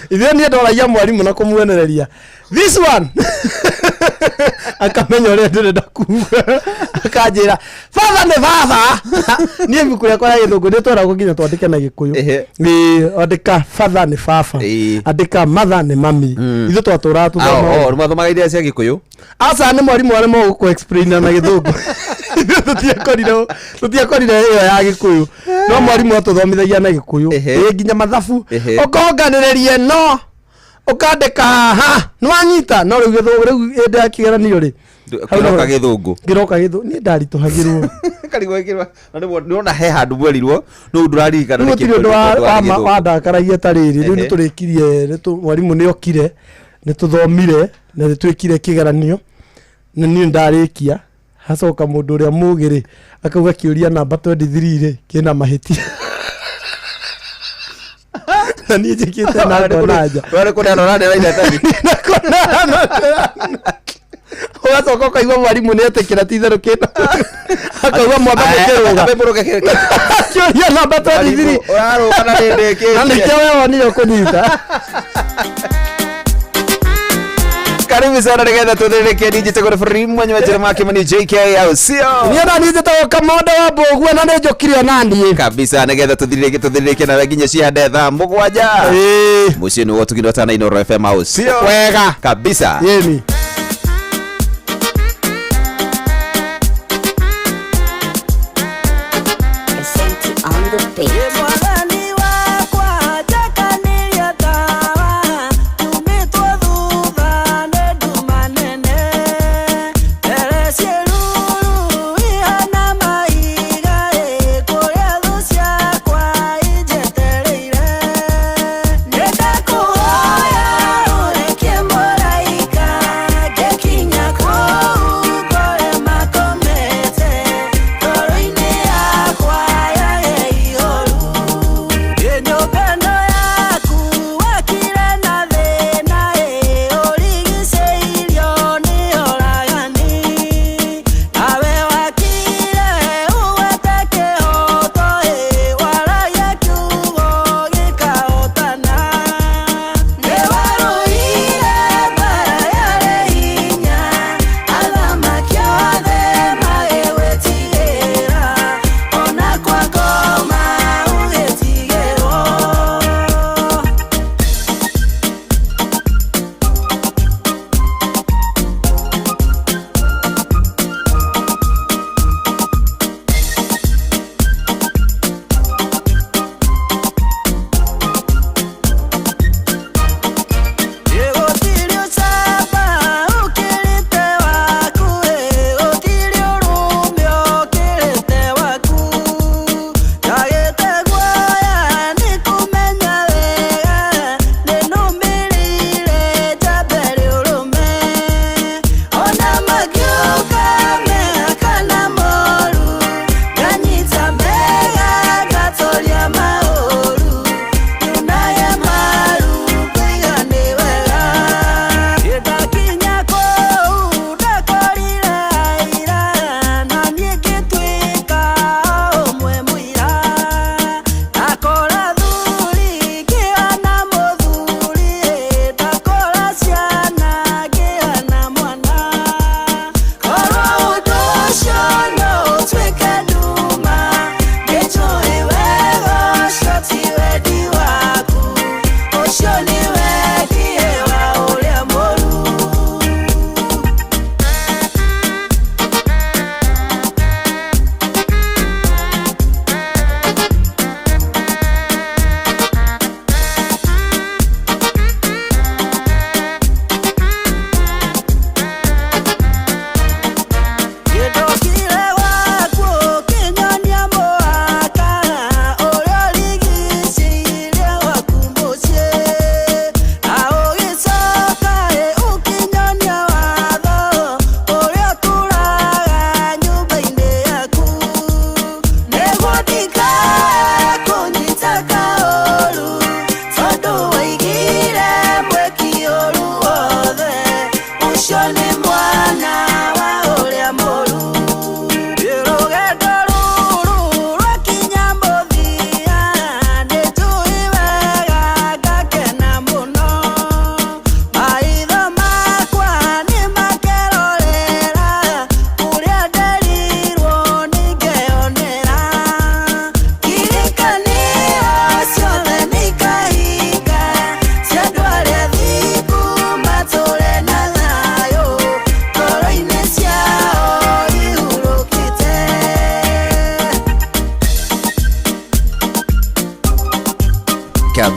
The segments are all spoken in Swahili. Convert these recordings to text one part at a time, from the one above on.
Ithe ni ndola ya mwalimu na kumuonereria. This one. Akamenya ore ndire kuga. Akajira, "Father ne father." Ni mbikure kwa githungu ni twara gukinya twandike na Gikuyu. Ni andika father ne fafa. Andika mother ne mami. Ithe twatura tuthoma. Ni mathomaga iria cia Gikuyu. Asa ni mwalimu wale mo ku explain na Githungu. Tutiakorire iyo ya Gikuyu. No mwalimu atuthomithagia na Gikuyu. Nginya mathabu. Ukonganirerie no. Ukandika ha nwanyita no riu Githungu riu enda kigeranio ri. Kiroka Githungu. Kiroka Githungu ni ndarituhagirwo. Karigwekirwa. Ni ona he handu mwerirwo no nduraririkana ni kindu wa ndakaragia tariri riu ni turikirie mwalimu ni okire ni tuthomire na ni twikire kigeranio na ni ndarikia hacoka mundu uria mugiri akauga kiuria namba 23 ri kina mahiti na ni jikite na konaja wale kuna norane raida tani Ogacoka kaigwa mwalimu ni atekira titharu kina akauga mwamba gukiruga abeburuka kiuria namba 23 uraruga na rende ke na nikewe wani kunyita. Karibu sana nigenda tuthereke DJ Tegore Free mwenye majira make mani JK au sio? Niona nije to kamoda wa Mbogwa na njokire nandi kabisa nigenda tuthereke na ginya cia ndetha mugwaja. Mucini wotu kinota na Inooro FM au sio? Wega kabisa. Yeni.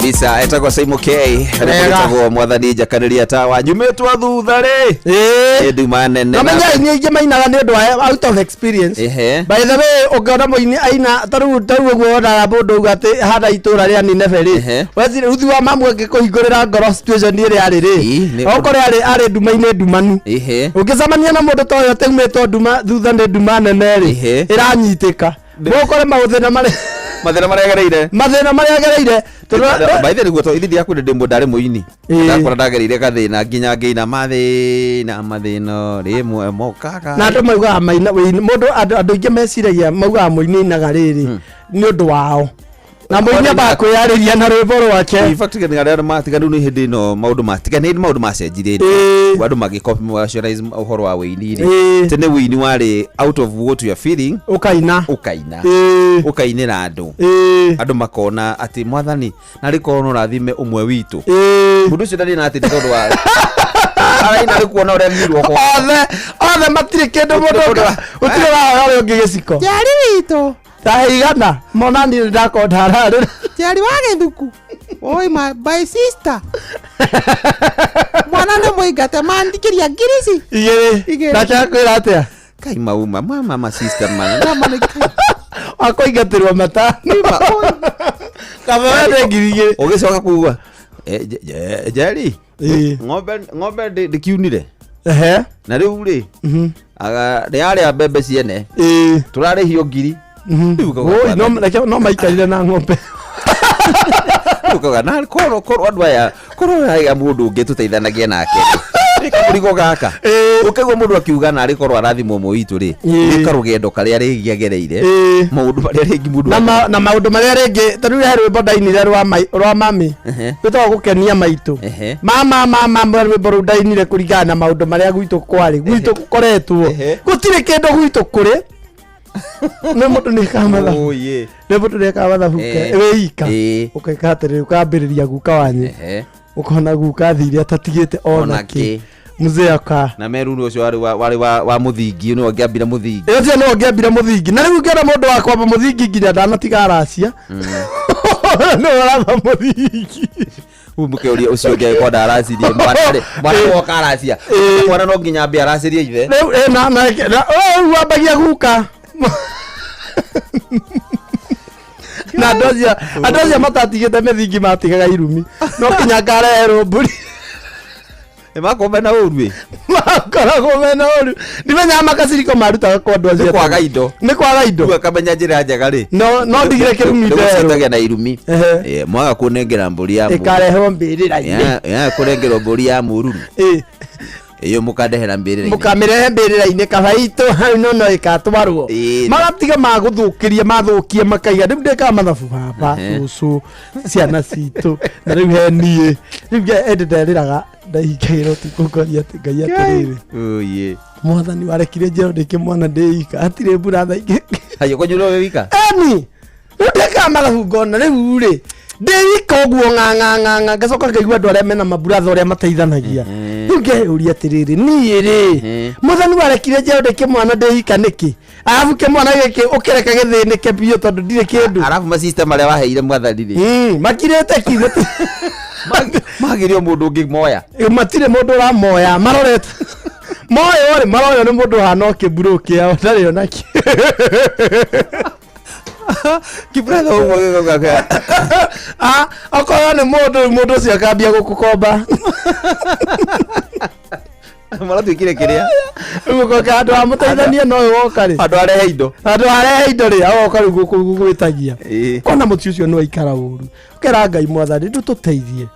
kabisa etagwo Saimo K etagwo mwathani Jakariria tawa nyumetwa thutha ri nduma nene na menya ni ingi mainaga ni undu wa out of experience by the way ukiona muini aina taru uguo ona mundu ugate hada itura ria ni neberi wazire uthi wa mamu ngikuhingurira ngoro situation iri ari ri okore ari nduma-ini ndumanu ukicamania na mundu toyo teumetwo nduma thutha ni nduma nene ri iranyitika mukore mathina maregereire by the way to ithidi akure ndimo ndari muini ndakora ndagereire gathina nginya ngiina mathina rimwe mokaga na ndo mauga maina mundu andu ingi meciragia mauga muini naga riri ni undu wao na muini ba kwiyariria na rwimbo rwake in fact ni ngara matiganu ni hindi no maundu matigane ni maundu macenjire andu magicopy moisturize uhoro wa wini tene wini wari out of what you are feeling ukainira andu makona ati mwathani na rikono rathime umwe witu mundu cio ndari na ati ndondo wa araina rikuona ure mirwo ko othe matire kindu mundu utire wa ore ungi giciko jari witu taigana monani ndakonda rari jari wa githuku oi my sister mwana ne moigate mandikiria ngirisi igere ndachakwira atia kai mauma mama sister man na mane kai akoigatirwa mata kama wende ngirige ugicoka kuwa jari ng'ombe ndikiunire na riu ri aga riari a mbembe ciene turarihio ngiri oi no maikarire na ng'ombe ukaga na koro andu aya ya mundu ungi tuteithanagia nake rikamurigo gaka ukegwa mundu akiuga na rikorwo arathimo moitu ri rikarugendo karia rigiagereire maundu maria ringi mundu na maundu maria ringi tanu ya rwimbo ndainire rwa mami bitwa gukenia maitu mama rwimbo ndainire kuringana na maundu maria gwitu kwari gwitu koretwo gutire kindu gwitu kuri ne mundu ni kamala ne mundu ni kamala huke weika ukaikatere ukambiriria guka wanye ukona guka thiri atatigite ona ki mzee aka na meru ucio wari wa muthingi no ngiambira muthingi ete no ngiambira muthingi na riu ngera mundu wakwa muthingi nginya ndanatiga aracia no aramba muthingi umuke uri ucio ngai kwa ndaracirie mwana woka aracia mwana no nginya ambia aracirie ithe na wambagia guka na ndozia matatigite mithingi matigaga irumi no kinya ngarero mburi makome na urwe makoragwo mena uru ndimenya makaciriko marutaga kwa ndozia ni kwaga indo akamenya njira njega ri no ndigire kirumi ndero na irumi mwaga kunengera mburi ya muru ikareho mbirira-ini kurengerwo mburi ya muru iyo mukandehera mbirira-ini mukamirehe mbirira-ini kabaitu hau no ikatwarwo magatiga maguthukiria mathukie makaiga riu ndeka mathabu baba ucu ciana citu na riu he nie riu endereraga ndaikairo tikukoria ati ngai atiriri oye mwathani warekire njero ndike mwana ndeika atire mbura thaingi hayo konyuro we wika eni ndeka mathabu ngona riu ri ndeika uguo ng'ang'a ngacoka ngaigua andu aria mena maburatha uria mateithanagia riu ngeuria atiriri nie ri mwathani warekire njero ndike mwana ndeika niki arabu ke mwana giki ukireka githinike biyo tondu ndire kindu arabu ma system aria waheire mwathani ri makirete kimati magirio mundu ungi moya matire mundu ra moya marorete moyo ri maroyo ni mundu hano kiburu kia ndari onaki kibrother ugo gaga akora ni mundu cio akambia gukukomba mara twikire kiria ugo ka andu amuteithania no woka ri andu arehe indo ri awoka ri gwitagia kona muti ucio no ikara uru kera ngai mwathani ndututeithie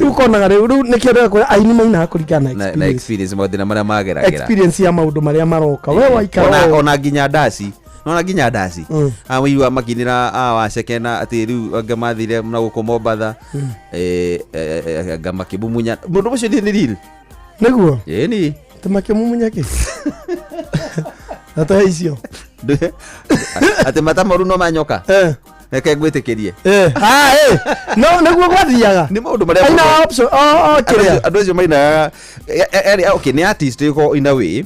riu konaga riu nikio kwa aini maina kuringana na experience mathina maria mageragera experience ya maundu maria maroka we waikara ona nginya ndasi nona nginya ndasi amwiwa makinira wacekena ati riu ngamathire na guko Mombatha ngamakibumunya mundu ucio ni real niguo ni tumakimumunya ki ata icio ati matamaru no manyoka reke ngwitikirie no niguo gwathiaga ni maundu maria aina option kiria andu acio maina okay ni artist iko in a way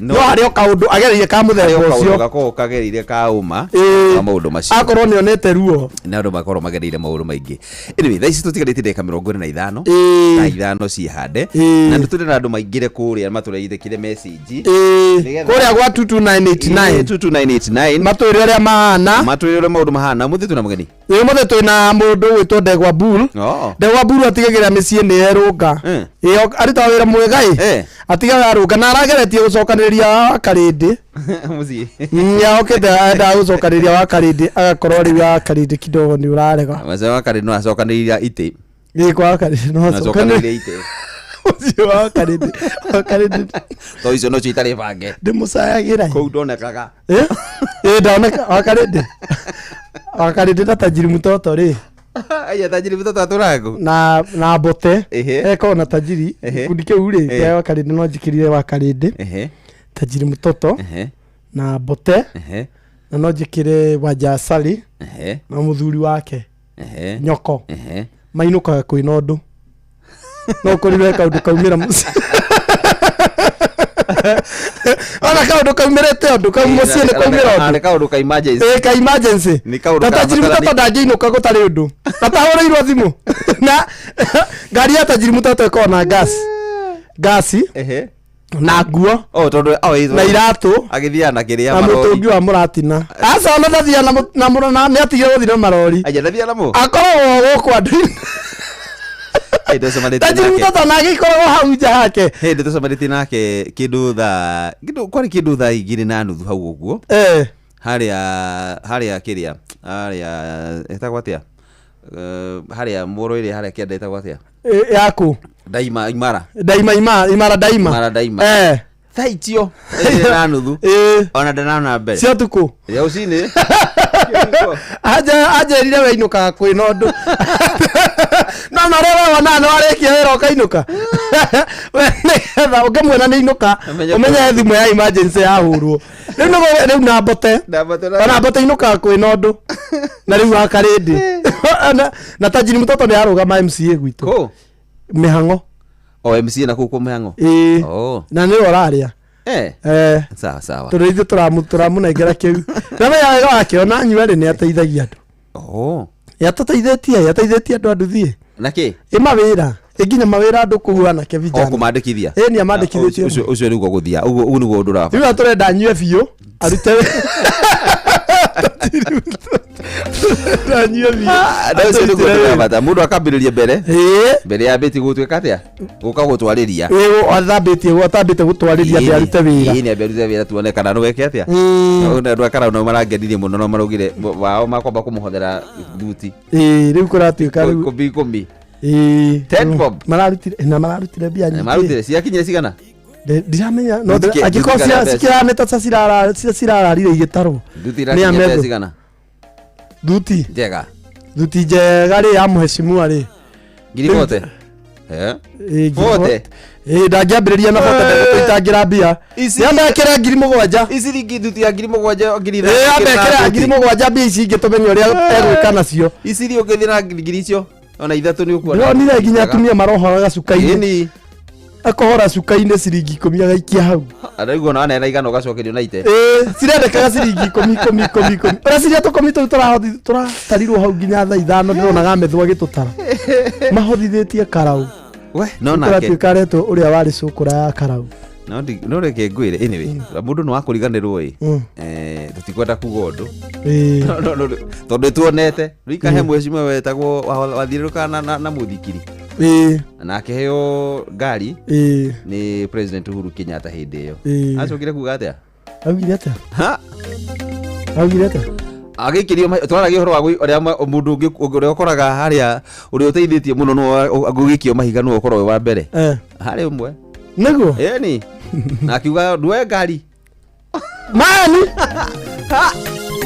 no ario kaundu agereire ka muthemba ucio gako kagereire ka uma na maundu macio akorwo ni onete ruo na andu makorwo magereire maundu maingi anyway thaisi tutigarite ndeka 45 na ithano cihande na ndu turina andu maingire kuria matureithikire message kuria gwa 22989 matwire aria mahana matwire maundu mahana muthi tuna mugeni muthe twina mundu gwitwo Ndegwa Bull Ndegwa Bull atigagira micii ni erunga iyo arita wira mwega atigaga arunga na arageretie gucokaniria wa Karindi muzi ya okete ada gucokaniria wa Karindi agakorwo ri wa Karindi kidogo ni urarega maze wa Karindi no acokaniria ite kwa Karindi no acokaniria ite muzi wa Karindi to icio no citari bange ndimucayagira kou ndonekaga ndoneka wa Karindi na tajiri mutoto ri aya tajiri mutoto aturago na bote eko na tajiri kundike uri wa Karindi no njikirire wa Karindi tajiri mutoto na bote na no njikire Wanja Sali na muthuri wake nyoko mainukaga kwina undu no kurire kaundu kaumira muci ona kaundu kaumirete undu kaumucie ni kaumira undu ni kaundu ka emergency ka emergency ni kaundu ka tajiri mutoto ndangĩinũka gũtarĩ undu atahũrĩirwo thimũ na ngari ya tajiri mutoto ĩkoragwo na gasi na nguo na iratu agithia na kiria marori na mutungi wa muratina aca ona ndathia na murana ni atigire guthire marori aja ndathia namo akoragwo gũkũ andũ tajiri mutoto na gikoragwo hau nja hake hindi tucomarĩtie nake kindu kwari kindu thaa igĩrĩ na nuthu hau ũguo haria kiria haria etagwo atia haria mũrũire haria kĩanda etagwo atia yaku Daima Imara thaitio na nuthu ona ndanana mbere cia tuku ya ucini ajerire we inuka kwina undu no rero wana no arekia wera ukainuka we netha ungemwena ni inuka umenye thimu ya emergency ya hurwo riu na bote inuka kwina undu na riu wa Karindi na tajiri mutoto ni arugama MCA gwitu mihango MC na kuko mihango na ni oraria sawa turithi turamunengera kiu na wega wake ona nyuere ni ateithagia andu yateithĩtie andu thie naki mawira nginya mawira andu kuhuana ke vijana kumandikithia ni amandikithĩtie ucio niguo guthia ugu niguo undu rafa riu turenda nyue biu arute mundu akambiriria mbere ya beti gutwika atia guka gutwariria athabite gutwariria ndi arute wira ni aberute wira tuone kana no weke atia na ndu akara no marangenirie muno no marugire wao makwamba kumuhothera thuti riu kuratuika riu kumbi 10 bob mararutire bia nyingi marutire ciakinyire cigana ndiramenya no agikosia sikirane ta cirararire igitaro ni ametho cigana duti njega ri ya muheshimiwa ri ngiri bote bote ndangĩambĩrĩria na bote ndagũtũitangira mbia yambekere ngiri mũgwanja ici ringi duti ya ngiri mũgwanja ngiri yambekere ngiri mũgwanja mbia ici ingĩ tũmenye ũrĩa egwĩka nacio ici ri ũngĩthiĩ na ngiri icio ona ithatũ nĩ ũkuona ndonire nginya atumia marohoraga cuka-inĩ akohora cuka-inĩ ciringi 10 agaikia hau araigua na nena igana ũgacokerio na ite cirendekaga ciringi 10 ũrĩa ciria tũkomi tũu tũratarirwo hau nginya thaa 5 ndĩronaga methwo agĩtũtara mahothithĩtie Karau no nake tuikaretwo ũrĩa warĩ cukura ya Karau no reke ngwĩre anyway mũndũ nĩ wakũriganĩrwo tũtikwenda kuga ũndũ tondũ tuonete rĩkahe mwecimu wetagwo wathiũrũrũka na mũthikiri na akĩheo ngari nĩ President Uhuru Kenyatta hĩndĩ ĩyo acokire kuga atĩa augire atĩa agĩkĩrio twaragĩa ũhoro wa ũrĩa mũndũ ũrĩa ũkoraga harĩa ũrĩa ũteithĩtie mũno no agũgĩkio mahiga no ũkorwo wa mbere harĩ ũmwe nĩguo ni na akiuga nduoe ngari mani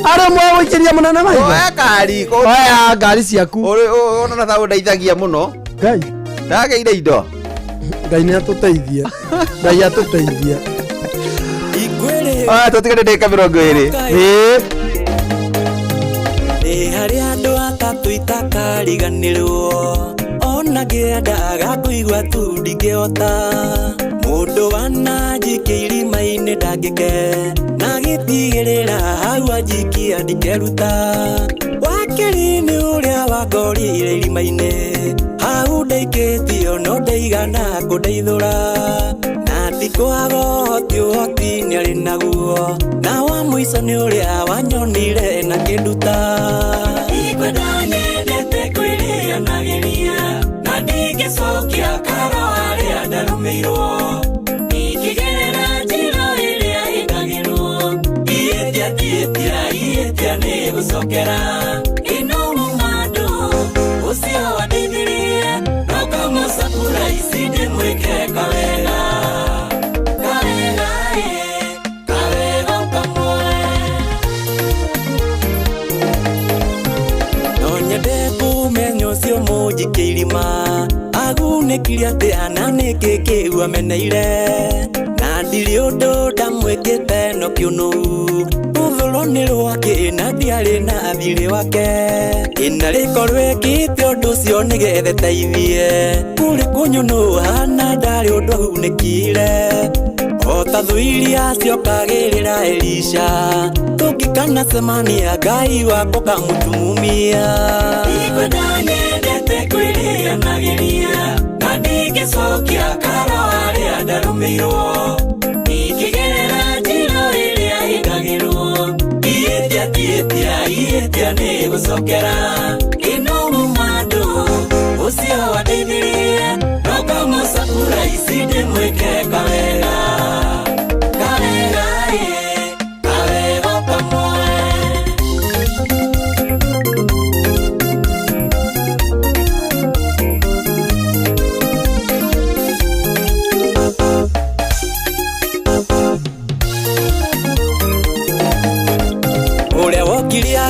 arĩ mwe gũikĩria mũnene mahiga oya ngari oya ngari ciaku ona ta ũndeithagia mũno Ngai ndagĩire indo Ngai nĩ atũteithia Ngai atũteithia tũtigane ndagĩka 20 ndikariganirwo ona ngĩendaga kũigua tu ndingĩhota mũndũ wananjikia irima-inĩ ndangĩke na gĩtigĩrĩra hau anjikia ndikeruta wakeri nĩ ũrĩa wangorire irima-inĩ hau ndaikĩtio no ndaigana kũndeithũra na tikwaga ũhoti nĩ arĩ naguo na wa mũico nĩ ũrĩa wanyonire na kĩnduta ikwenda nyendete kwĩrĩanagĩria na ndingĩcokia karo harĩa ndarũmĩirwo ingĩgerera njĩra ĩrĩa hĩngagĩrwo ihĩtia nĩ gũcokera ĩno mũmandũ ũcio wandeithirie no kamũcakura ici ndĩmwĩke kawega mũnjikie irima agunĩkire atĩa na nĩkĩ kĩu ameneire na ndirĩ ũndũ ndamwĩkĩte no kĩũnũ rũthũrũ nĩ rwake na ndiarĩ na thirĩ wake ĩna rĩko rwĩkĩte ũndũ ũcio nĩgetha teithie kũrĩ kũnyũnũha na ndarĩ ũndũ agunĩkire o ta thũ iria ciokagĩrĩra Elisha tũngĩkana cemania Ngai wako kamũtumumia ikwenda nyendete kwĩrĩanagĩria na ndingĩcokia karo harĩa ndarũmĩirwo ingĩgerera njĩra ĩrĩa hĩngagĩrwo ihĩtia nĩ gũcokera ĩno mũmandũ ũcio wandeithirie no kamũcakura ici ndĩmwĩke kawega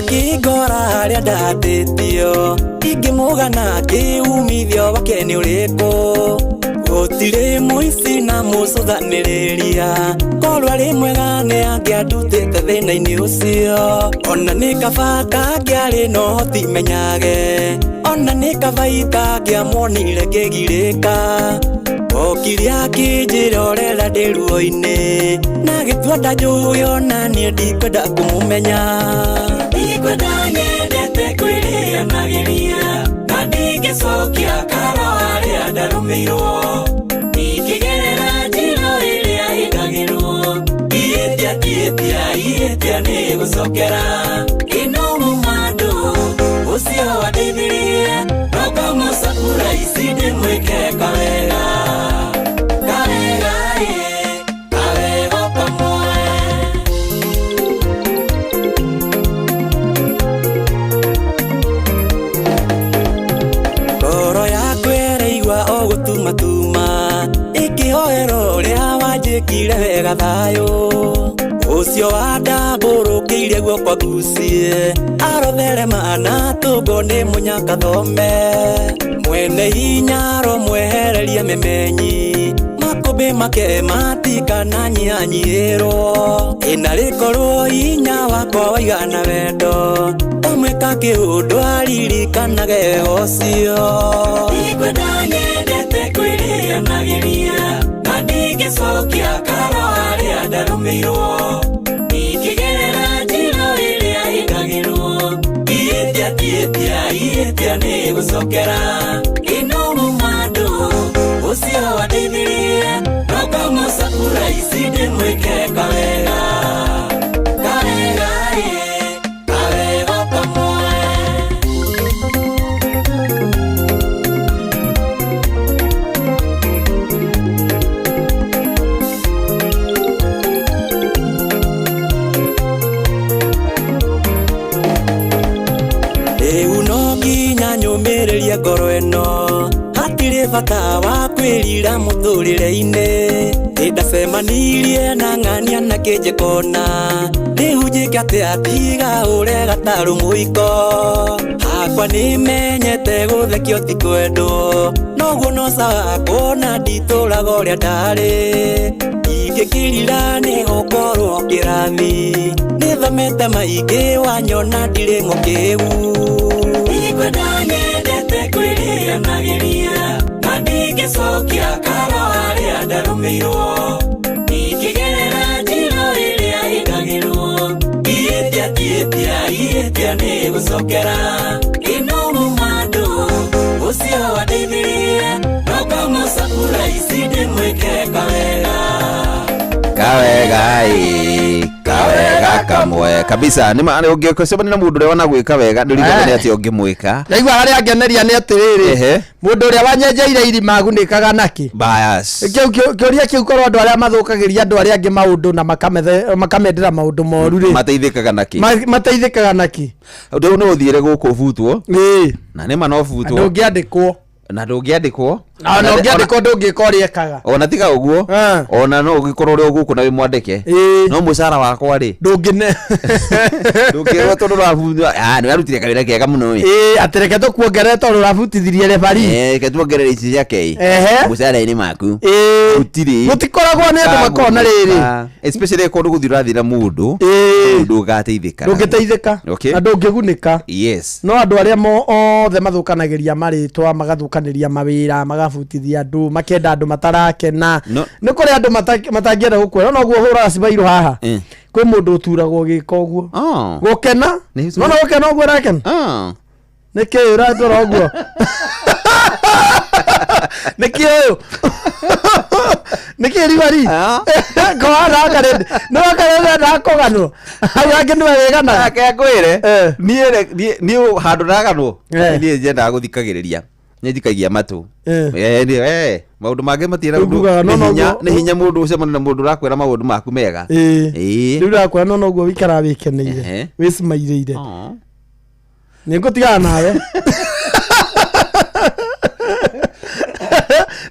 akĩngora harĩa ndatĩtio ingĩmũgana kĩumithio wake nĩ ũrĩkũ gũtirĩ mũici na mũcũthanĩrĩria korwo arĩ mwega nĩ angĩandutĩte thĩna-inĩ ũcio ona nĩ kaba kangĩarĩ na ũhoti menyage ona nĩ kaba itangĩamuonire ngĩgirĩka okire akĩnjĩra ũrera ndĩ ruo-inĩ na gĩtua ndanjũĩ ona niĩ ndikwenda kũmũmenya ikwenda nyendete kwĩrĩanagĩria na ndingĩcokia karo harĩa ndarũmĩirwo ingĩgerera njĩra ĩrĩa hĩngagĩrwo ihĩtia nĩ gũcokera ĩno mũmandũ ũcio wandeithirie no kamũcakura ici ndĩmwĩke kawega kire wega thayũ ũcio wandambũrũkĩire guoko ngucie arotherema na tũngo nĩ mũnyaka thome mwene hinya romwehererie mĩmenyi makũmbĩ make matikana nyihanyiĩrwo ĩna rĩkorwo hinya wakwa waigana wendo ũmwĩka kĩũndũ aririkanage ũcio ikwenda nyendete kwĩrĩanagĩria ndingĩcokia karo harĩa ndarũmĩirwo ingĩgerera njĩra ĩrĩa hĩngagĩrwo ihĩtia nĩ gũcokera ĩno mũmandũ ũcio wandeithirie no kamũcakura ici ndĩmwĩke kawega ngoro ĩno hatirĩ bata wa kwĩrira mũtũrĩre-inĩ ndacemanirie na ng'ania na kĩnjĩkona rĩhunjĩke atĩa tiga ũre gatarũ mũiko hakwa nĩmenyete gũthekio ti kwendwo noguo no sawa kuona nditũraga ũrĩa ndarĩ ingĩkĩrira nĩ gũkorwo kĩrathi nĩthomete maingĩ wanyona ndirĩ mũkĩgu ikwenda nyendete kwĩrĩanagĩria na ndingĩcokia karo harĩa ndarũmĩirwo ikĩgerera njĩra ĩrĩa ĩkagĩrwo iĩtia nĩ gũcokera ĩno mũmandũ ũcio wandeithĩrĩria no kamũcakura ici ndĩmwĩke kawega kamwe kabisa nĩ maana ũngĩcemania na mũndũ ũrĩa wana gwĩka wega ndũrigane atĩ ũngĩmwĩka ndaigua harĩa angeneria nĩ atĩrĩrĩ mũndũ ũrĩa wanyenjeire irima agunĩkaga naki bias kĩũria kĩu korwo andũ arĩa mathũkagĩria andũ arĩa angĩ maũndũ na makamendera maũndũ moru rĩ mateithĩkaga naki ũndũ no ũthiĩre gũkũ butwo na nĩ ma no butwo ndũngĩandĩkwo na ndũngĩandĩkwo ndũngĩka ũrĩa ekaga ona tiga ũguo ona no ũgĩkorwo ũrĩa ũgũkũ na wĩmwandĩke no mũcara wakwa rĩ ndũngĩrwo tondũ ũrabundithio nĩ warutire kawĩra kega mũno atĩreke tũkuongerere tondũ ũrabundithirie rebari reke tuongerere ici ciake mũcara-inĩ maku gũtirĩ gũtikoragwo nĩ andũ makona rĩrĩ especially kũndũ gũthiĩ ũrathiĩ na mũndũ ndũgateithĩka ndũngĩteithĩka na ndũngĩgunĩka no andũ arĩa othe mathũkanagĩria marĩtwa magathũkanĩria mawĩra magabutithia andũ makenda andũ matarakena nĩ kũrĩ andũ matangĩenda gũkwĩra no guo hũraga cibairũ haha kwĩ mũndũ ũturagwo gĩka ũguo gũkena no gũkena ũguo arakena nĩkĩ ũratwara ũguo nĩkĩ ũyũ nĩkĩ ribari kawarakarĩ nĩwakarĩre ndakũganwo hau angĩ nĩwe wĩganaga ngwĩre niĩ handũ ndaganwo niĩ nyendaga gũthikagĩrĩria nĩthikagia matũ maũndũ mangĩ matiĩra nĩ hinya mũndũ ũcemania na mũndũ ũrakwĩra maũndũ maku mega rĩu ũrakwĩra no noguo wĩikaraga wĩkeneire wĩcimairĩire nĩngũtigana nawe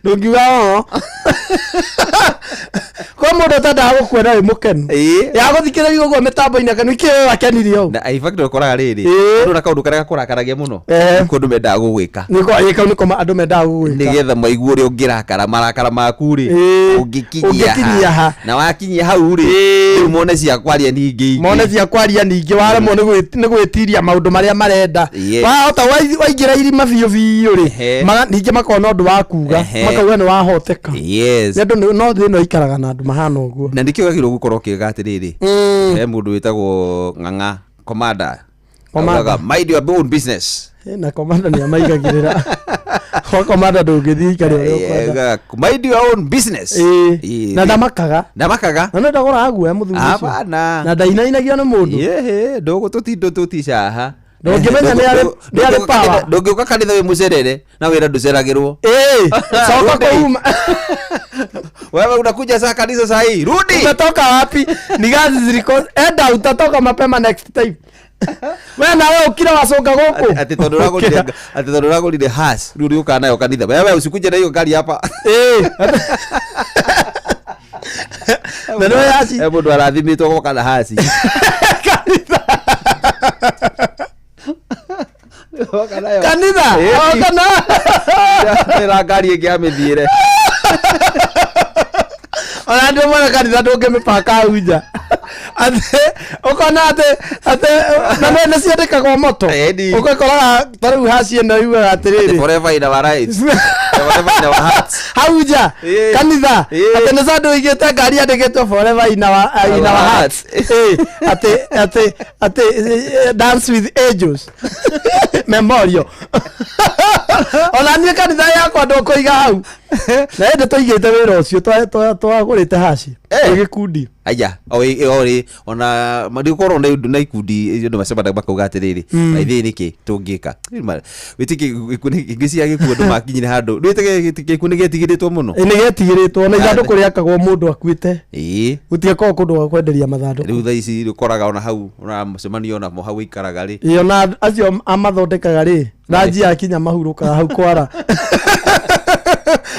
ndũngiuga kwa mũndũ ũtendaga gũkwĩra wĩ mũkenu yagũthikĩrĩria ũguo mĩtambo-inĩ kanũ ikĩwe wakenirie ũũ na ibakindo ũkoraga rĩrĩ mũndũ na kaũndũ karĩa gakũrakaragia mũno kũndũ mendaga gũgwĩka kau nĩko andũ mendaga gũgwĩka nĩgetha maigue ũrĩa ũngĩrakara marakara maku rĩ ũngĩkinyia ha na wakinyia hau rĩ rĩu mone cia kwaria ningĩ waremwo nĩ gwĩtiria maũndũ marĩa marenda wahota waingĩra irima biũ biũ rĩ ningĩ makona ũndũ wa kuga makauga nĩ wahoteka nĩ no thĩ ĩno ikaraga na andũ mahana ũguo na nĩkĩo gagĩrĩirwo gũkorwo kĩga atĩrĩrĩ he mũndũ wĩtagwo Ng'ang'a commander mind your own business na commander nĩ amaigagĩrĩra kwa commander ndũngĩthiĩ ikarĩa mind your own business na ndamakaga na ndagora aguoya mũthuri ũcio na ndainainagio nĩ mũndũ ndũgũtũtindũtũtica haha ndũngĩmenya nĩ arĩ power ndũngĩũka kanitha wĩ mũcerere na wĩra ndũceragĩrwo soka kuuma wewe unakuja saa kanisa saa hii rudi umetoka wapi ni gazi ziliko enda utatoka mapema next time wewe na wewe ukira wasonga goko ati tondu ragolide has rudi uka nayo kanitha wewe usikuje na hiyo gari hapa na no yasi hebu ndo arathimitwo goka na hasi kanitha kana ira ngari ĩngĩ amĩthiĩre ona ndio mwana kanitha ndũngĩmĩpaka unja atĩ ũkona atĩ na nĩ ciandĩkagwo moto ũgakoraga tarĩu haci ĩno yugaga atĩrĩrĩ forever in our lives forever in our hearts hau nja kanitha atĩ nĩ sandũ igĩte ngari yandĩkĩtwo forever in our hearts atĩ dance with angels memorial ona niĩ kanitha yakwa ndũkũiga hau na ĩndĩ tũigĩte wĩra ũcio twagũrĩte haci gĩkundi aya ori ona ndĩkorwo na ikundi andũ macemanaga makauga atĩrĩrĩ maithĩ nĩkĩ tũngĩka wĩtĩkĩ gĩcia gĩkuũ andũ makinyire handũ wĩtĩkĩ gĩkuũ nĩ gĩtigĩrĩtwo mũno nĩ gĩtigĩrĩtwo na ithandũkũ rĩakagwo mũndũ akuĩte gũtiakorwo kũndũ gwa kwenderia mathandũkũ rĩu thaa ici ũkoraga ona hau ona mũcemanio onamo hau ikaraga rĩ ona acio amathondekaga rĩ ranji yakinya mahurũkaga hau kwara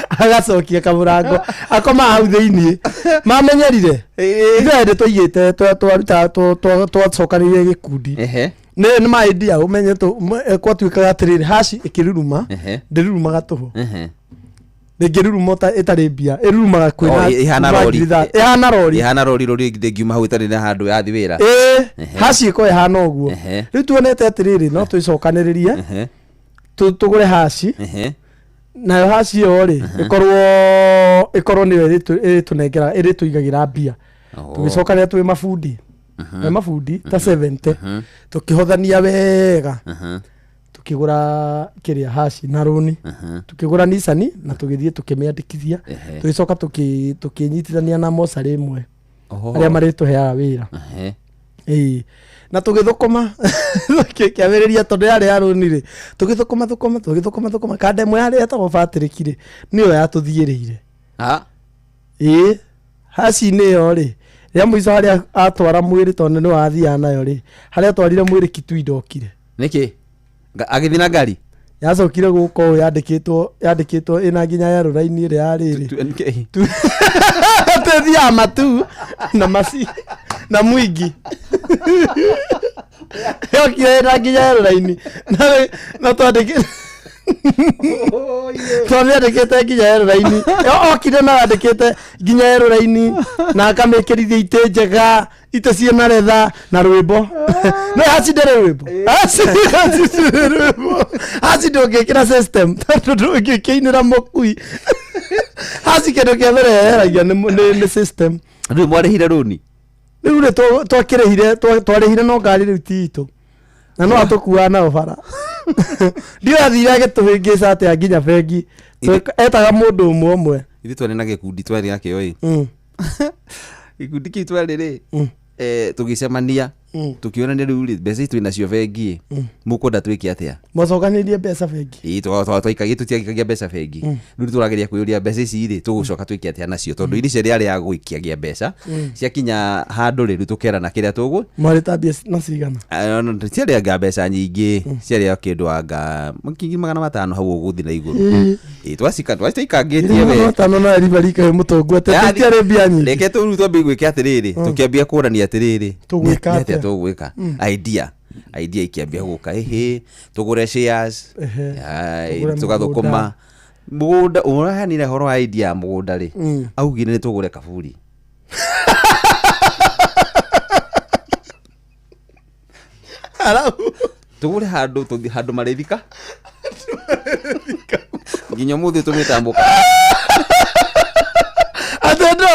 agacokia kamũrango akoma hau thĩinĩ mamenyerire ithuĩ tũigĩte twacokanĩire gĩkundi nĩ maindia ũmenye kwatuĩkaga atĩrĩrĩ haci ĩkĩruruma ndĩrurumaga tũhũ ndĩngĩruruma ĩtarĩ mbia ĩrurumaga kwĩna ihana rori ndĩngiuma hau ĩtarĩ na handũ yathi wĩra haci ĩko ĩhana ũguo rĩu tuonete atĩrĩrĩ no twĩcokanĩrĩrie tũgũre haci nayo haci ĩyo rĩ ĩkorwo nĩyo ĩrĩtũigagĩra mbia tũgĩcokanĩrĩria twĩ mabundi ta 70 tũkĩhothania wega tukigura kiria haci na roni tukigura Nissan na tugithie tukimiandikithia tugicoka tukinyitithania na mocarĩ imwe aria marituheaga wira na tugithukuma kiambiriria tondu yari ya roni ri tugithukuma kande imwe yari etagwo Patrick ri niyo yatuthiĩrĩire haci niyo ri ria muico haria atwara mwĩrĩ tondu ni wathia nayo ri haria atwarire mwĩrĩ Kitui ndokire niki agithina ngari yacokire guko yandikitwo ina nginya ya ruraini ire yariri tethia matu na masi na mwingi yokire na nginya ya ruraini na twandikite twandikite nginya ya ruraini okire na andikite nginya ya ruraini na akamĩkĩrithia itĩ njega ite ciena retha na rwimbo no haci ndere rwimbo haci ndũngĩkĩra system tondũ ndũngĩkĩinĩra mũkui haci kĩndũ kĩa mbere yeheragia nĩ system rĩu mwarĩhire rũni rĩu nĩ twarĩhire no ngari rĩu ti itũ na no atũkuaga nao bara ndirathire agĩtũhĩngĩca atĩa nginya bengi etaga mũndũ ũmwe ithuĩ twarĩ na gĩkundi twarĩ nakĩo gĩkundi kĩu twarĩ rĩ tũgĩcemania tukiona rĩu mbeca itũ nacio bengi mũkwenda twĩke atĩa mũcokanĩrie mbeca bengi twaikagia tũtiagĩkagia mbeca bengi rĩu tũrageria kwĩyũria mbeca ici rĩ tũgũcoka twĩke atĩa nacio tondũ iria ciarĩ ya gũikiagia mbeca ciakinya handũ rĩ tũkerana kĩrĩa tũgũ mwaritambia na cigana ciarĩ anga mbeca nyingĩ ciarĩ kĩndũ anga 500 hau ũgũthi na igũrũ twaikangĩtie we 5 na ribarika mũtongu atetiarĩ mbia nyingĩ reke tũrũ twambie gwĩka atĩrĩrĩ tũkĩambia kũrania atĩrĩrĩ tugwika idea ikiambia guka tugure shares tugathukuma mugunda urahanire horo wa idea mugunda ri augire ni tugure kaburi tugure handu marithika nginya muthi tumitambuka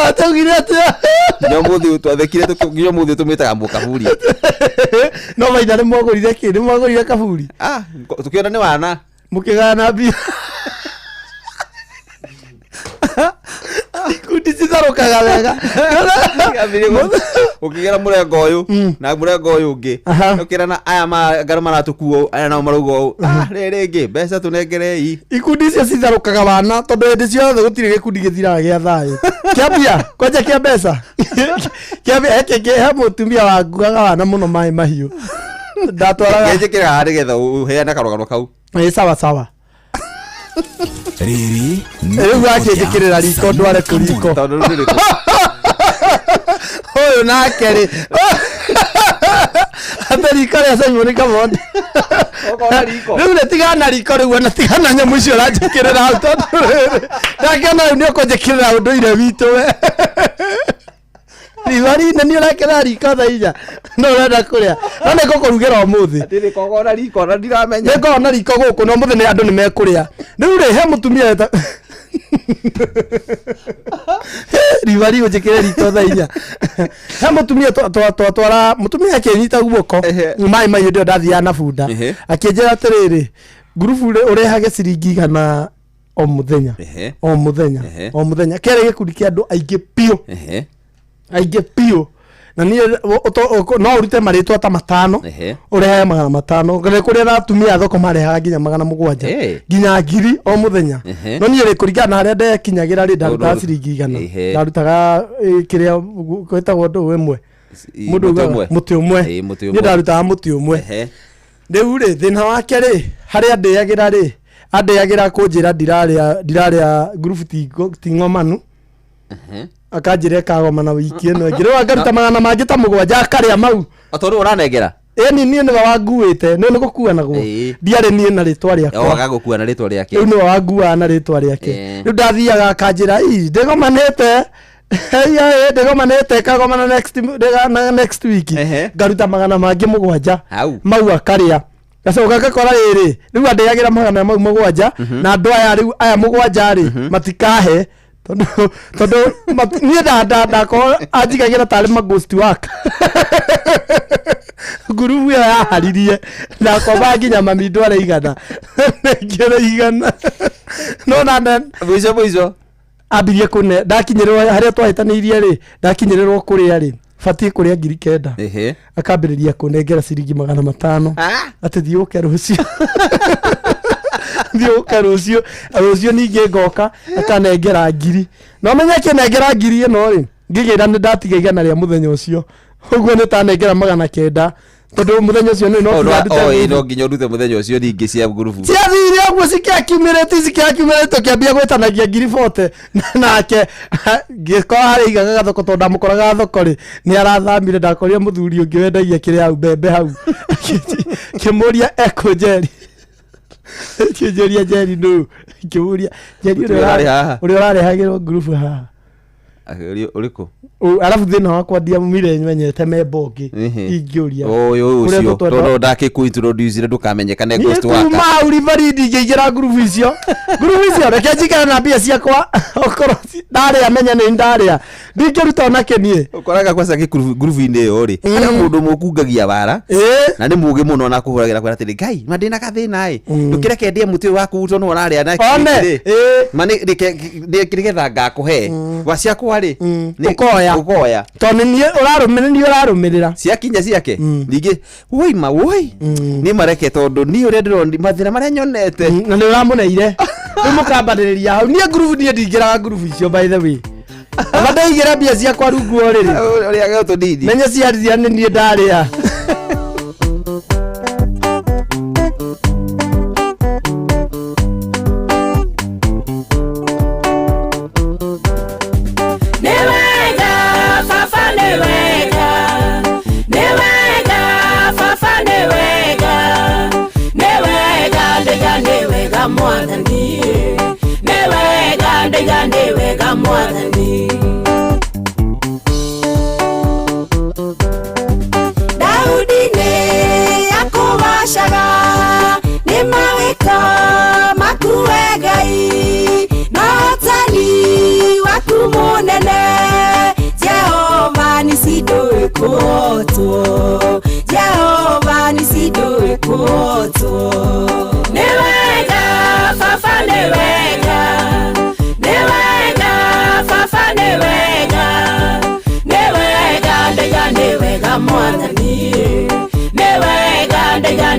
atugire atĩa nyomuthi twathekire tukiyo muthi tumitaga kaburi no maina nĩ mwagũrire kaburi tukiona nĩ wana mũkĩgana mbia ikundi citharũkaga wega ũkĩgera mũrengo ũyũ na mũrengo ũyũ ũngĩ ũkĩrana aya ngaro maratũkuo aya nao marauga ũũ rĩngĩ mbeca tũnengerei ikundi icio citharũkaga wana tondũ hĩndĩ ciothe gũtirĩ gĩkundi gĩthiraga gĩa thayũ kĩambia kwanja kĩa mbeca kĩambia he mũtumia wanguaga wana mũno maĩ mahiũ ndatwaraga njĩkĩra harĩ getha ũheane karũgano kau sawa rĩrĩ rĩu akĩnjĩkĩrĩra riko ndware kũriko ũyũ nake rĩ atĩ riko rĩa Simon Kamondi rĩu nĩtigana riko rĩu ona tigana nyamũ icio ũranjĩkĩrĩra hau tondũ rĩrĩ ndakiona rĩu nĩũkũnjĩkĩrĩra ũndũire witũ we rivarine nĩ ũrekĩra riko thaa inya no ũrenda kũrĩa no nĩngũkũrugĩra ũmũthĩ nĩkogona riko na ndiramenya nĩngona riko gũkũ na ũmũthĩ nĩ andũ nĩmekũrĩa rĩu rĩ he mũtumia rivari ũnjĩkĩre riko thaa inya he mũtumia twatwara mũtumia akĩnyita guoko maĩ mahiũ ndio ndathiaga na bunda akĩnjĩra atĩrĩrĩ ngurubu ũrehage ciringi 100 o mũthenya kĩarĩ gĩkundi kĩa andũ aingĩ piũ na niĩ no ũrute marĩtwa ta 5 ũrehaga 500 kũrĩa na atumia thoko marehaga nginya 700 nginya 1000 o mũthenya no niĩ kũringana na harĩa ndekinyagĩra rĩ ndarutaga ciringi 100 ndarutaga kĩrĩa gwĩtagwo ũndũ ũmwe mũtĩ ũmwe niĩ ndarutaga mũtĩ ũmwe rĩu rĩ thĩna wake rĩ harĩa ndĩagĩra rĩ andĩagĩra kũnjĩra ndirarĩa ngurubu ti ng'omanu akanjĩra kagoma na wiki ĩno ĩngĩ rĩu angaruta 700 akarĩa mau atondũ ũranengera yani niĩ nĩ wanguĩte nĩ gũkua naguo ndiarĩ niĩ na rĩtwa rĩakwa agagũkua na rĩtwa rĩake rĩu nĩ wangua na rĩtwa rĩake rĩu ndathiaga akanjĩra ndĩgomanĩte ndĩgomanĩte kagomana next week ngaruta magana mangĩ 7 mau akarĩa gacoka gakora rĩrĩ rĩu andĩagĩra magana mau 7 na andũ aya rĩu aya 7 rĩ matikahe tondũ niĩ ndakorwo anjigagĩra tarĩ maghost work ngurubu ĩyo yaharirie ndakomba nginya mami ndware igana no na mũico ambirie kune ndakinyĩrĩrwo harĩa twahĩtanĩirie rĩ ndakinyĩrĩrwo kũrĩa rĩ batiĩ kũrĩa 9,000 akambĩrĩria kũnengera ciringi 500 atĩ thiũke rũciũ rũciũ ningĩ ngoka akanengera 1,000 no menye kĩnengera 1,000 ĩno rĩ ngĩgĩra nĩ ndatiga igana rĩa mũthenya ũcio ũguo nĩ tanengera 900 tondũ mũthenya ũcio no nginya ũrute mũthenya ũcio ningĩ cia ngurubu ciathire ũguo cikĩakiumĩrĩte kĩambia gwĩtanagia 40 nake ngĩkora harĩ igaga gathoko tondũ ndamũkoraga thoko rĩ nĩ arathamire ndakorire mũthuri ũngĩ wendagia kĩrĩa hau mbembe hau kĩmũria eko Jerry kĩnjũria Jerry no kĩmũria Jerry ũrĩa ũrarehagĩrwo ngurubu haha ũrĩkũ alafu thina wakwa ndiamumire nywenyete membongi ingĩũria ũcio tondũ ndakĩkũintroduce ndũkamenyekane ghost waka kuma urivari ndingĩingĩra ngurubu icio reke njikare na mbia ciakwa okorwo ndarĩa amenya nĩ ndarĩa ndingĩruta ona kenie ũkoraga kwanza ngurubu-inĩ ĩyo rĩ kana mũndũ mũkungagia bara na nĩ mũũgĩ mũno na kũhũragĩra kwĩra atĩrĩ ngai mandĩna gathĩna ndũkĩreke ndie mũtĩ waku ũtũ nĩ ũrarĩa na nĩgetha ngakũhe waciakwa rĩ ukoya tondũ niĩ ũrarũmĩrĩra ciakinya ciake ningĩ woi nĩ mareke tondũ niĩ ũrĩa ndĩrona mathĩna marĩa nyonete na nĩ ũramũneire rĩu mũkambanĩrĩria hau niĩ ngurubu niĩ ndingĩraga ngurubu icio by the way ona ndaigĩra mbia ciakwa rungu rĩrĩ ũrĩa gao tũnini menye ciarithia nĩ niĩ ndarĩa Jehova nisidoe koto newega fafa newega fafa newega ndega newega mwathani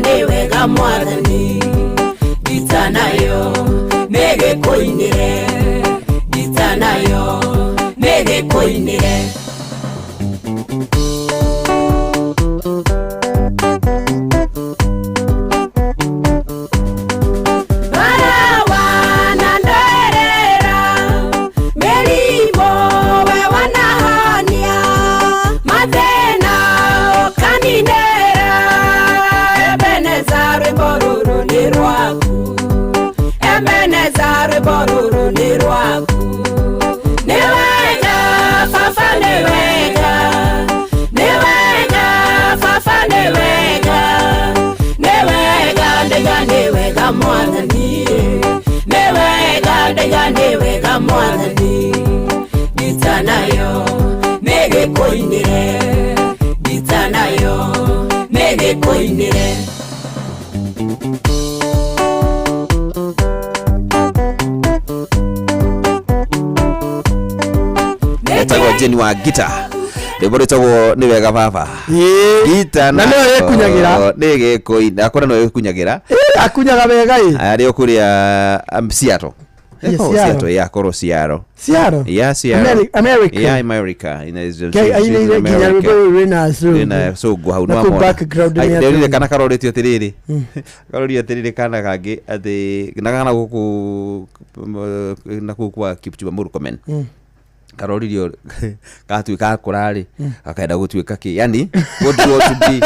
newega mwathani gitanayo negekoinire newega mwathani gitanayo negekoinire etagwo Jeni wa gita rĩmũrĩtagwo nĩ wega baba gita na nĩwe ĩkunyagira nĩgĩkũina akora nĩwe ĩkunyagira akunyaga wega arĩ kũrĩa Seattle Seattle ya koro Seattle America ina so go hau no mo kana karoretio tiriri karoria tiriri kana kangĩ atĩ na kana gũkũ na gũkũ Kipchumba Murkomen karoririo gatuika kurari akaenda gutuika ki yani what do you want to be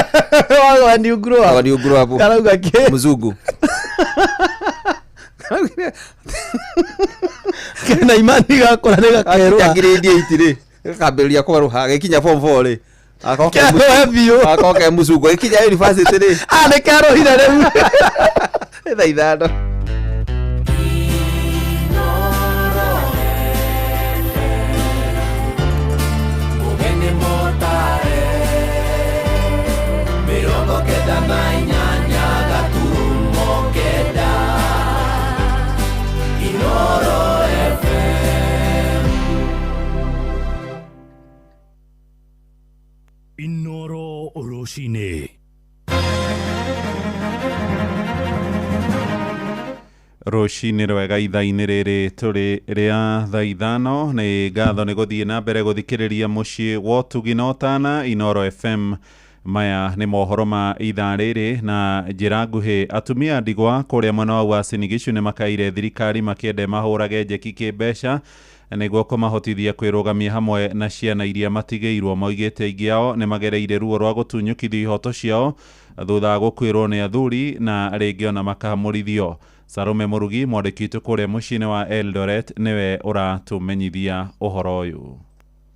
when you grow up karauga ki mzungu kena imani gakora nega kerwa grade 8 ri kaberia kwaruha gikinya form 4 ri akoke mzungu gikinya university ri ne karo hira riu thaithano Inoro Oroshine. Rũcinĩ rwega ithaa-inĩ rĩrĩ tũrĩ rĩa thaa ithano nĩ ngatho nĩ gũthiĩ na mbere gũthikĩrĩria mũciĩ wa ũtugi na ũtana Inoro FM. Maya nĩ mohoro ma ithaa rĩrĩ na njĩra nguhĩ. Atumia ndigwa kũrĩa mwena wa Uasin Gishu nĩ makaire thirikari makĩenda mahũrage njeki kĩmbeca nĩguo kũmahotithia kwĩrũgamia hamwe na ciana iria matigĩirwo. Moigĩte aingĩ ao nĩ magereire ruo rwa gũtunyũkithio ihoto ciao thutha wa gũkuĩrwo nĩ athuri na rĩngĩ ona makahamũrithio. Salome Murugi mwandĩki witũ kũrĩa mũciĩ-inĩ wa Eldoret nĩwe ũratũmenyithia ũhoro ũyũ.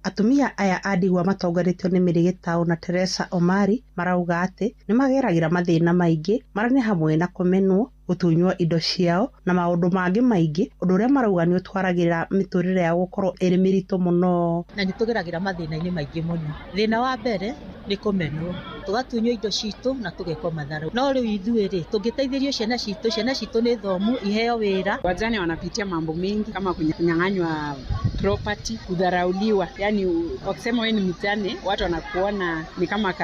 Atumia aya a ndigwa matongoretio nĩ Mary Gitau na Teresa Omari marauga atĩ nĩ mageragĩra mathĩna maingĩ marĩa nĩ hamwe na kũmenwo, gũtunywo indo ciao na maũndũ mangĩ maingĩ, ũndũ ũrĩa marauga nĩ ũtwaragĩra mĩtũrĩre yao gũkorwo ĩrĩ mĩritũ mũno. Na nĩ tũgeragĩra mathĩna-inĩ maingĩ mũno. Thĩna wa mbere nĩ kũmenwo, tũgatunywo indo citũ na tũgekwo matharũ. No rĩu ithuĩ tũngĩteithĩrio ciana citũ nĩ thomu, iheo wĩra. Wajane wanapitia mambo mengi kama kunyang'anywa property, kudharauliwa. Yani wakisema wewe ni mjane, watu wanakuona ni kama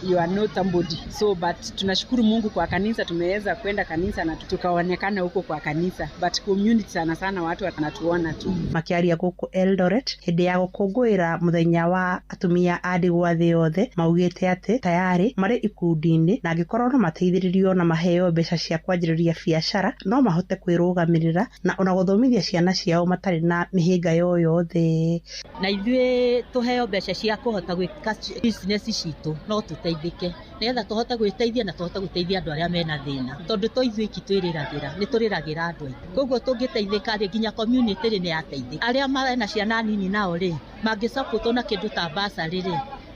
you are not somebody. So but tunashukuru Mungu kwa kanisa, tumeweza kwenda kanisa na tukaonekana huko kwa kanisa, but community sana watu wanatuona tu. Makiaria gũkũ Eldoret hĩndĩ ya gũkũngũĩra mũthenya wa atumia a ndigwa thĩ yothe, maugĩte atĩ tayari marĩ ikundi-inĩ na angĩkorwo no mateithĩrĩrio na maheo mbeca cia kwanjĩrĩria biacara no mahote kwĩrũgamĩrĩra na ona gũthomithia ciana ciao matarĩ na mĩhĩnga yothe. Na ithuĩ tũheo mbeca cia kũhota gwĩka business citũ no tũteithĩke nĩgetha tũhote gwĩteithia na tũhote gũteithia andũ arĩa mena thĩna, tondũ to ithuĩ iki twĩrĩragĩra, nĩ tũrĩragĩra andũ aingĩ. Koguo tũngĩteithĩka nginya community nĩ yateithĩka. Arĩa mena ciana nini nao mangĩsupportwo na kĩndũ ta bursary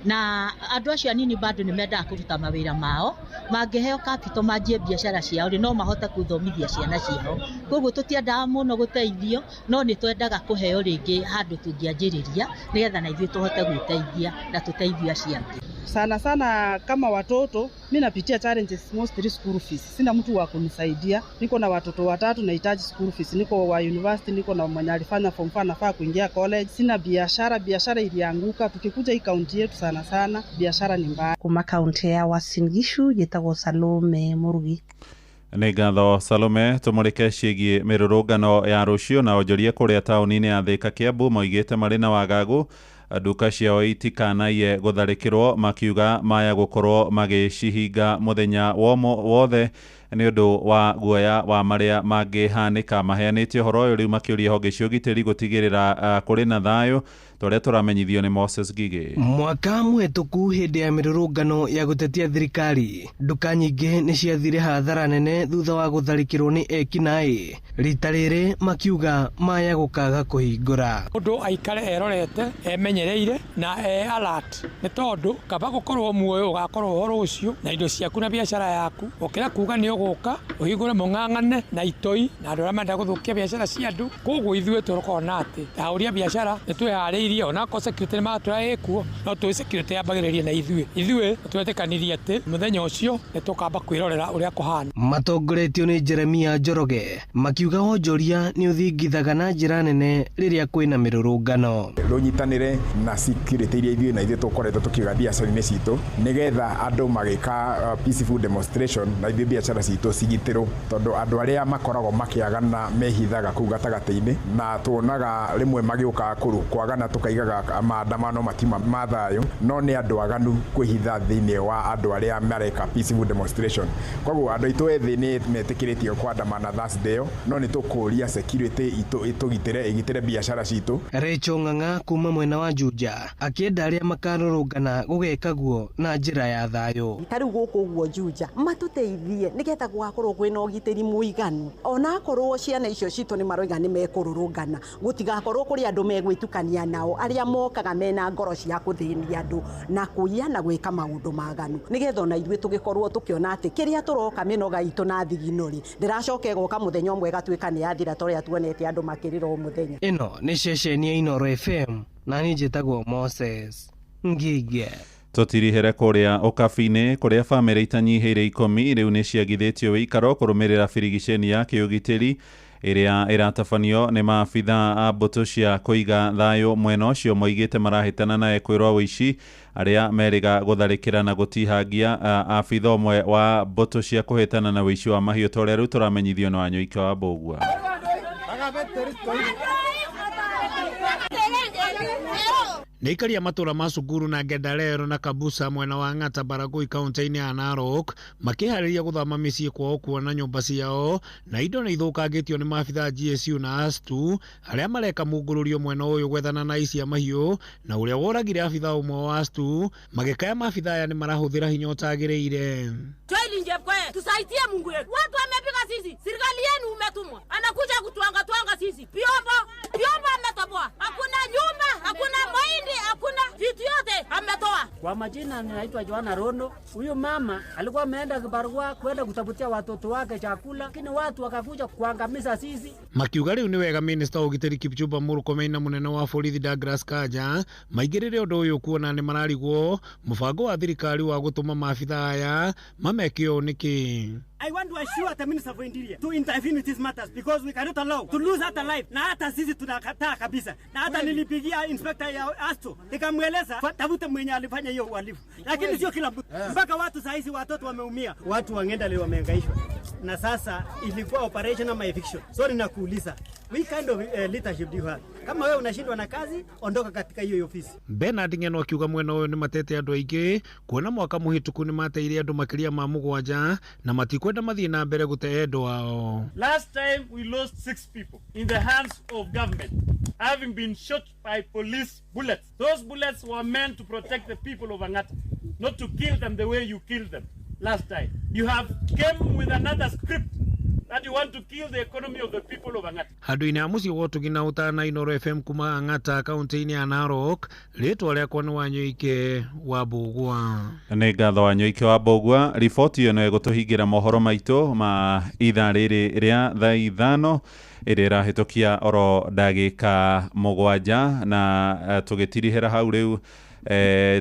na andũ acio anini bado nĩ mendaga kũruta mawĩra mao, mangĩheo capital manjie biacara ciao no mahote gũthomithia ciana ciao. Koguo tũtiendaga mũno gũteithio, no nĩ twendaga kũheo rĩngĩ handũ tũngĩanjĩrĩria nĩgetha na ithuĩ tũhote gwĩteithia na tũteithie acio angĩ. Sana kama watoto, mimi napitia challenges mostly school fees. Sina mtu wa kunisaidia. Niko na watoto 3 nahitaji school fees. Niko wa university, niko na mwenye alifanya form 4 nafaa kuingia college. Sina biashara ilianguka. Tukikuja hii kaunti yetu sana biashara ni mbaya. Kuma kaunti ya Uasin Gishu njĩtagwo Salome Murugi. Nĩ ngatho Salome. Tũmũrĩke ciĩgiĩ mĩrũrũngano ya rũciũ na onjoria kũrĩa taũni-inĩ ya Thika Kiambu moigĩte marĩ na wagagu nduka ciao itikanaie gũtharĩkĩrwo, makiuga maya gũkorwo magĩcihinga mũthenya wothe nĩ ũndũ wa guoya wa marĩa mangĩhanĩka. Maheanĩtie ũhoro ũyũ rĩu makĩũria honge cia ũgitĩri gũtigĩrĩra kũrĩ na thayũ, tũrĩa tũramenyithio nĩ Moses Gigi. Mwaka mũhetũku hĩndĩ ya mĩrũrũngano ya gũtetia thirikari, nduka nyingĩ nĩ ciathire hathara nene thutha wa gũtharĩkĩrwo nĩ ekinaĩ. Rita rĩrĩ makiuga maya gũkaga kũhingũra. Mũndũ aikare erorete, emenyereire na alert, nĩ tondũ kaba gũkorwo muoyo ũgakorwo ũhoro ũcio na indo ciaku na biacara yaku, ũkĩra kuga nĩ ũgũka ũhingũre mũng'ang'ane na itoi na andũ arĩa menda gũthũkia biacara cia andũ. Koguo ithuĩ tũrũkona atĩ ahũria biacara nĩ twĩharĩirie, ona ko security nĩ magatũra ĩkuo, no twĩ security yambagĩrĩria na ithuĩ twetĩkanirie atĩ mũthenya ũcio nĩ tũkamba kwĩrorera ũrĩa kũhana. Matongoretio nĩ Jeremia Njoroge makiuga wonjoria nĩ ũthingithaga na njĩra nene rĩrĩa kwĩna mĩrũrũngano. Rũnyitanĩre na security iria ithuĩ na ithuĩ tũkoretwo tũkiuga biacara-inĩ citũ nĩgetha andũ magĩka peaceful demonstration na ithuĩ biacara citũ cigitĩrwo, tondũ andũ arĩa makoragwo makĩagana mehithaga kũu gatagatĩ-inĩ na tuonaga rĩmwe magĩũka kwagana tukaigaga maandamano matima ma thayũ no nĩ andũ aganu kwĩhitha thĩinĩ wa andũ arĩa mareka peaceful demonstration. Koguo andũ aitũ ethĩ nĩ metĩkĩrĩtio kwandamana Thursday no nĩ tũkũria security igitĩre biacara citũ. Rachel Ng'ang'a kuma mwena wa Juja akĩenda arĩa makarũrũngana gũgeka guo na njĩra ya thayũ. Tarĩu gũkũ guo Juja matũteithie nĩgetha gũgakorwo kwĩna ũgitĩri mũiganu, ona akorwo ciana icio citũ nĩ maroiga nĩ mekũrũrũngana, gũtigakorwo kũrĩ andũ megwĩtukania nao arĩa mokaga mena ngoro cia kũthĩnia andũ na kũiya na gwĩka maũndũ maganu, nĩgetha ona ithuĩ tũgĩkorwo tũkĩona atĩ kĩrĩa tũroka mĩnoga itũ na thigino-rĩ ndĩracoka ĩgoka mũthenya ũmwe ĩgatuĩka nĩ yathira torĩa tuonete andũ makĩrĩra o mũthenya. Ĩno nĩ ceceni ya Inooro FM na niĩ njĩtagwo Moses Ngige. Tũtirihere kũrĩa ũkabi-inĩ kũrĩa bamĩrĩ itanyihĩire 10 rĩu nĩ ciagithĩtio wĩikaro kũrũmĩrĩra birigiceni ya kĩũgitĩri ĩrĩa ĩratabanio nĩ maabitha a mbũtũ cia kũiga thayũ mwena ũcio moigĩte marahĩtana na ekwĩrwo wĩici arĩa merĩga gũtharĩkĩra na gũtihangia abitha ũmwe wa mbũtũ cia kũhĩtana na wĩici wa mahiũ ta ũrĩa rĩu tũramenyithio na Wanyoike wa Mbũgua. Nĩikaria matũra ma Suguru na Gendarero na Kabusa mwena wa Ng'ata Baragoi kaunti-inĩ ya Narok makĩharĩria gũthama mĩciĩ kwao kuona nyũmba ciao na indo nĩ ithũkangĩtio nĩ maabitha GSU na ASTU arĩa mareka mũngũrũrio mwena ũyũ gwethana na ici ya mahiũ na ũrĩa woragire abitha ũmwe wa ASTU magĩkaya maabitha aya nĩ marahũthĩra hinya ũtagĩrĩire. Tusaidie Mungu wetu. Watu wamepiga sisi. Serikali yenu umetumwa. Anakuja kutuanga sisi. Piombo ametoboa. Hakuna nyumba, hakuna mahindi, hakuna vitu yote ametoa. Kwa majina ninaitwa Joana Rono. Huyu mama alikuwa ameenda kibarua kwenda kutafutia watoto wake chakula, lakini watu wakakuja kuangamiza sisi. Makiuga rĩu nĩ wega Minister wa ũgitĩri Kipchumba Murkomen na mũnene wa borithi Douglas Kanja maigĩrĩre ũndũ ũyũ kuona nĩ mararigwo mũbango wa thirikari wa gũtũma maabitha aya mamekio nĩkĩ. I want to assure the Minister for Interior to intervene with these matters because we cannot allow to lose hata life. Na hata sisi tunakataa kabisa. Na hata nilipigia inspector ya ASTU nikamweleza tafute mwenye alifanya hiyo uhalifu. Lakini sio kila mtu. Mpaka watu saa hizi watoto wameumia. Watu wangenda leo wamehangaishwa. Na sasa ilikuwa operation ama eviction. So ninakuuliza, we kind of leadership do you have? Kama wewe unashindwa na kazi, ondoka katika hiyo ofisi. Bernard Ng'eno akiuga mwena ũyũ nĩ matete andũ aingĩ kuona mwaka mũhĩtũku nĩ mateire andũ makĩria ma mũgwanja na matikwenda mathiĩ na mbere gũte endo wao. Last time we lost 6 people in the hands of government having been shot by police bullets. Those bullets were meant to protect the people of Ang'ata, not to kill them the way you killed them last time. You have came with another script that you want to kill the economy of the people of Ang'ata. Handũ-inĩ ha mũciĩ wa ũtũgina ũtana Inooro FM kuma Ang'ata kaunti-inĩ ya Narok, rĩtwa rĩakwa nĩ Wanyoike wa Mbũgua. Nĩ ngatho Wanyoike wa Mbũgua. Riboti ĩyo no ĩgũtũhingĩra mohoro maitũ ma ithaa rĩrĩ rĩa thaa ithano ĩrĩa ĩrahĩtũkia oro ndagĩka 7 na tũgĩtirihĩra hau rĩu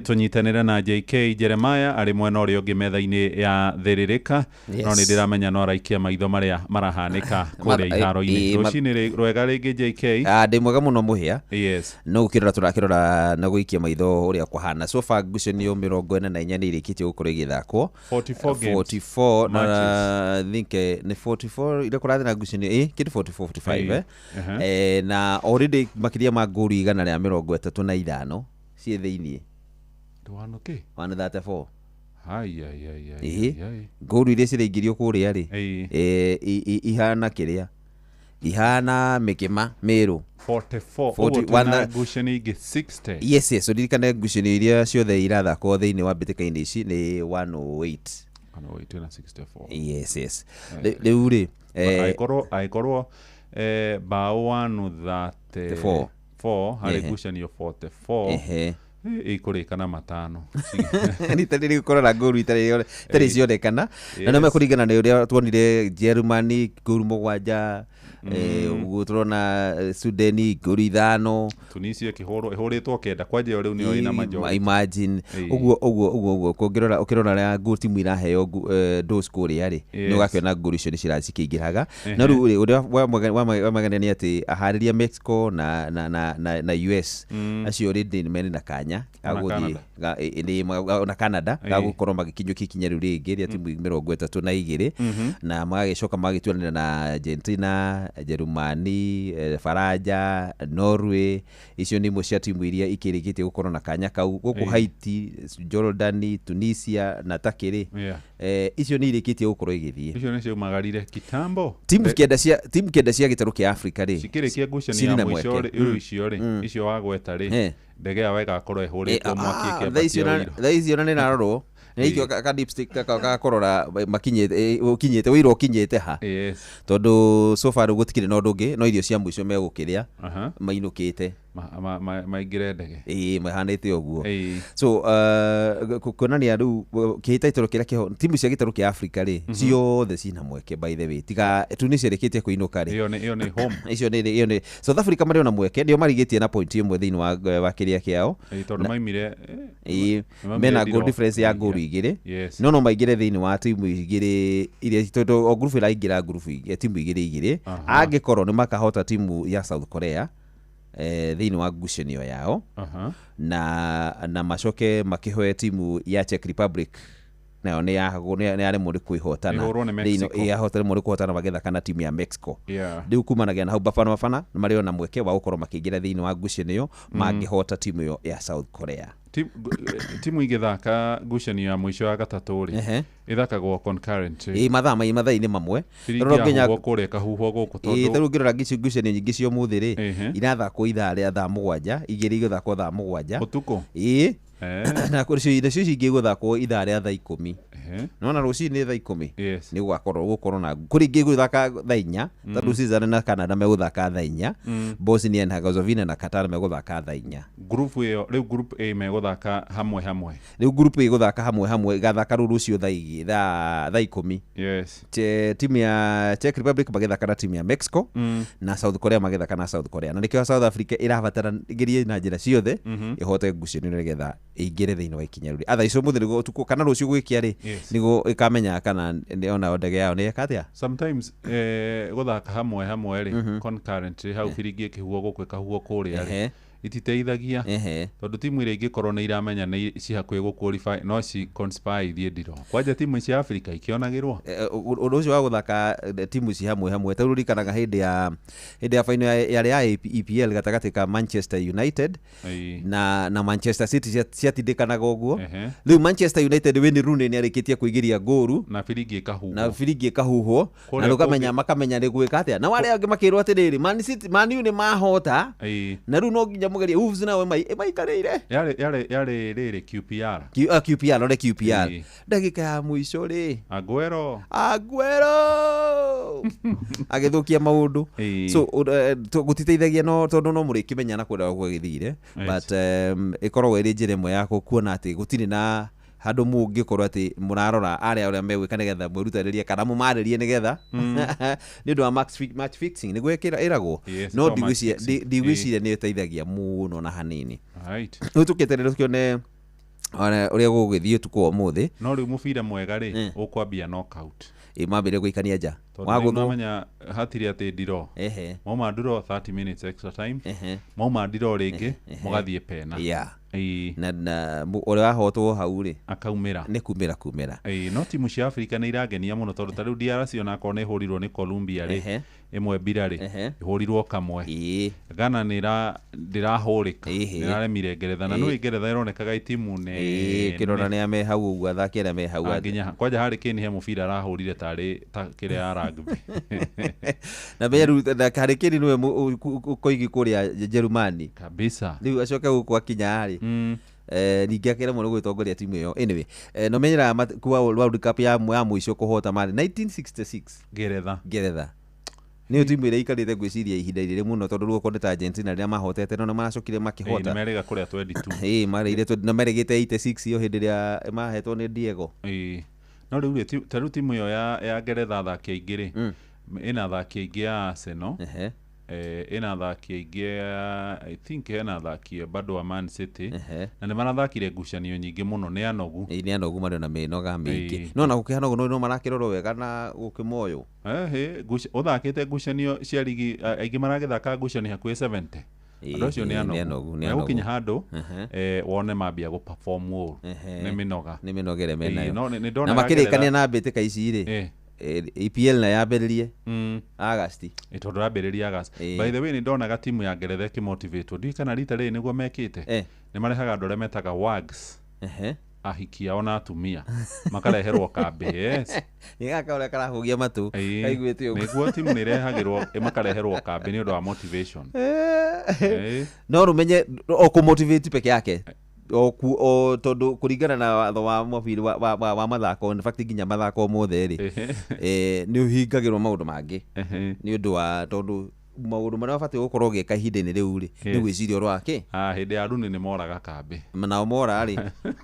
tunyitanira na JK Jeremiah ari mwena ũrĩa ũngĩ metha-inĩ ya thĩrĩrĩka no nĩ ndĩramenya no araikia maitho marĩa marahanĩka kũrĩa iharo-inĩ rũcinĩ rwega rĩngĩ JK ndĩ mwega mũno mũhĩa yes no gũkĩrora tũrakĩrora na gũikia maitho ũrĩa kũhana so far ngucanio 44 nĩ irĩkĩtie gũkorwo igĩthakwo 44 na I think nĩ 44 ile kũrathiĩ na ngucanio kĩndũ 44 45 na already makĩria ma ngũru 135 ciĩ thĩinĩ ndwano kĩ 134 ai ngũru iria ciraingĩrio kũrĩa rĩ ihana kĩrĩa ihana mĩkĩma mĩrũ 44 ngucanio ingĩ 60 yes so ndirikane ngucanio iria ciothe irathakwo thĩinĩ wa mbĩtĩka-inĩ ici nĩ 108 na 64 yes rĩu rĩ aikorwo bao 134 harĩ ngucanio 44 ikũrĩkana matano nĩtarĩ gũkorora ngũru itarĩ cionekana na no mekũringana na ũrĩa tuonire Germany ngũru 7 ũguo tũrona Sudani ngũru 5 Tunisia ĩhũrĩtwo 9 kwanja rĩu nĩyo ĩna majority imagine ũguo ũkĩrora rĩa ngũru timu iraheo dose kũrĩa rĩ nĩ ũgakĩona ngũru icio nĩ cirakĩingĩraga na rĩu ũrĩa wamagania nĩ atĩ aharĩria Mexico na US acio already mena kanya kanya gaguthii na Canada gagukorwo magikinyukia ikinya riu ringi ria timu 32 na magagicoka magagituanira na Argentina, Jerumani, Faraja, Norway. Icio ni imwe cia timu iria ikirikitie gukorwo na kanya kau. Guku Haiti, Jordan, Tunisia na Turkey icio ni irikitie gukorwo igithie. Icio ni cio magarire kitambo. Timu kenda cia gitaru kia Africa ri cikirikia ngucanio ya mwisho ri icio ri icio wagweta ri ndege yawe igakorwo ihuritwo mwaki kia thaicio na ninarorwo nikio ka dipstick gakorora ukinyite wira ukinyite ha tondu so far gutikire no ndungi no irio cia mwisho megukiria mainukite maingire ndege mahanite oguo so kuonania riu kihita itoro kiria kiho timu cia gitaru kia Africa ri ciothe cina mweke by the way tiga Tunisia rikitie kuinuka ri iyo ni home iyo ni South Africa mari ona mweke ndio marigitie na point imwe thiini wa kiria kiao tondu maimire mena goal difference ya goal igire no maingire thiini wa timu igire iria tondu o group iraingira group ya timu igire angikorwo ni makahota timu ya South Korea thiini wa ngucanio yao na macoke makihoe timu ya Czech Republic nayo ni yare muri kuihotana yahotana muri kuhotana magetha kana timu ya Mexico riu kumanagia na hau Bafana mari ona mweke wa gukorwo makiingira thiini wa ngucanio mangihota timu yo ya South Korea. Timu igithaka ngucanio ya mwisho ya gatatu ri ithakagwo concurrent mathaa-ini mamwe nginya kure kahuho guku tondu taru ngirora ngucanio nyingi cio muthi ri irathakwo ithaa ria thaa 7 igiri igathakwo thaa 7 utuko na kuri cio cingi guthakwo ithaa ria thaa 10 nona rucini thaa 10 ni gukorwo na kuri ingi guthaka thaa 4 tondu Switzerland na Canada meguthaka thaa 4 Bosnia na Herzegovina na Qatar meguthaka thaa 4 group iyo riu group A meguthaka hamwe riu group A guthaka hamwe gathaka rucio thaa 10 timu ya Czech Republic magethaka na timu ya Mexico na South Korea magethaka na South Korea na nikio South Africa irabatara igerie na njira ciothe ihote ngucanio nigetha ingire thiini wa ikinya ruri atha icio muthi nigo tuko kana rucio gwikia ri nigo ikamenya kana ona ndege yao ni ekatia sometimes guthaka hamwe ri concurrent hau firingi kihuo gukwe kahuo kuria ri ititeithagia tondu timu iria ingikorwo ni iramenya ni cihakuhi guqualify no ci conspire ithie ndiro kwanja timu cia Africa ikionagirwo undu ucio wa guthaka timu ci hamwe tarurikanaga hindi ya final ya EPL gatagati ka Manchester United na Manchester City ciatindikanaga uguo riu Manchester United Wayne Rooney ni arikitie kuigiria goru na firingi kahuho na rukamenya makamenya ni gwika atia na wale angi makirwo atiriri Man U ni mahota na riu no nginya mugeria Wolves nawe maikarire yale riri QPR ore QPR ndagika ya mwisho ri Aguero agithukia maundu so gutiteithagia no tondu no muri kimenyana kwenda gwithire but ikorwo iri njira imwe ya kuona ati gutiri na handu mungikorwo ati murarora aria megwika nigetha mwirutaririe kana mumaririe nigetha ni undu wa match fixing ni gwikira iragwo no ndigwiciria ni iteithagia muno na hanini no tuketerera tukione uria gugithie tuko umuthi no riu mubira mwega ri ukwambia knockout mambire gwikania nja waguthamenya hatiri ati ndiro mauma ndiro 30 minutes extra time mauma ndiro ringi mugathie pena na uria wahotwo hau ri akaumira ni kumira no timu cia Africa ni iragenia muno tondu tariu DRC ona korwo ni ihurirwo ni Colombia ri imwe mbira ri ihurirwo kamwe Ghana ni ndirahurika ndiraremire Ngeretha na no Ngeretha ironekaga timu ne kirona ni ame hau uguo athaki aria me hau nginya kwanja Harry Kane he mubira arahurire tari kiria ya rugby na beru na Harry Kane niwe koigi kuria Jerumani kabisa riu acoke gukwa kinya ri ningi akira muno gwitongoria timu iyo anyway no menyera kuwa World Cup ya mwisho kuhota mari 1966 Ngeretha ni timu ire ikarite gwiciria ihinda rire muno tondu ruo koneta Argentina riria mahotete no maracokire makihota ni merega kuria 22 marire na meregete 86 iyo hindi ria mahetwo ni Diego no riu taru timu iyo ya Ngeretha athaki aingĩ ri ina athaki aingĩ ya Arsenal ina athaki aingĩ I think ina athaki bado wa Man City na nĩ marathakire ngucanio nyingĩ muno nĩ anogu nĩ anogu marĩ na mĩnoga mĩingĩ no na gũkĩhanogu no marakĩrorwo wega na gũkĩmoyo ũthakĩte ngucanio cia ligi aingĩ maragĩthaka ngucanio hakuhĩ 70 Ando cio ni anogu na gukinya handu wone mambia go perform all ni minoga ni minogere menayo na makirikania na mbitika ici ri EPL na yambiririe August itondo yambiririe August. By the way ni ndonaga timu ya Ngeretha kimotivate ndi kana rita ri niguo mekite ni marehaga andũ arĩa metaga wags ahikia ona atumia makareherwo kambi igaka ule karahugia matu kaiguite uguo niguo timu nirehagirwo makareherwo kambi ni undu wa motivation no rumenye o ku motivate peke yake o tondu kuringana na watho wa mabiri wa mathako in fact nginya mathako mothe ri ni uhingagirwo maundu mangi ni undu wa tondu maundu maria bati gukorwo gika ihinda-ini riu ri ni gwiciria rwake hindi ya runi ni moraga kambi nao mora ri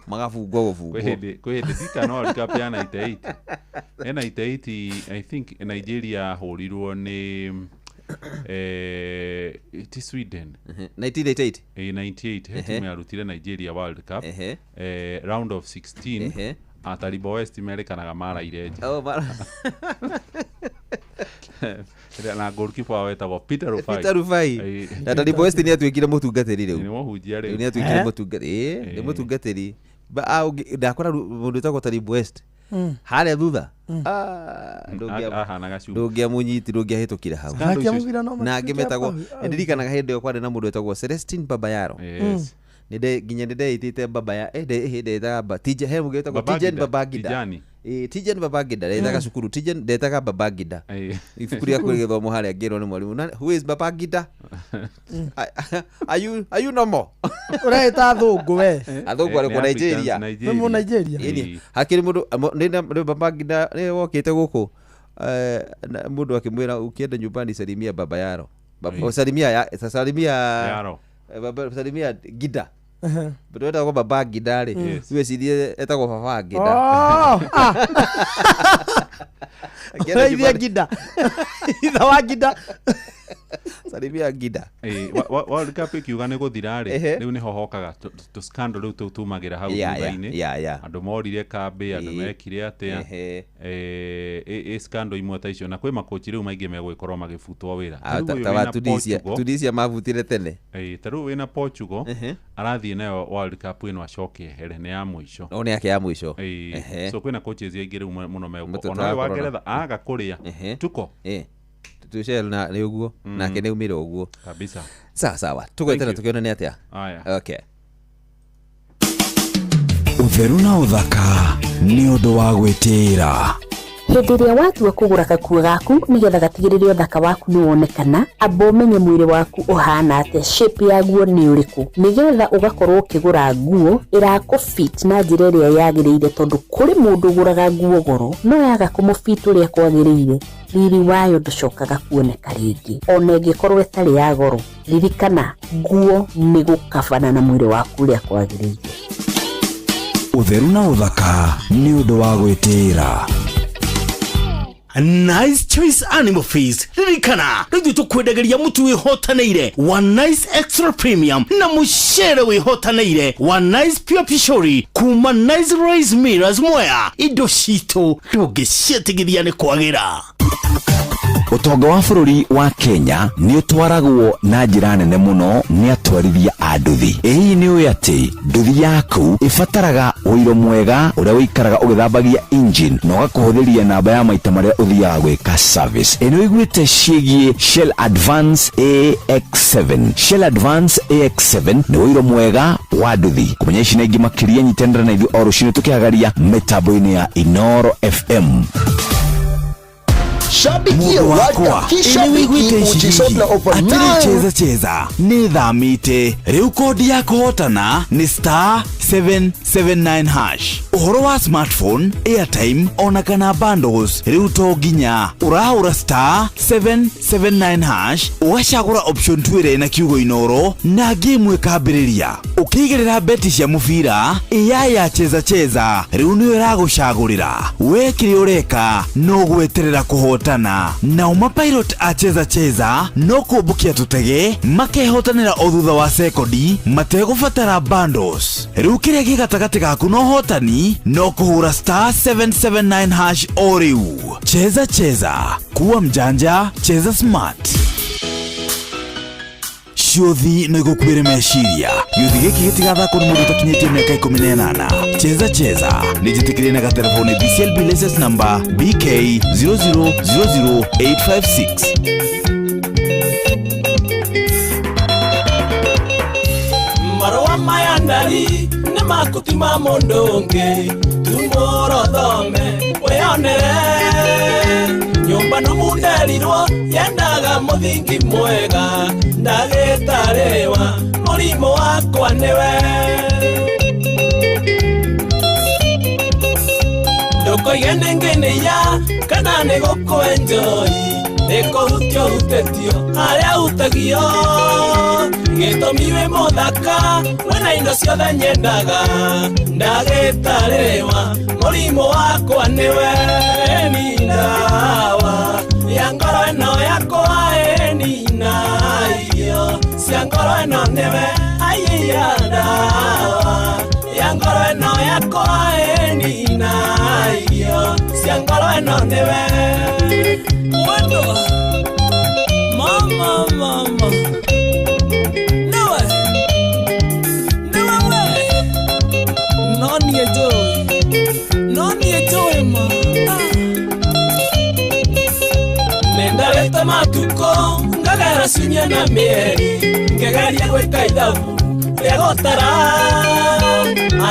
magabungwo gubungwo kwihindi dika no alikapiana 98 98 I think Nigeria hurirwo ni Sweden 1988 98 timu yarutire Nigeria World Cup round of 16 Taribo West imerekanaga mara ireje na goalkeeper wetagwo Peter Rufai na Taribo West ni atuikire mutungatiri riu ni muhunjia riu ni atuikire mutungatiri ni mutungatiri ndakora mundu wetagwo Taribo West haria thutha ndugia munyiti ndugia hitukire hau na ngimetagwo ndirikanaga hindi yo kwari na mundu wetagwo Celestine Babayaro nide nginya nide itite Babaya hinde ta Tijen mugeta Tijen Babagida Tijen Babagida ndetaga cukuru Tijen ndetaga Babagida ifukuria kuri githomo haria ngiro ni mwalimu who is Babagida are you no more ureta thungu we athungu ari ku Nigeria mu Nigeria hakiri mundu ni Babagida ni wokite guku mundu akimwira ukienda nyumbani salimia baba yaro salimia Gida but weta ko baba Gida ri we sidie etagwo baba Gida Salimia Gida itha wa Gida salimia Gida World Cup ikiuga ni guthira ri riu ni hohokaga to scandal riu tumagira hau thutha-ini andu morire kambi andu mekire atia scandal imwe ta icio na kwi makochi riu maingi megwikorwo magifutwo wira Tunisia mavutire tene taru wina Portugal arathie nayo World Cup ino acoke here ni ya mwisho ni yake ya mwisho so kwina coaches aingi riu muno megwo ona wa Ngeretha aga kuria tuko tushel na ni uguo nake ni umire uguo kabisa sawa tugwetera tukiona ni atia okay utheru na uthaka ni undu wa gwitira hindi ria watua kugura kakuo gaku nigetha gatigiririo thaka waku ni wonekana amba umenye mwiri waku uhana atia shape ya guo ni uriku nigetha ugakorwo ukigura nguo irakufit na njira iria yagiriire tondu kuri mundu uguraga nguo goro no yaga kumufit uria kwagiriire riri wayo nducokaga kuoneka ringi ona ingikorwo itari ya goro ririkana nguo ni gukabana na mwiri waku uria kwagiriire utheru na uthaka ni undu wa gwitira Nice Choice Animal Feast ririkana rĩu tũkwendageria mũtu wĩhotanĩire wa Nice Extra Premium na mũcere wĩhotanĩire wa Nice Pure Pishori kuma Nice Rice Millers Mwea indo citũ ndũngĩciĩtigithia nĩ kwagĩra. Utonga wa bũrũri wa Kenya ni utwaragwo na njĩra nene mũno ni atwarithia a nduthi. Ĩĩ nĩ ũĩ atĩ nduthi yaku ibataraga ũiro mwega ũrĩa ũikaraga ũgĩthambagia engine na ũgakũhũthĩria namba ya maita marĩa ũthiaga gwĩka service. Ĩno iguĩte ciĩgiĩ Shell Advance AX7. Shell Advance AX7 nĩ ũiro mwega wa nduthi. Kũmenya ici na ingĩ makĩria nyitanĩra na ithuĩ o rũciinĩ tũkĩhagaria mĩtambo-inĩ ya Inoro FM. Shabikia waka kishabiki uchisotla atiri cheza ni thamite riu kodi ya kuhotana ni *779#. Uhoro wa smartphone, airtime ona kana bundles riu to ginya urahura *779# ugacagura option 2 na kiugo Inoro na game ikambiriria ukigerera beti cia mubira ya cheza riu ni iragucagurira wekire ureka no gweterera kuhotana na umapilot cheza no kubukia tutege makehotanira o thutha wa sekondi mategubatara bundles riu kiria gigatagati gaku no hotani no kuhura *779# o riu cheza kuwa mjanja cheza smart. Ciothi no igukubire meciria yuthi giki gitigathakwo ni mundu utakinyitie miaka 18 cheza nijitikirie na gatelefoni BCLB license number BK 0000856 marwa mayandari ne makutima mondonge tumoro thome weyonere nyumba no munderirwo yendaga muthingi mwega ndagitarewa murimo wakwa niwe ndoko yenengene ya kana ne gukwenjoy eko hutyo hutetio aria utagio gitomiwe muthaka wena indo ciothe nyendaga ndagitarewa murimo wakwa niwe ni ndawa ya ngoro ino yakwa ni nayo cia ngoro ino niwe aiya ndawa ya ngoro ino yakwa ni nayo cia ngoro ino niwe wendo mama noni ejoy ma nendareta matuko ngagara sunya na mieri ngegaria gwika ithabu ria gotara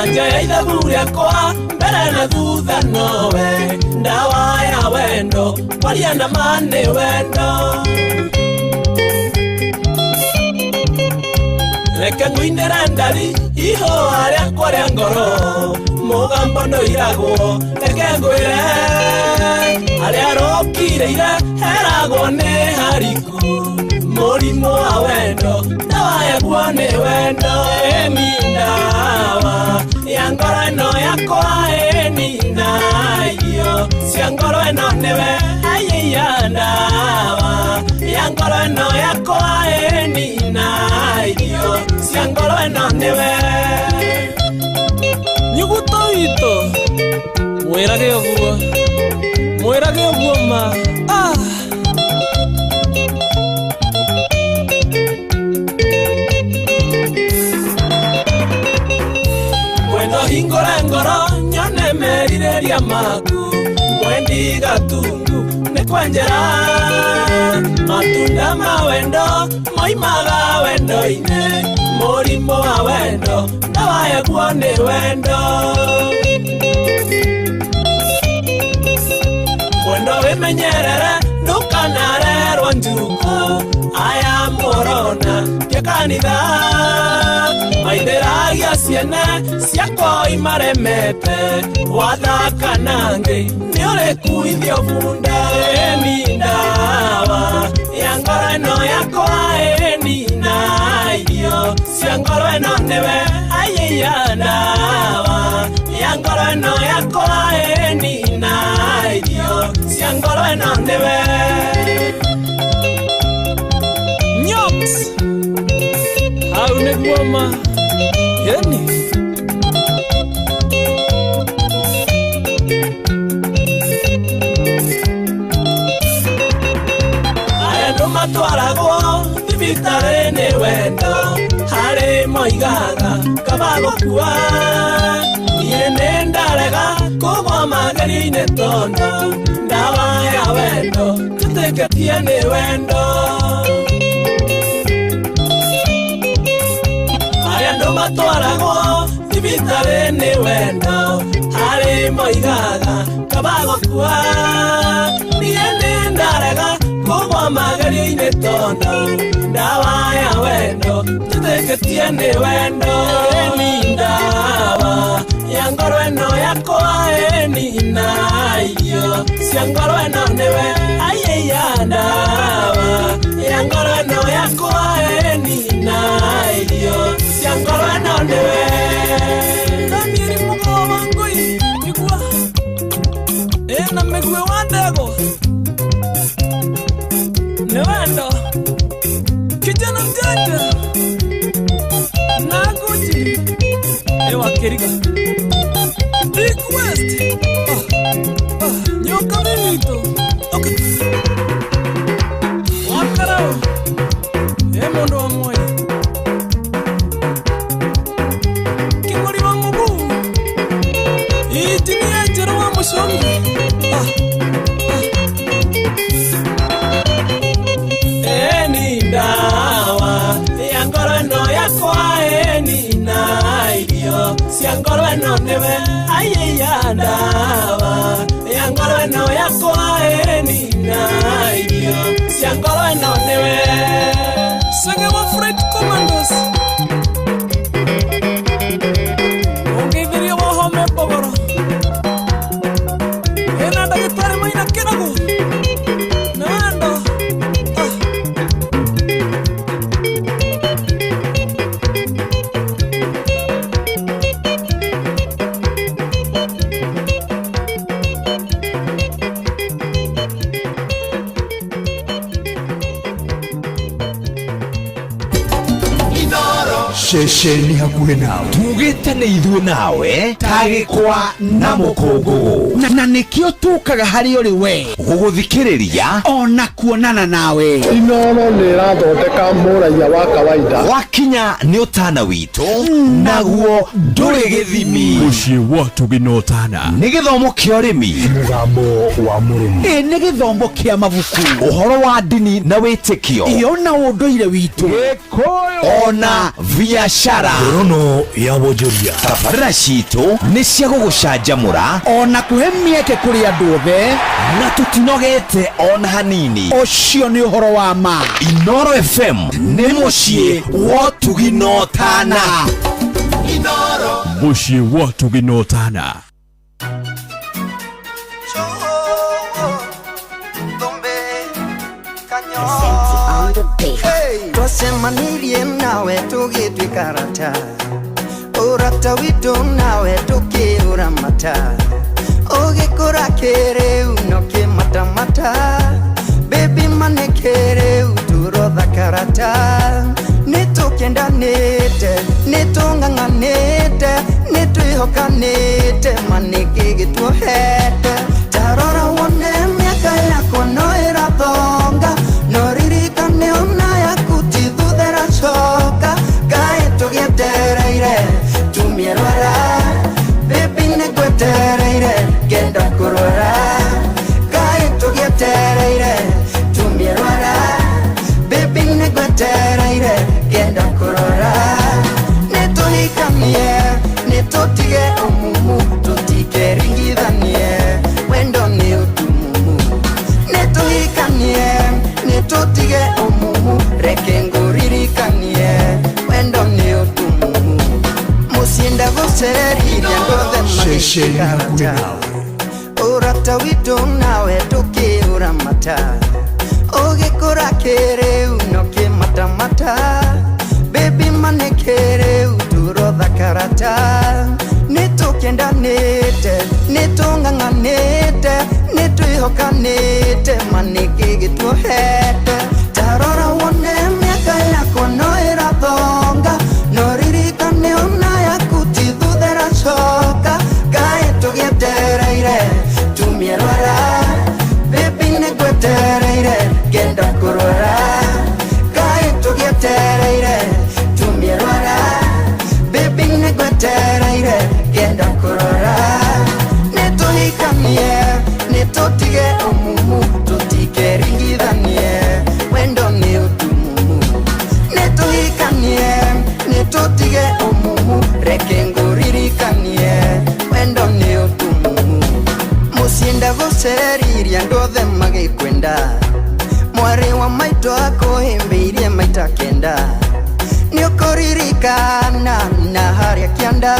anja ya ithabu riakwa mbere na thutha nowe ndawa ya wendo kwaria na mane wendo reke ngwinera ndari iho aria kwaria ngoro mugambo no iragwo reke ngwire aria rokireire heragwo ne hariku murimo wa wendo ndawa yaguo ni wendo ni ndawa ya ngoro ino yakwa ni nayo cia ngoro ino niwe aiya ndawa ya ngoro ino yakwa ni nayo cia ngoro ino niwe nyuguto ito mwirage oguo ma wendo hingore ngoro nyone merireria maku mwendi gatungu ne kwanjera matunda ma wendo moimaga wendo ine murimo wa wendo ndawa yaguo ni wendo wendo wimenyerere ndukanarerwo njuko aya morona kekanitha maitheragia ciene ciakwa imaremete wathaka nange ni urikuithio bunda ni ndawa ya ngoro ino yakwa ni nayo cia ngoro ino niwe aiya ndawa ya ngoro ino yakwa ni nayo cia ngoro ino niwe nyoks hau niguo ma yani matwaragwo thibitari ni wendo hari moigaga kabagokua nie ni ndarega kugwa mageri-ini tondo ndawa ya wendo tutiketie ni wendo hari andu matwaragwo thibitari ni wendo hari moigaga kabagokua nie ni ndarega kugwa mageri-ini tondo ndawa ya wendo tutiketie ni wendo ni ndawa ya ngoro ino yakwa ni nayo cia ngoro ino niwe aiya ndawa ya ngoro ino yakwa ni nayo cia ngoro ino niwe Daniel mugoba ngui igwa na megwe wandego Newendo kijana mjanja Naguji Ewa Keriga Big West Nyoka Mimito Okay Wakarao Emondo wa moyo Siangorwe no newe Ayeya ndawa Siangorwe no yako aereni na idio Siangorwe no newe Senge wa Fred Commandos Ungivirio wa home pogoro Ena dagitari maina kinagu Nando Shesheni hakuhe nawe tugite ni ithuĩ nawe tagĩkwa na mũkũngũgũ na nĩkĩo tũkaga harĩ ũrĩ we gũgũthikĩrĩria ona kuonana nawe. Inooro nĩ ĩrathondeka mũraia wa kawaida wakinya nĩ ũtana witũ naguo ndũrĩ gĩthimi. Mũciĩ wa Tũgĩ Ũtana nĩ gĩthomo kĩa ũrĩmi, mũgambo wa mũrĩmi, nĩ gĩthomo kĩa mabuku, ũhoro wa ndini na wĩtĩkio, ona ũndũire witũ, ona biashara, rono ya wonjoria. Tabarĩra citũ nĩ cia gũgũcanjamũra ona kũhe mĩeke kũrĩ andũ othe na tũtinogete ona hanini. Ũcio nĩ ũhoro wa ma. Inooro FM nĩ mũciĩ wa Tũgĩ Ũtana. Inooro mũciĩ wa Tũgĩ Ũtana. Twasemanirie nawe tũgĩtuĩka arata, ũrata witũ nawe tũkĩũramata, ũgĩkũra kĩrĩu no kĩmatamata, baby mane kĩrĩu tũrotha karata, nĩtũkendanĩte nĩtũng'ang'anĩte nĩtwĩhokanĩte manĩkĩ gĩtuohete, tarora wone mĩaka yakwa no ĩrathonga, no ririkane ona yaku ti thuthera coka, kaĩ tũgĩetereire tumie rwara, baby nĩngwetereire ngenda kũrora, kaĩ tũgĩetereire tumie rwara, baby nĩngwetereire ngenda kũrora, nĩtũhikanie nĩtũtige ũmumu tũtikeringithanie, wendo nĩ ũtumumu, nĩtũhikanie nĩtũtige ũmumu reke ngũririkanie, wendo nĩ ũtumumu, mũciĩ ndagũcereria ngothe magĩkarata, ũrata witũ nawe tũkĩũramata, ũgĩkũra kĩrĩu no kĩmatamata, baby mane kĩrĩu tũrotha karata, nĩtũkendanĩte nĩtũng'ang'anĩte nĩtwĩhokanĩte manĩkĩ gĩtuohete, tarora wone mĩaka yakwa no ĩrathonga, no ririkane ona yaku ti thuthera coka, kaĩ tũgĩetereire tumie rwara, baby nĩngwetereire ngenda kũrora, kaĩ tũgĩetereire tumie rwara, baby nĩngwetereire ngenda kũrora, nĩtũhikanie nĩtũtige ũmumu tũtikeringithanie, wendo nĩ ũtumumu, nĩtũhikanie nĩtũtige ũmumu reke ngũririkanie, wendo nĩ ũtumumu, mũciĩ ndagũceririe andũ othe magĩkwenda, mwarĩ wa maitũ akũhĩmbĩirie maita kenda, nĩũkũririkana na harĩa kĩanda,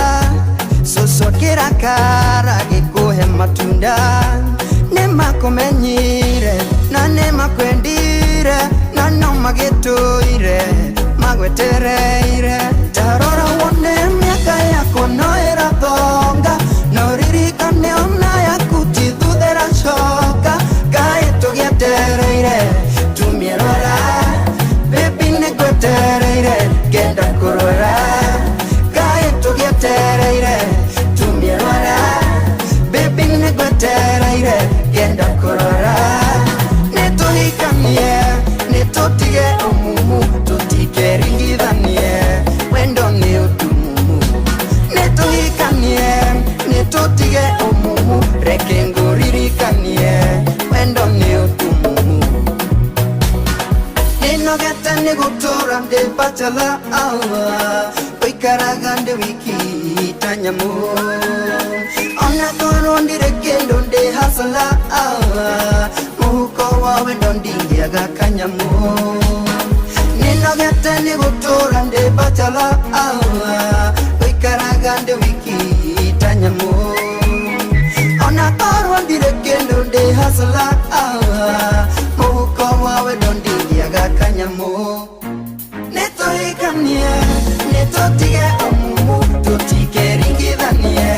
cũcũ kĩrakara gĩkũhe matunda, nĩmakũmenyire na nĩmakwendire na no magĩtũire magwetereire, tarora wone mĩaka yakwa no ĩrathonga, no ririkane ona yaku ti thuthera coka, kaĩ tũgĩetereire tumie rwara, baby nĩngwetereire ngenda kũrora, kaĩ tũgĩetereire tumie rwara, baby nĩngwetereire ngenda kũrora, nĩtũhikanie nĩtũtige ũmumu tũtikeringithanie. bachala Oikaraga nde wiki tanyamu Ona koro ndire kendo nde hasala Muhuko wawe ndondingiaga kanyamu Ninogete ni gutura nde bachala Oikaraga nde wiki tanyamu Ona koro ndire kendo nde hasala Muhuko wawe ndondingiaga kanyamu Netoikanie, netotige omumu, totige ringidanie,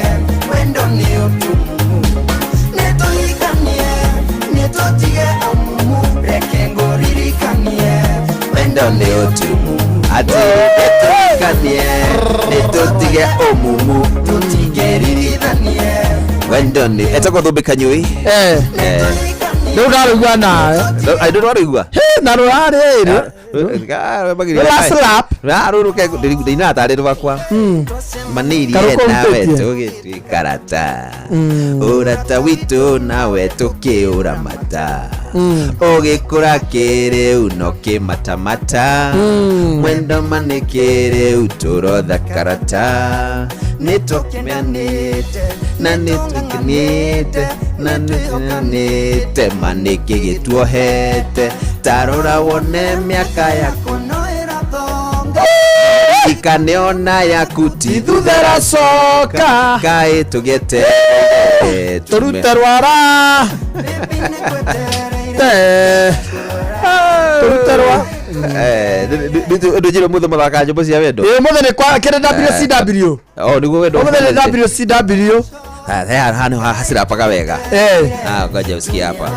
wendo ni otumu. Netoikanie, netotige omumu, rekengo ririkanie, wendo ni otumu. Ati netoikanie, netotige omumu, totige ringidanie, wendo ni. Etako dobe kanyui? Ndio ndarugwa nayo. Ai ndio ndarugwa. Na rurare. Slap. Raruruke ndina tarero bakwa. Maniri nawe tugikarata. Urata witu nawe tukiuramata. Ogikura kere unoke matamata. Mwendo manekere uturo dhakarata. Nitokimanete na nitokinete na nitokinete maneke getuohete tarora wone miaka yako noera thonga ikaneona yakuti thuthera soka kae tugete turuterwara turuterwa ndujire mutho muthaka nyumba cia wendo muthe ni kwa kire WCW niguo wendo muthe ni WCW hano hasira paka wega ngoja usikie hapa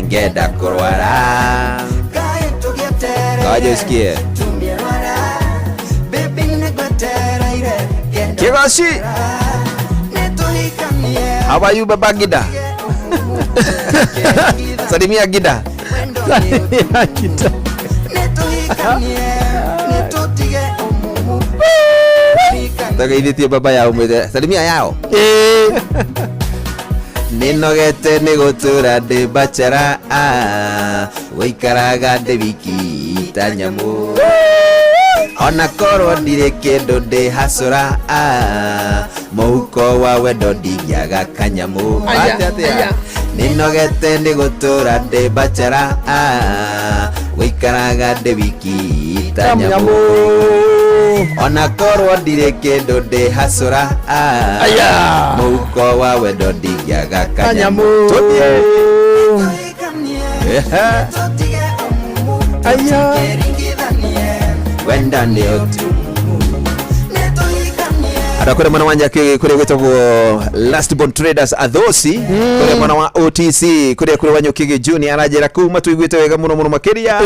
ngenda kurwara ngoja usikie Kigoshi how are you baba Gida salimia Gida Tagaiditie baba yao mwede salimia yao Ninogete nigutura de bachara Waikaraga de wiki tanyamu Ona korwo ndire kendo de hasura Muhuko wa wendo ndingiaga kanyamu Ninogete nigutura de bachara Waikaraga de wiki tanyamu Ona korwo ndire kendo de hasura Muhuko wa wendo ndingiaga kanyamu Wenda ni otu Adakore mwana wanja kure wetogwo Last Born Traders Adhosi kure mwana wa OTC kure wanyukige Junior arajera kuma tuigwite wega muno makiria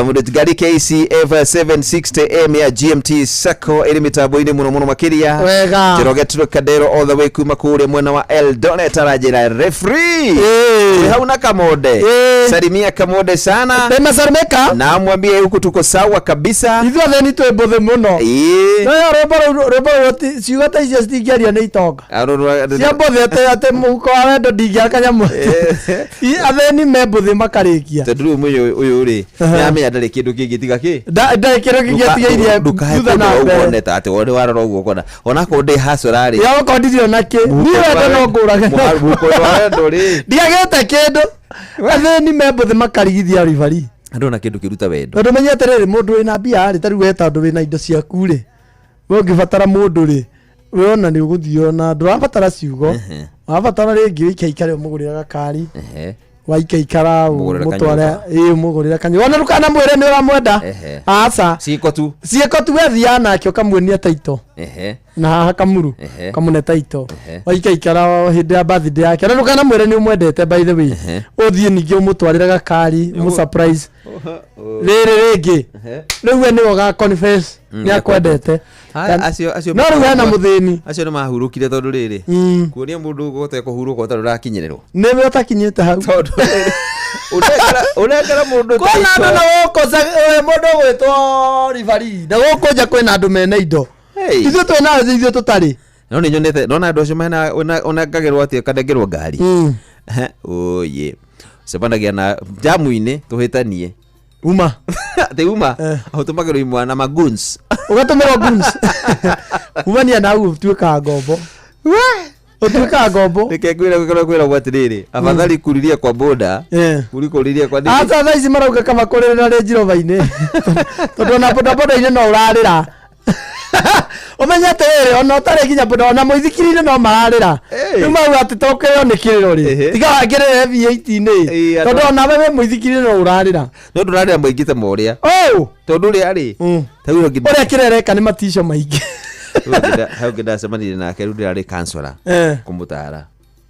mundu gari KCF 760M ya GMT Sacco ili mitabo ine muno makiria Tirogetro Kadero all the way kuma kure mwana wa Eldoret arajera referee hauna kamode salimia kamode sana tena salimeka na mwambie huku tuko sawa kabisa hivyo theni twebothe muno na robot siugata icio stingiaria nĩ itonga ciambothete ate muko wa wendo ndingiaka nyamu atheni membothi makarikia tondũ ũyũ rĩ nĩamenya ndarĩ kĩndũ kĩngĩ tiga kĩ ndarĩ kĩndũ kĩngĩ tiga iria thutha na mbere ati wone warora ũguo kona onako ndĩ hasora rĩ ya ũkondirio na kĩ niĩ wendo no ngũrage muko wa wendo rĩ ndiagĩte kĩndũ atheni membothi makarigithia ribari andũ na kĩndũ kĩruta wendo tondũ menyete rĩrĩ mũndũ wĩna mbia rĩ tarĩ weta andũ wĩna indo ciaku rĩ ũngĩbatara mũndũ rĩ wona nĩ ũgũthio na ndũrabatara ciugo wabatara rĩngĩ ikaikare mũgũrĩra gakari waikaikara mũtware mũgũrĩra kanyi wona rũkana mwĩre nĩ ũramwenda aca ciĩko tu wethia nake ũkamwonia taito na haha kamuru kamune taito waikaikara hĩndĩ ya birthday yake na rũkana mwĩre nĩ ũmwendete by the way ũthiĩ ningĩ ũmũtwarĩra gakari surprise rĩrĩ rĩngĩ rĩu we nĩwe ga confess nĩ akwendete no rĩu hena mũthĩni acio nĩ mahurũkire tondũ rĩrĩ kuonia mũndũ ũgote kũhurũka ũtarĩ ũrakinyĩrĩrwo nĩwe ũtakinyĩte hau ũnengera mũndũ kwĩna andũ na gũkũ mũndũ ũgwĩtwo ribari na gũkũ nja kwĩna andũ mena indo ithuĩ twĩna ithuĩ tũtarĩ no nĩ nyonete nona andũ acio mena onengagĩrwo atĩ akanengerwo ngari oye cebandagia na jamu-inĩ tũhĩtanie uma ate uma autumagiro imwana maguns ugatumira guns umania na utuika ngombo utuika ngombo nikwira gwatiriri afadhali kuriria kwa boda kuriria kwa ndege asa thaici marauga kama kurira ri Jehova-ini tondu na boda ine no urarira umenya atiriri ona utari kinya boda ona muithikiri-ini no mararira riu mauga ati tokeo ni kiriro ri tiga wangirire V8-ini tondu ona wewe muithikiri-ini no urarira no ndurarira muingite moria tondu ri ari uria kirereka ni matisho maingi hau ngindacemanirie nake riu ndirarĩ kansora kũmũtara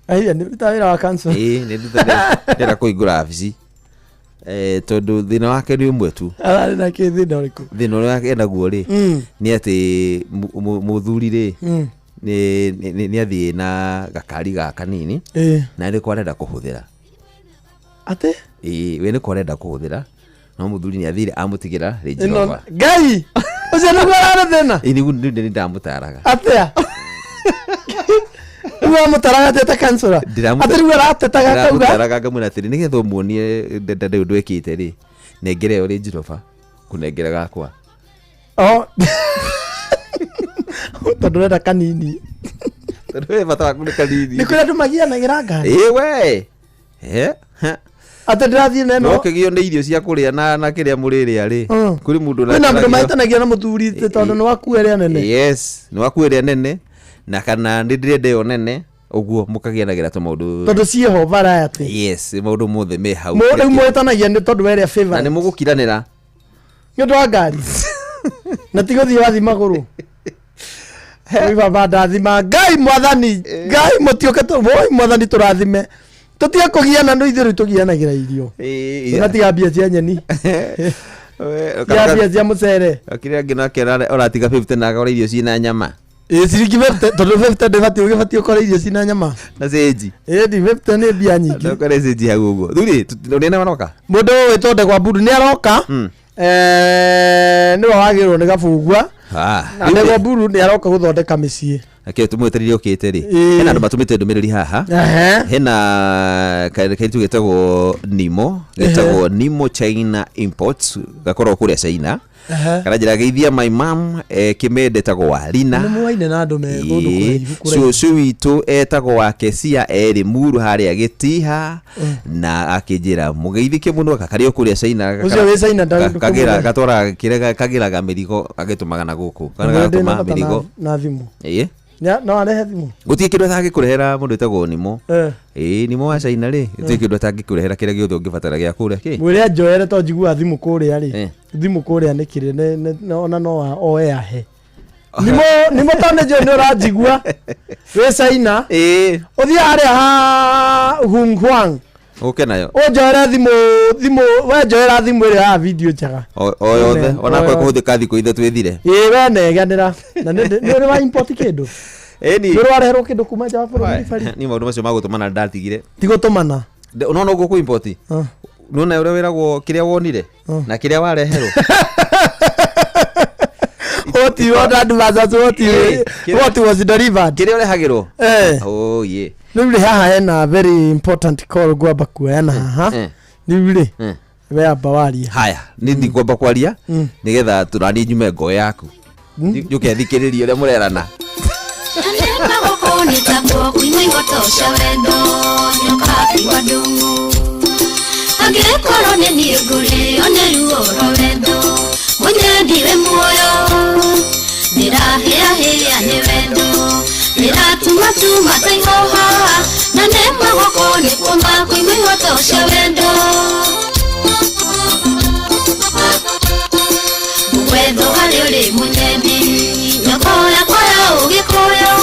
nĩ ruta wĩra wa kansora nĩ ndĩra kũhingũra abici tondũ thĩna wake nĩ ũmwe tu ararĩ na kĩ thĩna ũrĩkũ thĩna ũrĩa wake naguo rĩ nĩ atĩ mũthuri rĩ nĩ athiĩ na gakari ga kanini na nĩ kwarenda kũhũthĩra atĩ we nĩ kwarenda kũhũthĩra no mũthuri nĩ athire amũtigĩra Range Rover Ngai ucio nĩguo ararĩ thĩna nĩguo nĩ ndamũtaraga atĩa Uwa mutaraga teta kansora atĩ rĩu aratetaga kauga mutaraga ngamwĩra atĩrĩ nĩgetha ũmuonie ndũndũ ekĩte rĩ nengere yo Range Rover kũnengera gakwa tondũ renda kanini tondũ we bata waku nĩ kanini nĩ kũrĩa andũ magianagĩra ngari we atĩ ndĩrathiĩ na ĩno ũkĩgio nĩ irio cia kũrĩa na kĩrĩa mũrĩrĩa rĩ kũrĩ mũndũ kwĩna mũndũ mahĩtanagia na mũthuri tondũ nĩ wakua ĩrĩa nene yes nĩ wakua ĩrĩa nene na kana nĩ ndĩrenda ĩyo nene ũguo mũkagĩanagĩra tũmaũndũ tondũ ciĩho variety yes maũndũ mothe me hau rĩu mũhĩtanagia nĩ tondũ werĩa favour na nĩ mũgũkiranĩra nĩ ũndũ wa ngari na ti gũthiĩ wathi magũrũ baba ndathima Ngai mwathani Ngai mũtiũke woi mwathani tũrathime tutia kugiana no ithuĩ tugianagĩra irio ngatiga mbia cia nyeni mbia cia mũcere akĩrĩa ngina kĩrare oratiga 50 na agora irio ciina nyama ciringi 50 tondũ 50 ndĩbatiĩ ũkora irio ciina nyama na seji di 50 nĩ mbia nyingĩ ndokore seji hau ũguo thuri nĩ maroka mũndũ wĩtwo Ndegwa Mburu nĩ aroka nĩwe wagĩrĩrwo nĩ gabungwa na Ndegwa Mburu nĩ aroka gũthondeka mĩciĩ akĩo tumwetereire ũkĩte rĩ hena andũ matũmĩte ndũmĩrĩri haha hena kairitu getagwo Nimo China Imports gakorwo kũrĩa China kana njĩra geithia my mom kĩmendetagwo Warina nĩ muaine na andũ me kũndũ kũraihu cucu witũ etagwo wa Kesia erĩ Muru harĩa Gĩtiha na akĩnjĩra mũgeithike mũno kakarĩ kũrĩa China ũcio wĩ China kagĩra gatwara kagĩraga mĩrigo agĩtũmaga na gũkũ kana gatũma mĩrigo na thimũ no arehe thimũ gũtirĩ kĩndũ atangĩkũrehera mũndũ etagwo Nimo Nimo wa China rĩ gũtirĩ kĩndũ atangĩkũrehera kĩrĩa gĩothe ũngĩbatara gĩa kũrĩa kĩ mwĩre njoere to njigua thimũ kũrĩa rĩ thimũ kũrĩa nĩ kĩrĩ ona no oe ahe Nimo tone nĩ ũranjigua wĩ China ũthiĩ harĩa ha Hung Huang ũke nayo ũnjoere thimũ we njoera thimũ ĩrĩa ya video njega o yothe ona kwa kũhũthĩka thikũ ithatũ ĩthire we neganĩra na nĩ ũrĩ wa import kĩndũ nĩ ũrĩ wareherwo kĩndũ kuma nja wa bũrũri bari nĩ maũndũ macio magũtũmana ndatigire ti gũtũmana unaona ũguo kũ import nona ũrĩa wĩragwo kĩrĩa wonire na kĩrĩa wareherwo what was delivered kĩrĩa ũrehagĩrwo oh yeah rĩu haha hena very important call ngwamba kuoyana haha rĩu rĩ we amba waria haya nĩ ngwamba kwaria nĩgetha tũrani nyume ngo yaku njuke thikĩrĩria ũrĩa mũrerana angĩkorwo nĩ niĩ ngũrĩ oneru oro wendo mũnyendiwe muoyo ndĩrahĩahĩa nĩ wendo ndĩratumatuma taihoha na nĩ magoko nĩ kuoma kũigua ihoto cia wendo wendo harĩ ũrĩ mũnyendi nyoko yakwa ya ũgĩkũyũ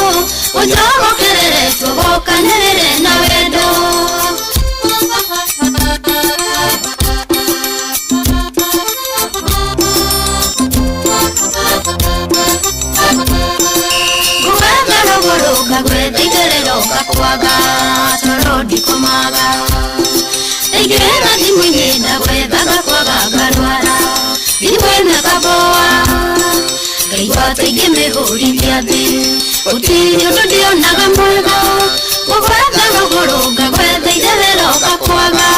ũnjogokerere tũgokanĩrĩre na wendo gwethigerero gakwaga toro ndikomaga igera thimũ-inĩ ndagwetha gakwaga ngarwara imwena kaboa ngaigua ta ingĩmĩhũrithia thĩ gũtirĩ ũndũ ndionaga mwega gũgwetha rũgũrũ ngagwetha itherero gakwaga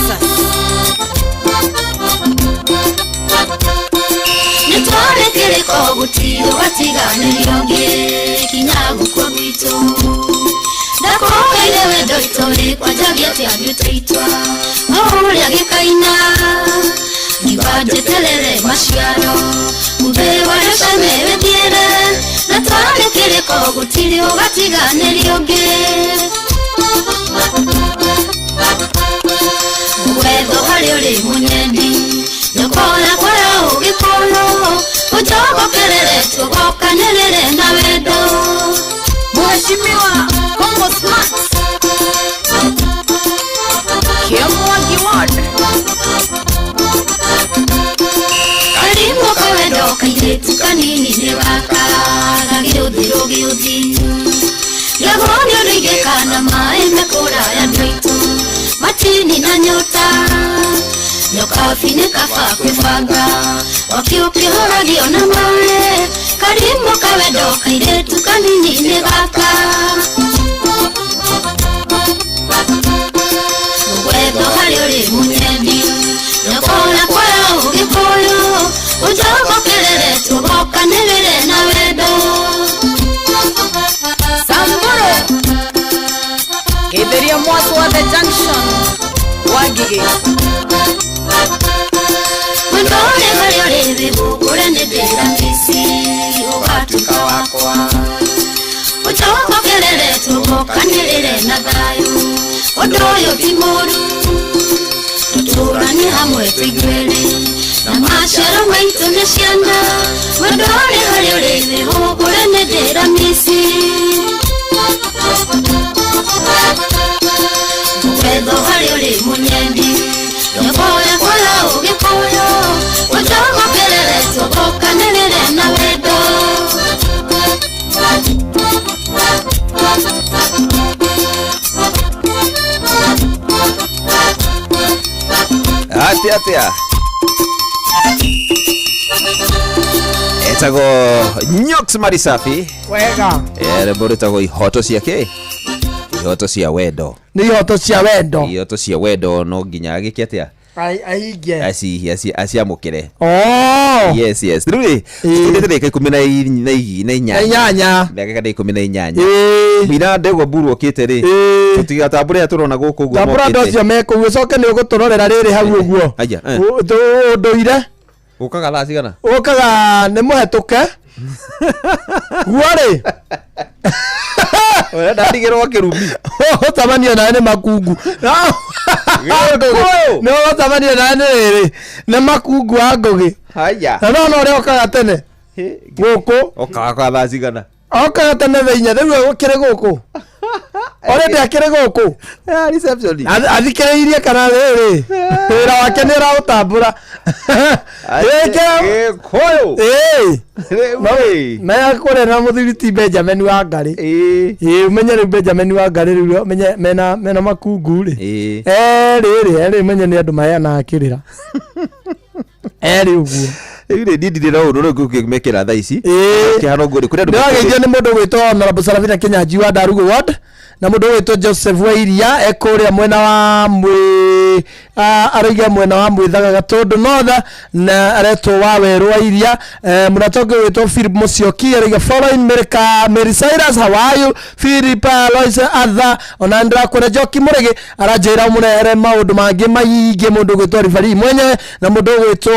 Jesus. Nitware kiriko gutiro batiganĩrio ngĩ kinyagu kwa gwitũ ndakoheire wendo itũrĩ kwanjagia tiagĩteitwa ũrĩa gĩkaina ngibanjeterere maciaro mubewa yoshamere thiere natware kiriko gutiro batiganĩrio ngĩ wendo harĩ ũrĩ mũnyendi Nokona kwaya ugikono Ujogo kelele tugoka nelele na wedo Mheshimiwa Kongo Smart Kiamwangi Ward Karimu kawedo kailetu kanini nevaka Gagiudhi rogiudhi Gavoni urigeka na maembe kura ya dwetu Matini na nyota Nokafine kafa kufanga Wakiukihoragio na mawe Karimu kawedo kailetu kanini nevaka Wedo hari uri munyendi Nokona kwaya ugikoyo Ujogo kelele tugoka nelele na wedo Samburu Kiberia mwasu wa the junction Wagige Mwendole hali vibu kule nidira misi Ugatuka wakwa Uchogo kelele tugoka nilile na dayu Odoyo timuru Tuturani hamwe tigwele Na mashara maitu neshiana Mwendole hali vibu kule nidira misi Mwedo hali uli munyendi Nyokoya kwaya ugikoyo Ujogo kelele tugoka nelele na wedo Atia Etago Nyox Marisafi Wega Rembore tago ihoto ciake Ihoto cia wendo Ni ihoto cia wendo Ihoto cia wendo no nginya agike atia Aige Asia mukire Oh Yes Ruri Tindete kai 18 Inyanya Ndaka kai 18 Mina ndego buru okite ri Tutiga tabure aturona guku guo Tabura ndocio meko ucoke ni ugutororera riri hau uguo Aya Nduire Ukaga la cigana Ukaga ni muhetuke Guari Oya ndadigirwo kirumi Otamania na ene makungu No otamania na ene riri ne makungu angugi Haya No ore okaga tene Guku Okaga la cigana Okaga tene theinya riu ukire guku Ore ndakire guku reception Athikireirie kana riri Wira wake ni rautambura Koyo Na kore na muthiriti Benjamin wa Ngari menye ri Benjamin wa Ngari ri mena makungu ri riri menye ni andu mayana akirira uguo Ire didi na uru ngukimekera tha ici kihano nguri kuri andu Ndageithio ni mundu gwitwo Honorable Sarafina Kinyanji wa Darugu Ward na mundu gwitwo Joseph Wairia ekuria mwena wa araiga mwena wa Mwithaga Gatundu North na aretwo wa Weru wa Iria munatongo gwitwo Philip Musyoki araiga following Mary Cyrus how are you Philip Lois Adha ona ndra kore Joki Murege arajira umurehere maundu mangi maige mundu gwitwo Rifari mwenye na mundu gwitwo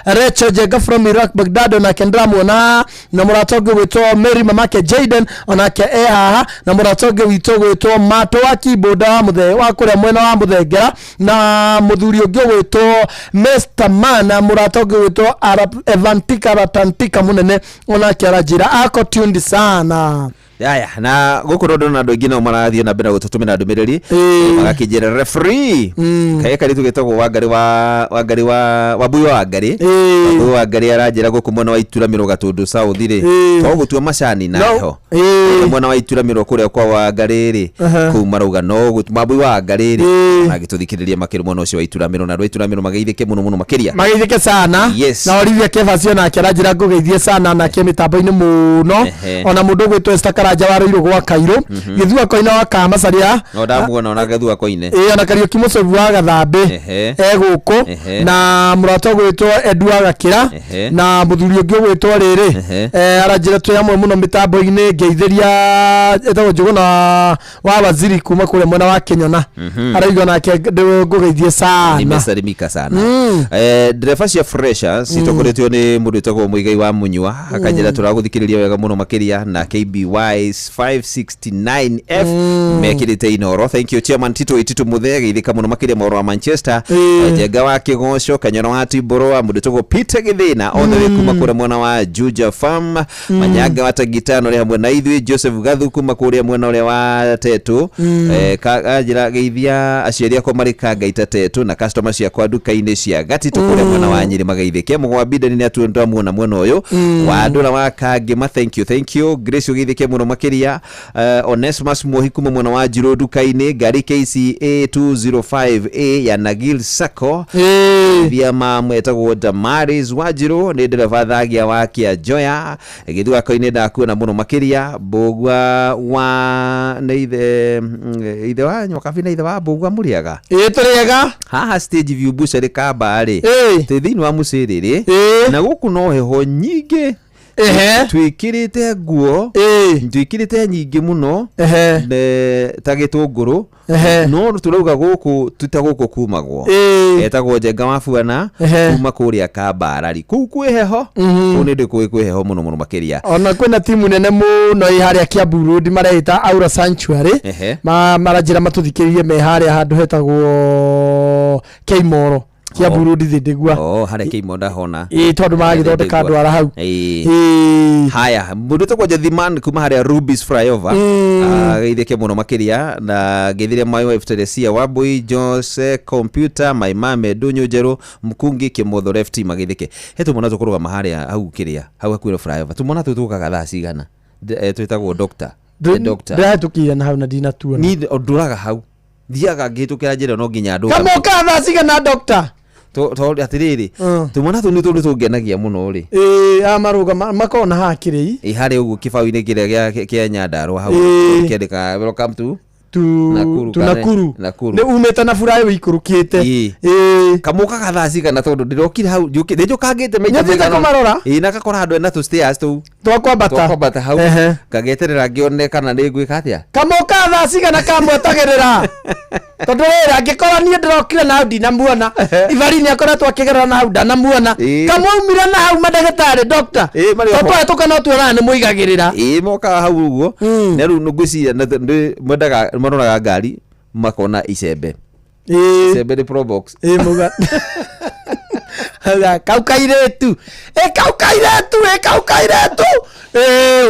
Rachel Jega from Iraq Baghdad na Kendra Mona na muratongo gwitwo Mary mamake Jaden ona ke haha na muratongo gwitwo Mato wa Kiboda muthe wa kuria mwena wa Muthengera na muthuri ungi gwitwo Mr Man na muratongo gwitwo Evantika Ratantika munene ona ke arajira ako tuned sana Yaya na gukuru ndo na ndogi no marathio na mbere gututumira ndumiriri magakijira referee kaye kari tugitagwo Wangari wa Bui wa Wangari Bui wa Wangari arajira guku mwana wa Ituramiro Gatundu South ri to gutua macani naho mwana wa Ituramiro kuria kwa Wangari ri kuma ruga no gutuma Bui wa Wangari ri agituthikiriria makiru mwana ucio wa Ituramiro na Ituramiro mageithike muno makiria mageithike sana na Olivia Kevacio na arajira ngugeithie sana na ke mitambo-ini muno ona mundu gwitwo Esther Karanja Warũirũ gwa Kairũ Gĩthua Koina wa Kamacaria no ndamuona ona Gĩthua Koine ona Kariũki Mũcobi wa Gathambe egũkũ na mũrata gwĩtwo Edward Gakĩra na mũthuri ũngĩ gwĩtwo rĩrĩ aranjĩra twĩ hamwe mũno mĩtambo-inĩ ngĩithĩria etagwo Njũgũna wa Waziri kuma kũrĩa mwena wa Kenyona araigua nake ngũgeithie sana nimesalimika sana ndereba cia fresha citokoretio nĩ mũndũ wĩtagwo Mũigai wa Munyua akanjĩra tũragũthikĩrĩria wega mũno makĩria na KBY 569F mekĩrĩte inoro. Thank you Chairman Tito Ititu Muthee geithĩka mũno makĩria maũndũ wa Manchester Njenga wa Kĩgoco Kanyona wa Timboroa mũndũ wĩtagwo Peter Gĩthĩna othe kuma kũrĩa mwena wa Juja Farm Manyanga wa Tagitano rĩ hamwe na ithuĩ Joseph Gathu kuma kũrĩa mwena ũrĩa wa Tetu kanjĩra geithia aciari akwa marĩ Kangaita Tetu na customer cia kwa duka-inĩ cia Gatito kũrĩa mwena wa Nyĩrĩ magaithĩke Mũgwambindani nĩ atuondamuona mwena ũyũ wa Ndũra wa Kangĩma. Thank you Grace ũgeithĩke mũno makĩria Onesimus Muohi kuma mwena wa Njirũ duka-inĩ ngari KCA 205A ya Nagil Sacco via mamwetagwo Damaris wa Njirũ nĩ ndereba thagia wa Kĩanjoya Gĩthua Koine ndakuona mũno makĩria Mbũgua wa ithe wa Nyokabi na ithe wa Mbũgua mũrĩaga tũrĩega haha Stage View Bucharĩ Kamba-rĩ te thĩinĩ wa mũcĩrĩ-rĩ na gũkũ no heho nyingĩ twĩkĩrĩte nguo twĩkĩrĩte nyingĩ mũno ta gĩtũngũrũ no tũrauga gũkũ tutagũkũ kumagwo etagwo Njenga wa Buana kuma kũrĩa Kambarari kũu kwĩ heho kũu nĩ ndĩ kwĩ heho mũno mũno makĩria ona kwĩna timu nene mũno ĩ harĩa Kiambu Road mareita Aura Sanctuary maranjĩra matũthikĩrĩrie me harĩa handũ hetagwo Keimoro Kiambu Road thĩndĩgua harĩa Keimoro ndahona tondũ magĩthondeka ndwara hau haya mũndũ wĩtagwo Jethiman kuma harĩa Rubis Flyover geithĩke mũno makĩria na geithĩria my wife Teresia Wambui Jose Computer my mama Ndũnyũ Njerũ Mkungi Kĩmotho left team geithĩke hetu mwana tũkũrũgama harĩa hau kĩrĩa hau hakuhĩ Flyover tumona tũtũkaga thaa cigana twĩtagwo doctor ndĩrahetũkire na hau na ndinatuona ni ndũraga hau thiaga ngĩhĩtũkĩra njĩra no nginya ndũka kamoka thaa cigana doctor atirĩrĩ tumwana tũ nĩ tũndũ tũngenagia mũno rĩ amaruga makona hakĩrĩ harĩa ũguo kĩbaũ-inĩ kĩrĩa kĩa Nyandarua hau kĩandĩka welcome to Nakuru nĩ umĩte na furayo ikũrũkĩte kamoka thaa cigana tondũ ndĩrokire hau nĩnjũkangĩte maita na gakora handũ ena tũ stairs tũu twakwambata hau ngageterera ngĩone kana nĩ ngwĩka atĩa kamoka thaa cigana kamwetagĩrĩra tondũ rĩrĩ angĩkorwo niĩ ndĩrokire na hau ndinamuona Ivari nĩ akoretwo akĩgerera na hau ndanamuona kamwaumire na hau mandagĩtarĩ doctor tondũ hĩtũka no tuonaga nĩ mũigagĩrĩra mokaga hau ũguo na rĩu ngwĩciria mwendaga maronaga ngari makona icembe nĩ Probox muga kaukairetu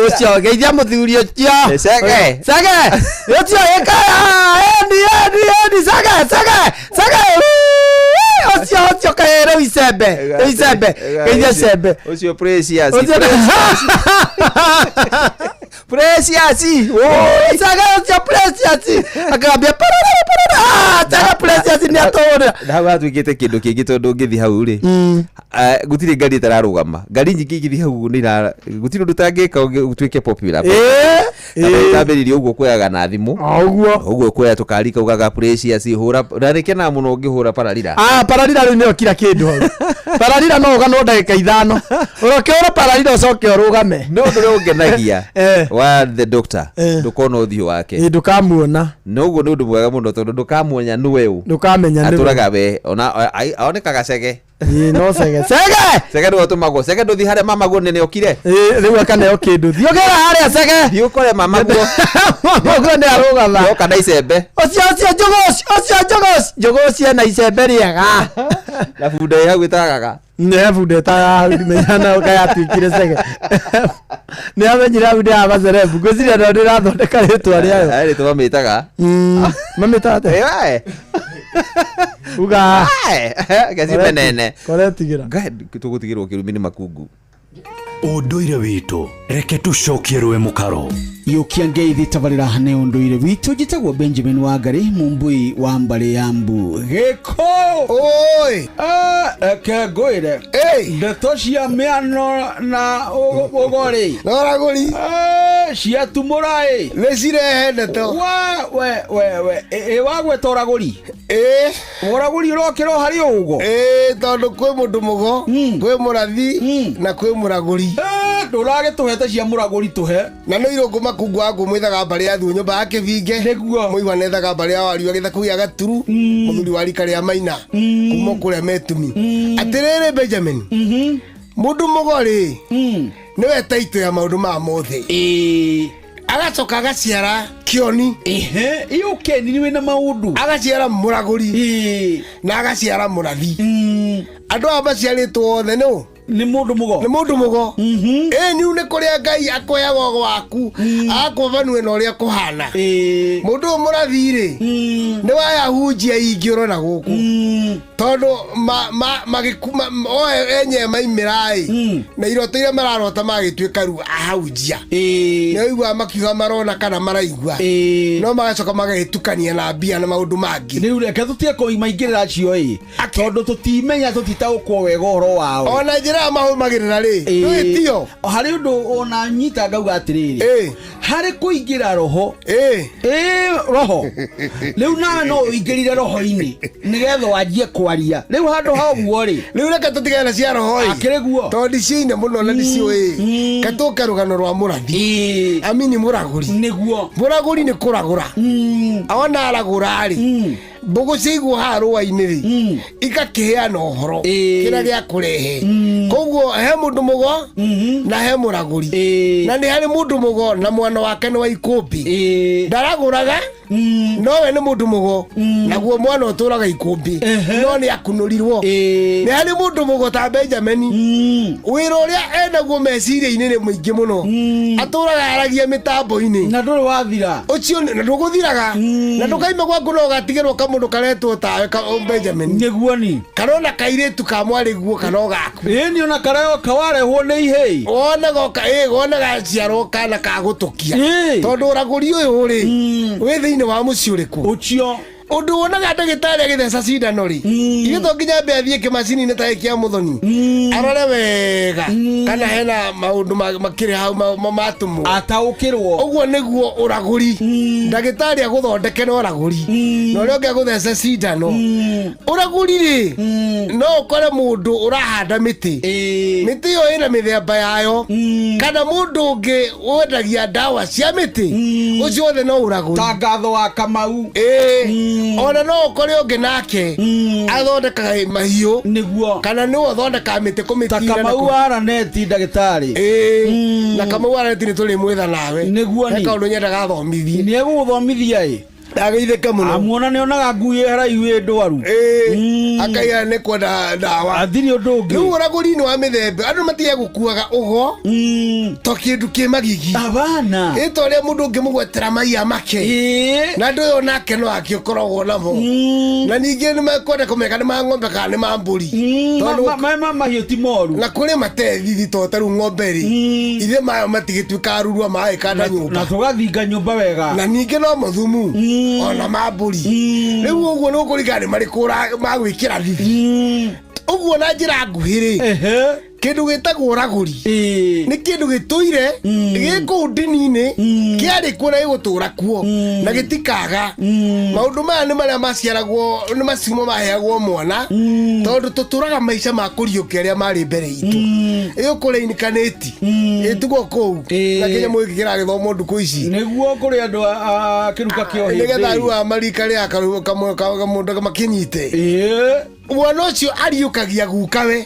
ucio geithia mũthuri ũcio sege ucio ucio kaere icembe geithia cembe ucio Precious akambia Precious nĩ atũrĩra hau hatuĩkĩte kĩndũ kĩngĩ tondũ ngĩthi hau rĩ gũtirĩ ngari ĩtararũgama ngari nyingĩ igĩthi hau gũtirĩ ũndũ ũtangĩka ũtuĩke popular tambĩrĩrie ũguo kuoyaga na thimũ ũguo kuoya tũkari kaugaga Precious hũra ndarĩkenaga mũno ũngĩhũra Pararira rĩu nĩyo kira kĩndũ hau Pararira no ũganwo ndagĩka ithano ũrokĩhũra Pararira ũcoke ũrũgame no ũndũ ũngenagia wa the doctor ndũkona ũthiũ wake ndũkamuona no ũguo nĩ ũndũ mwega mũno tondũ ndũkamuonya nĩwe ũ ndũkamenya nĩwe atũraga we ona aonekaga Cege no Cege nĩwe ũtũmagwo Cege ndũthi harĩa mamaguo nene okire rĩu akaneo kĩndũ thiũkĩra harĩa Cege thiĩ ũkore mamaguo ũguo nĩ arũgama yoka na icembe ũcio njũgũ ũcio na icembe rĩega na bunda ĩ hau ĩtagaga nĩ bunda ĩtagaga menyana ũkayatuĩkire Cege nĩ amenyire hau ndĩ amacerebu ngwĩciria no ndĩrathondeka rĩtwa rĩayo rĩtwa mamĩtaga mamĩtaga uga geci menene koretigĩra tũgũtigĩrwo kĩrumi nĩ makungu ũndũire witũ reke tũcokie rwe mũkaro yũkia ngeithi tabarĩra hane ũndũire witũ njĩtagwo Benjamin Wangari mumbui wa Mbale ya Mbu gĩko oi reke ngwĩre ndeto cia mĩano na ũgori Noragũri ciatumũra nĩcirehe ndeto we wagweta ũragũri ũragũri ũrokĩra harĩ ũgo tondũ kwĩ mũndũ mũgo kwĩ mũrathi na kwĩ mũragũri ndũragĩtũhete cia mũragũri tũhe na nĩ irũngũ makungu wangu mwithaga Mbale ya Thuo nyũmba ya Kĩbinge nĩguo mũigua nethaga Mbale ya Wariũ gĩthaku gĩa Gaturu mũthuri wa rika rĩa Maina kuma kũrĩa Metumi atĩrĩrĩ Benjamin mũndũ mũgori nĩwe taito ya maũndũ ma mothe agacoka agaciara Kioni iyo Keni niwe na maũndũ agaciara mũragũri na agaciara mũrathi andũ aya maciarĩtwo othe no nĩ mũndũ mũgo niu nĩ kũrĩa Ngai akoyaga ũgo waku akũvanue na ũrĩa kũhana mũndũ ũyũ mũrathi-rĩ nĩ wayahunjia ingĩũrona gũkũ tondũ enye maimĩra-ĩ na iroto iria mararota magĩtuĩka rĩu ahunjia nĩwaiguaga makiuga marona kana maraigua no magacoka magagĩtukania na mbia na maũndũ mangĩ rĩu reke tũtiekũmaingĩrĩra cio-ĩ tondũ tũtimenya tũtitaũkwo wega ũhoro wao ona njĩra mahũmagĩrĩra-rĩ tio harĩ ũndũ ona nyita ngauga atĩrĩrĩ harĩ kũingĩra roho roho rĩu nawe no ũingĩrire roho-inĩ nĩgetha wanjie kwaria rĩu handũ ha ũguo-rĩ rĩu reke tũtigane cia roho-ĩ akĩrĩguo tondũ ndiciũine mũno na ndiciũĩ katũke rũgano rwa mũrathi amini mũragũri nĩguo mũragũri nĩ kũragũra ona aragũra-rĩ mbũgũ ciaigwo haha rũa-inĩ-rĩ igakĩheana ũhoro kĩrĩa gĩa kũrehe koguo he mũndũ mũgo na he mũragũri na nĩ harĩ mũndũ mũgo na mwana wake nĩ wa ikũmbĩ ndaragũraga nowe nĩ mũndũ mũgo naguo mwana ũtũraga ikũmbĩ no nĩ akunũrirwo nĩ harĩ mũndũ mũgo ta Benjamin wĩra ũrĩa enaguo meciria-inĩ nĩ mũingĩ mũno atũraga aragia mĩtambo-inĩ na ndũrĩ wathira ũcio na ndũgũthiraga na ndũkaima gwaku no ũgatigĩrwo kamũndũ karetwo tawe Benjamin nĩguo ni karona kairĩtu ka mwarĩ guo kana gaku ni ona kareo kawarehwo nĩ ihĩ wonaga ciarwo kana kagũtũkia tondũ ũragũri ũyũ-rĩ wĩ thĩinĩ wa mũciĩ ũrĩkũ ũcio undu wonaga ndagĩtarĩ agĩtheca cindano ri ithe to nginya mbe athiĩ kĩmacini-inĩ ta gĩkĩa mũthoni arore wega kana hena maũndũ makĩrĩ hau matumwo ataũkĩrwo ũguo nĩguo ũragũri ndagĩtarĩ agũthondeke na ũragũri na ũrĩa ũngĩ agũtheca cindano ũragũri-rĩ no ũkore mũndũ ũrahanda mĩtĩ mĩtĩ ĩyo ĩna mĩthemba yayo kana mũndũ ũngĩ wendagia ndawa cia mĩtĩ ũcio othe no ũragũri ta Ngatho wa Kamau ona no ũkore ũngĩ nake athondekaga mahiũ nĩguo kana nĩwe ũthondekaga mĩtĩ kũmĩtira ta Kamau Araneti ndagĩtarĩ na Kamau Araneti nĩ tũrĩ mwĩtha nawe nĩguo ni kaũndũ nyendaga athomithie nĩ egũgũthomithia ndagĩithĩke mũno amuona nĩ onaga ngui haraihu ndwaru akaiga nĩ kwenda ndawa athiri ũndũ ũngĩ rĩu ũragũri-inĩ wa mĩthemba andũ matige gũkuaga ũgo to kĩndũ kĩ magigi abana ĩta ũrĩa mũndũ ũngĩmũgwetera maiya make na ndũ ũyũ nake no akĩũkoragwo namo na ningĩ nĩ mekwenda kũmeka nĩ ma ng'ombe kana nĩ ma mbũri mahiũ ti moru na kũrĩ matethi to ta rĩu ng'ombe-rĩ ithe mayo matigĩtuĩka arurua maĩ kana nyũmba na tũgathinga nyũmba wega na ningĩ no mathumu ona mambũri rĩu ũguo nĩ ũkũringana nĩ marĩkũ magwĩkĩra thithi ũguo na njĩra nguhĩ-rĩ kĩndũ gĩtagwo ũragũri nĩ kĩndũ gĩtũire gĩkũu ndini-inĩ kĩarĩ kuo na gĩgũtũra kuo na gĩtikaga maũndũ maya nĩ marĩa maciaragwo nĩ maciumo maheagwo mwana tondũ tũtũraga maica ma kũriũkia arĩa marĩ mbere itũ ĩũkũrĩinikanĩti ĩtugwo kũu na kĩnyamũ gĩkĩ kĩragĩthomwo ndukũ ici nĩguo kũrĩ andũ a kĩruka kĩa ũhĩndĩ nĩgetha rĩu amarika rĩa kamũndũ makĩnyite mwana ũcio ariũkagia gukawe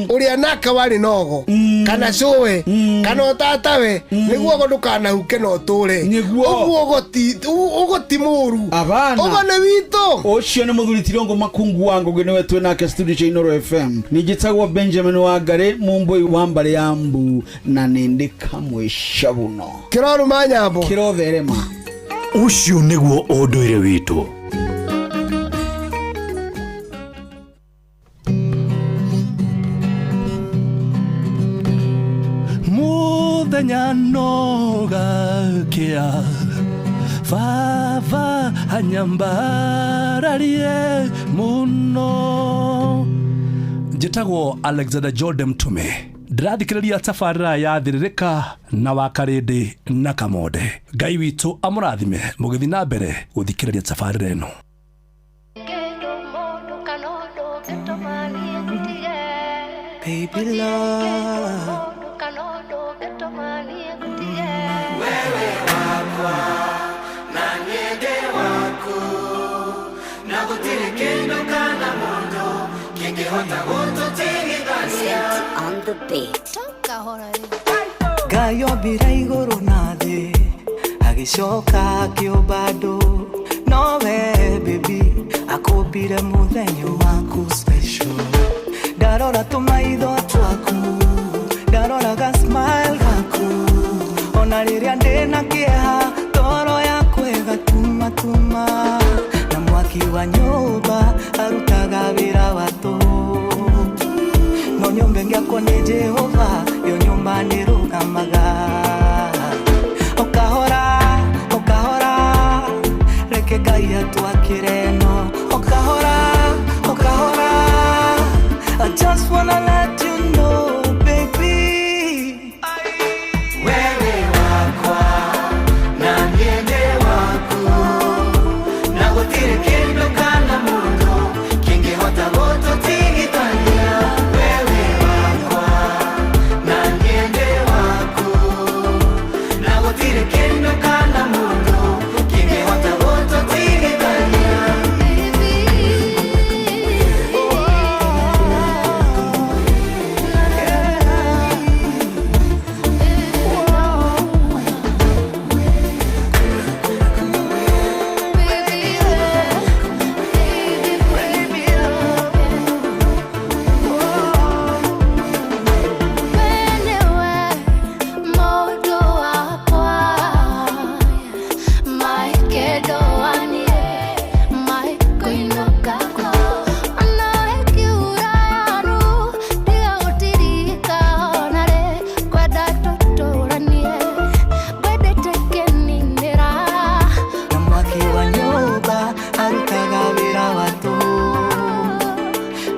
ũrĩa nake warĩ nogo kana cũwe kana ũtatawe nĩguo ũgo ndũkanahuke na ũtũre ũguo ũgo ti mũru ũgo nĩ witũ ũcio nĩ mũthuri Tirongo Makungu wa Ngũgĩ nĩwe twĩ nake studio cia Inooro FM nĩnjĩtagwo Benjamin Wangari mumbui wa Mbale ya Mbu na nĩndĩ kamwĩca mũno kĩroruma nyambo kĩrotherema ũcio nĩguo ũndũire witũ nyanogakia Fava hanyambararie muno. Njĩtagwo Alexander Jordan Mtume. Ndĩrathikĩrĩria tabarĩra ya Thĩrĩrĩka na Wakarĩndĩ na Kamonde. Ngai witũ amũrathime mũgĩthiĩ na mbere gũthikĩrĩria tabarĩra ĩno. Baby love, wewe wakwa na niende waku na gutire kindu kana mundu kingihota gututigithania on the beat. Ngai ombire iguru na thĩ agicoka akiumba andũ nowe baby akumbire mũthenya waku special. Darora tumaitho twaku, darora ga smile gaku, ona rĩrĩa ndĩna kĩeha toro yakwa ĩgatuma na mwaki wa nyũmba arutaga wĩra wa tũ. No nyũmba ĩngĩakwo nĩ Jehova, yo nyũmba nĩrũgamaga. Okahora, okahora, reke Ngai atwakĩre no. Okahora, okahora, I just wanna let you know, baby. Wewe wakwa na niende waku na gutire kindu kana mundu kingihota gututigithania. Wewe wakwa na niende waku na gutire kindu kana mundu kingihota gututigithania.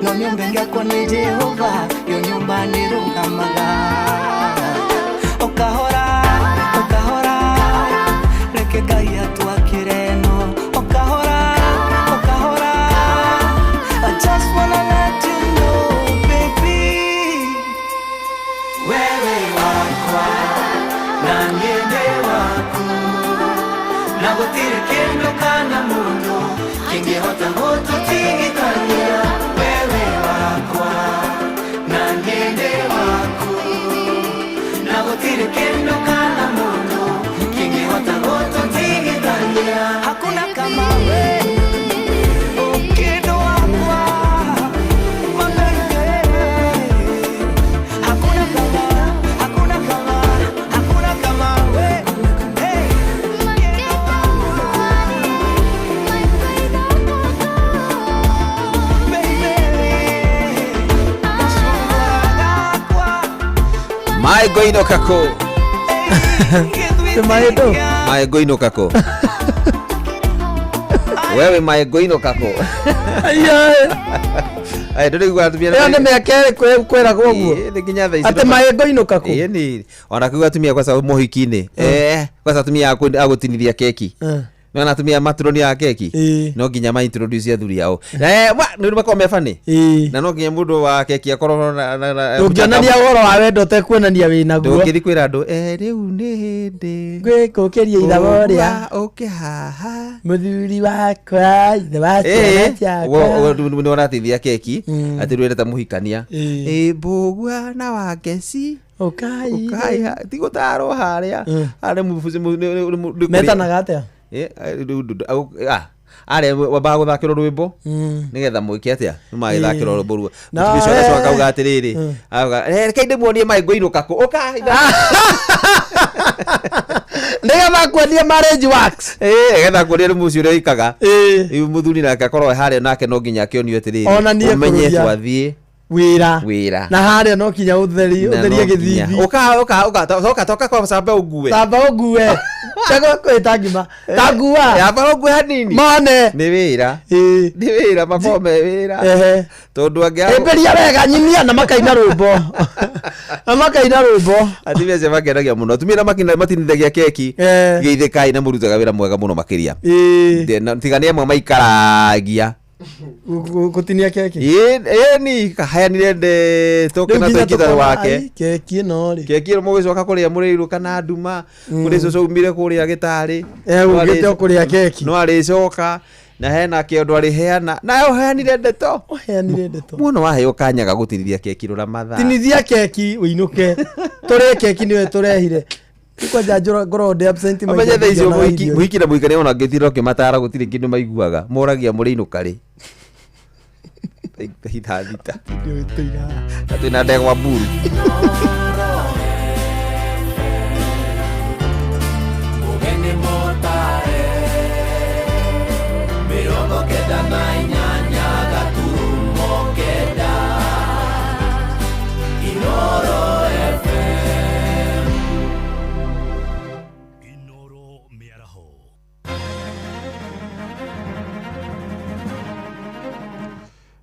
No nyumba yako ni Jehova, yo nyumba ni rugamaga. Okahora, okahora, reke Ngai atwakĩre no. Okahora, okahora, I just wanna let you know, baby. Wewe wakwa na niende waku na gutire kindu kana mundu kingihota gututigithania. Wewe wakwa na niende waku na gutire kindu kana mundu kingihota gututigithania. Hakuna kama wewe, upendo wakwa, mapenzi. Hakuna kama, hakuna kama, hakuna kama wewe. Hey, Maego inokako. Maego. Maego inokako. Wewe maego inokako. Ai nduri gwatumia. Ene meke kwera gwoguo. Nginya thaa ici. Ate maego inokako. Ni. Ona kuga tumia kwa sababu mohiki-ini. Kwa sababu tumia agutinithia keki. No natumia maturoni ya keki. No nginya ma introduce athuri yao. Nĩ makorwo me funny. Na no nginya mũndũ wa keki akorwo na ũngĩonania ũhoro wa wendo ũtekuonania wĩna guo. Ndũngĩthiĩ kwĩra andũ rĩu nĩ hĩndĩ gwĩkũkĩria ithago rĩa ũkĩhaha mũthuri wakwa ithe wa ciana ciakwa. Nĩ ũrateithia keki atĩ rwĩrĩta mũhikania mbũgua na wangeci ũkai tigũtarwo harĩa metanaga atĩa are wambaga guthakĩrwo rwĩmbo nigetha mwĩke atĩa nĩmagĩthakĩrwo rwĩmbo ruo mũtumia ũcio akauga atĩrĩrĩ reke ndĩmuonie Maego inokako ũka nĩgetha kuonie marriage works getha kuonie rĩmũ ũcio ũrĩa ikaga mũthuri nake akorwo harĩa nake no nginya akĩonio atĩrĩrĩ ũmenye twathiĩ wira na haria no kinya utherie githithi toka kwa samba ugue chago kwita ngima tangua ya ba ugue hanini mane ni wira makome wira tondu angia emberia wega nyinia na makaina rwimbo athime se mageragia muno tumira makina matinithagia keki geithikai na murutaga wira mwega muno makiria tigania amwe maikaragia gutinia keki ni kahayanire nde tokena twikitha wake keki no ri keki mo gwicoka kuria muriiru kana nduma kuri cucu umire kuria gitari ugite kuria keki no aricoka na hena kiondo ari heana na uheanire ndeto muno waheo kanyaga gutirithia keki rura matha tinithia keki uinuke tore keki niwe turehire kwa jajura ngoro de absent mai amenye thaicio muiki na muikane ona ngithiro kimatara gutire kindu maiguaga moragia muriinu kari thita ndio tuira atuna ndegwa buru mugeni motare mirongo kenda na inyanya gaturumo kenda Inoro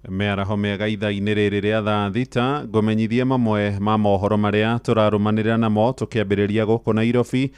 mearaho mega ithaa-inĩ rĩrĩ rĩa thaa thita ngũmenyithie mamwe ma mohoro marĩa tũrarũmanĩrĩra namo tũkĩambĩrĩria gũkũ Nairobi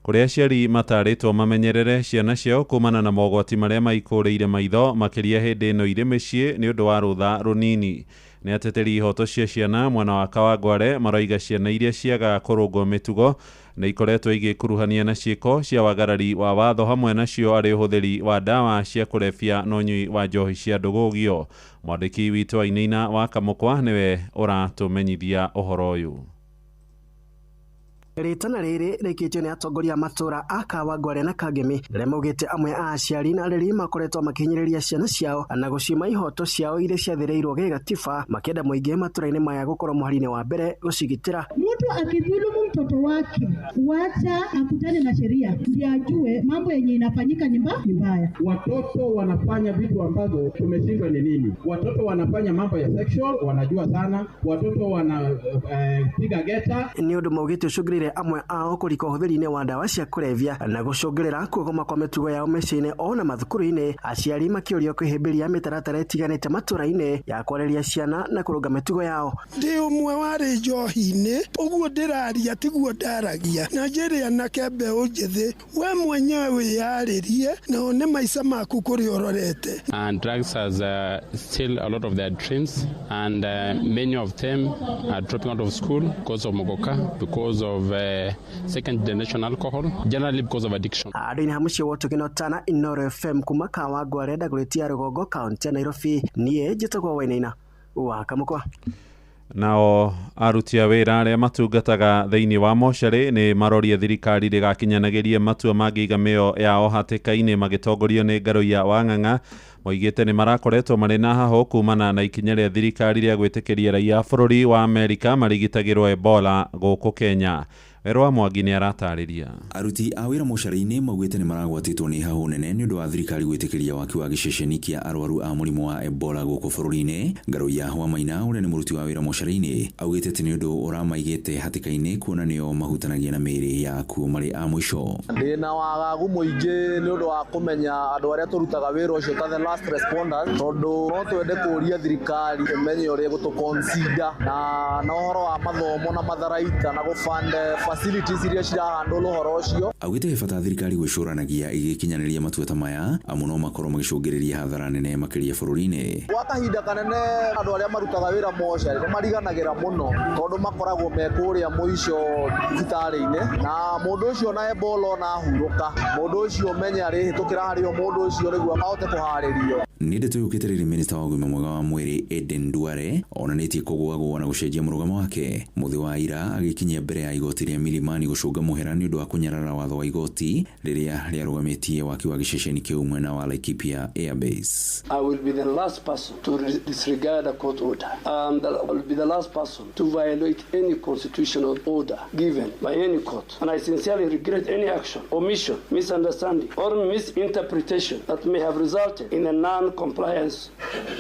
kũrĩa aciari matarĩtwo mamenyerere ciana ciao kumana na mogwati marĩa maikũrĩire maitho makĩria hĩndĩ ĩno irĩ mĩciĩ nĩ ũndũ wa rũtha rũnini. Nĩ ateteri ihoto cia ciana mwena wa Kawangware maroiga ciana iria ciaga kũrũngwo mĩtugo na ikoretwo igĩkuruhania na ciĩko cia wagarari wa watho hamwe nacio arĩ ũhũthĩri wa ndawa cia kũrebia na ũnyui wa njohi cia ndũgũgio. Mwandĩki witũ Ainaina wa Kamũkwa nĩwe ũratũmenyithia ũhoro ũyũ. Ritana rĩrĩ rĩkĩtio nĩ atongoria matũra a Kawangware na Kangemi rĩrĩa maugĩte amwe a aciari na areri makoretwo makĩhinyĩrĩria ciana ciao na gũcima ihoto ciao iria ciathĩrĩirwo gĩgatiba makĩenda mũingĩ matũra-inĩ maya gũkorwo mũhari-inĩ wa mbere gũcigitĩra. Mtu akidhulumu mtoto wake wacha akutane na sheria ndio ajue mambo yenye inafanyika ni mbaya. Watoto wanafanya vitu ambazo tumeshindwa ni nini. Watoto wanafanya mambo ya sexual wanajua sana. Watoto wanapiga geta. Ni ũndũ maugĩte ũcũngĩrĩire amwe ao kũrika ũhũthĩri-inĩ wa ndawa cia kũrebia na gũcũngĩrĩra kuogoma kwa mĩtugo yao mĩciĩ-inĩ ona mathukuru-inĩ. Aciari makĩũrio kwĩhĩmbĩria mĩtaratara ĩtiganĩte matũra-inĩ ya kwarĩria ciana na kũrũnga mĩtugo yao. Ndĩ ũmwe warĩ njohi-inĩ ũguo ndĩraria tiguo ndaragia na njĩrĩ anake mbeũ njĩthĩ we mwenyewe wĩyarĩrie na one maica maku kũrĩa ũrorete. And drugs has still a lot of their dreams and many of them are dropping out of school because of mogoka, because of second generation alcohol, generally because of addiction. Andũ-inĩ ha mũciĩ wa Ũtũginotana Inoro FM kuma Kawangware ndagũrĩtia Rũgongo kaunti ya Nairobi niĩ njĩtagwo Wainaina wa Kamũkwa. Nao aruti a wĩra arĩa matungataga thĩinĩ wa mocarĩ nĩ maroria thirikari rĩgakinyanagĩrie matua mangĩiga mĩo yao hatĩka-inĩ magĩtongorio nĩ Ngaruiya wa Ng'ang'a. Moigĩte nĩ marakoretwo marĩ na haho kumana na ikinya rĩa thirikari rĩa gwĩtĩkĩria raia bũrũri wa Amerika marigitagĩrwo Ebola gũkũ Kenya. Werwa Mwangi nĩ aratarĩria. Aruti a wĩra mocarĩ-inĩ maugĩte nĩ maragwatĩtwo nĩ hahũ nene nĩ ũndũ wa thirikari gwĩtĩkĩria waki wa gĩceceni kĩa arwaru a mũrimũ wa Ebola gũkũ bũrũri-inĩ. Ngaruiya wa Maina ũrĩa nĩ mũruti wa wĩra mocarĩ-inĩ augĩte atĩ nĩ ũndũ ũramaigĩte hatĩka-inĩ kuona nĩo mahutanagia na mĩĩrĩ yaku marĩ a mũico. Ndĩna wagagu mũingĩ nĩ ũndũ wa kũmenya andũ arĩa tũrutaga wĩra ũcio ta the last responders, tondũ no twende kũria thirikari ĩmenye ũrĩa gũtũconsider na ũhoro wa mathomo na matharaita na gũbande facilities iria cirahandwo ũhoro ũcio. Augĩte he bata thirikari gwĩcũranagia igĩkinyanĩria matua ta maya amu no makorwo magĩcũngĩrĩria hathara nene makĩria bũrũri-inĩ. Gwa kahinda kanene andũ arĩa marutaga wĩra mocarĩ nĩ mariganagĩra mũno tondũ makoragwo me kũrĩa mũico thibitarĩ-inĩ na mũndũ ũcio na Ebola ona ahurũka mũndũ ũcio ũmenye arĩhĩtũkĩra harĩ o mũndũ ũcio nĩguo ahote kũharĩrio. Nĩ ndeto yũkĩte rĩrĩ minista wa ũgima mwega wa mwĩrĩ Eden Duale onanĩtie kũgũagũa na gũcenjia mũrũgamo wake mũthĩ wa ira agĩkinyia mbere ya igoti rĩa Milimani gũcũnga mũhera nĩ ũndũ wa kũnyarara watho wa igoti rĩrĩa rĩarũgamĩtie waki wa gĩceceni kĩu mwena wa Laikipia Airbase. I will be the last person to disregard a court order and I will be the last person to violate any constitutional order given by any court, and I sincerely regret any action, omission, misunderstanding or misinterpretation that may have resulted in a non compliance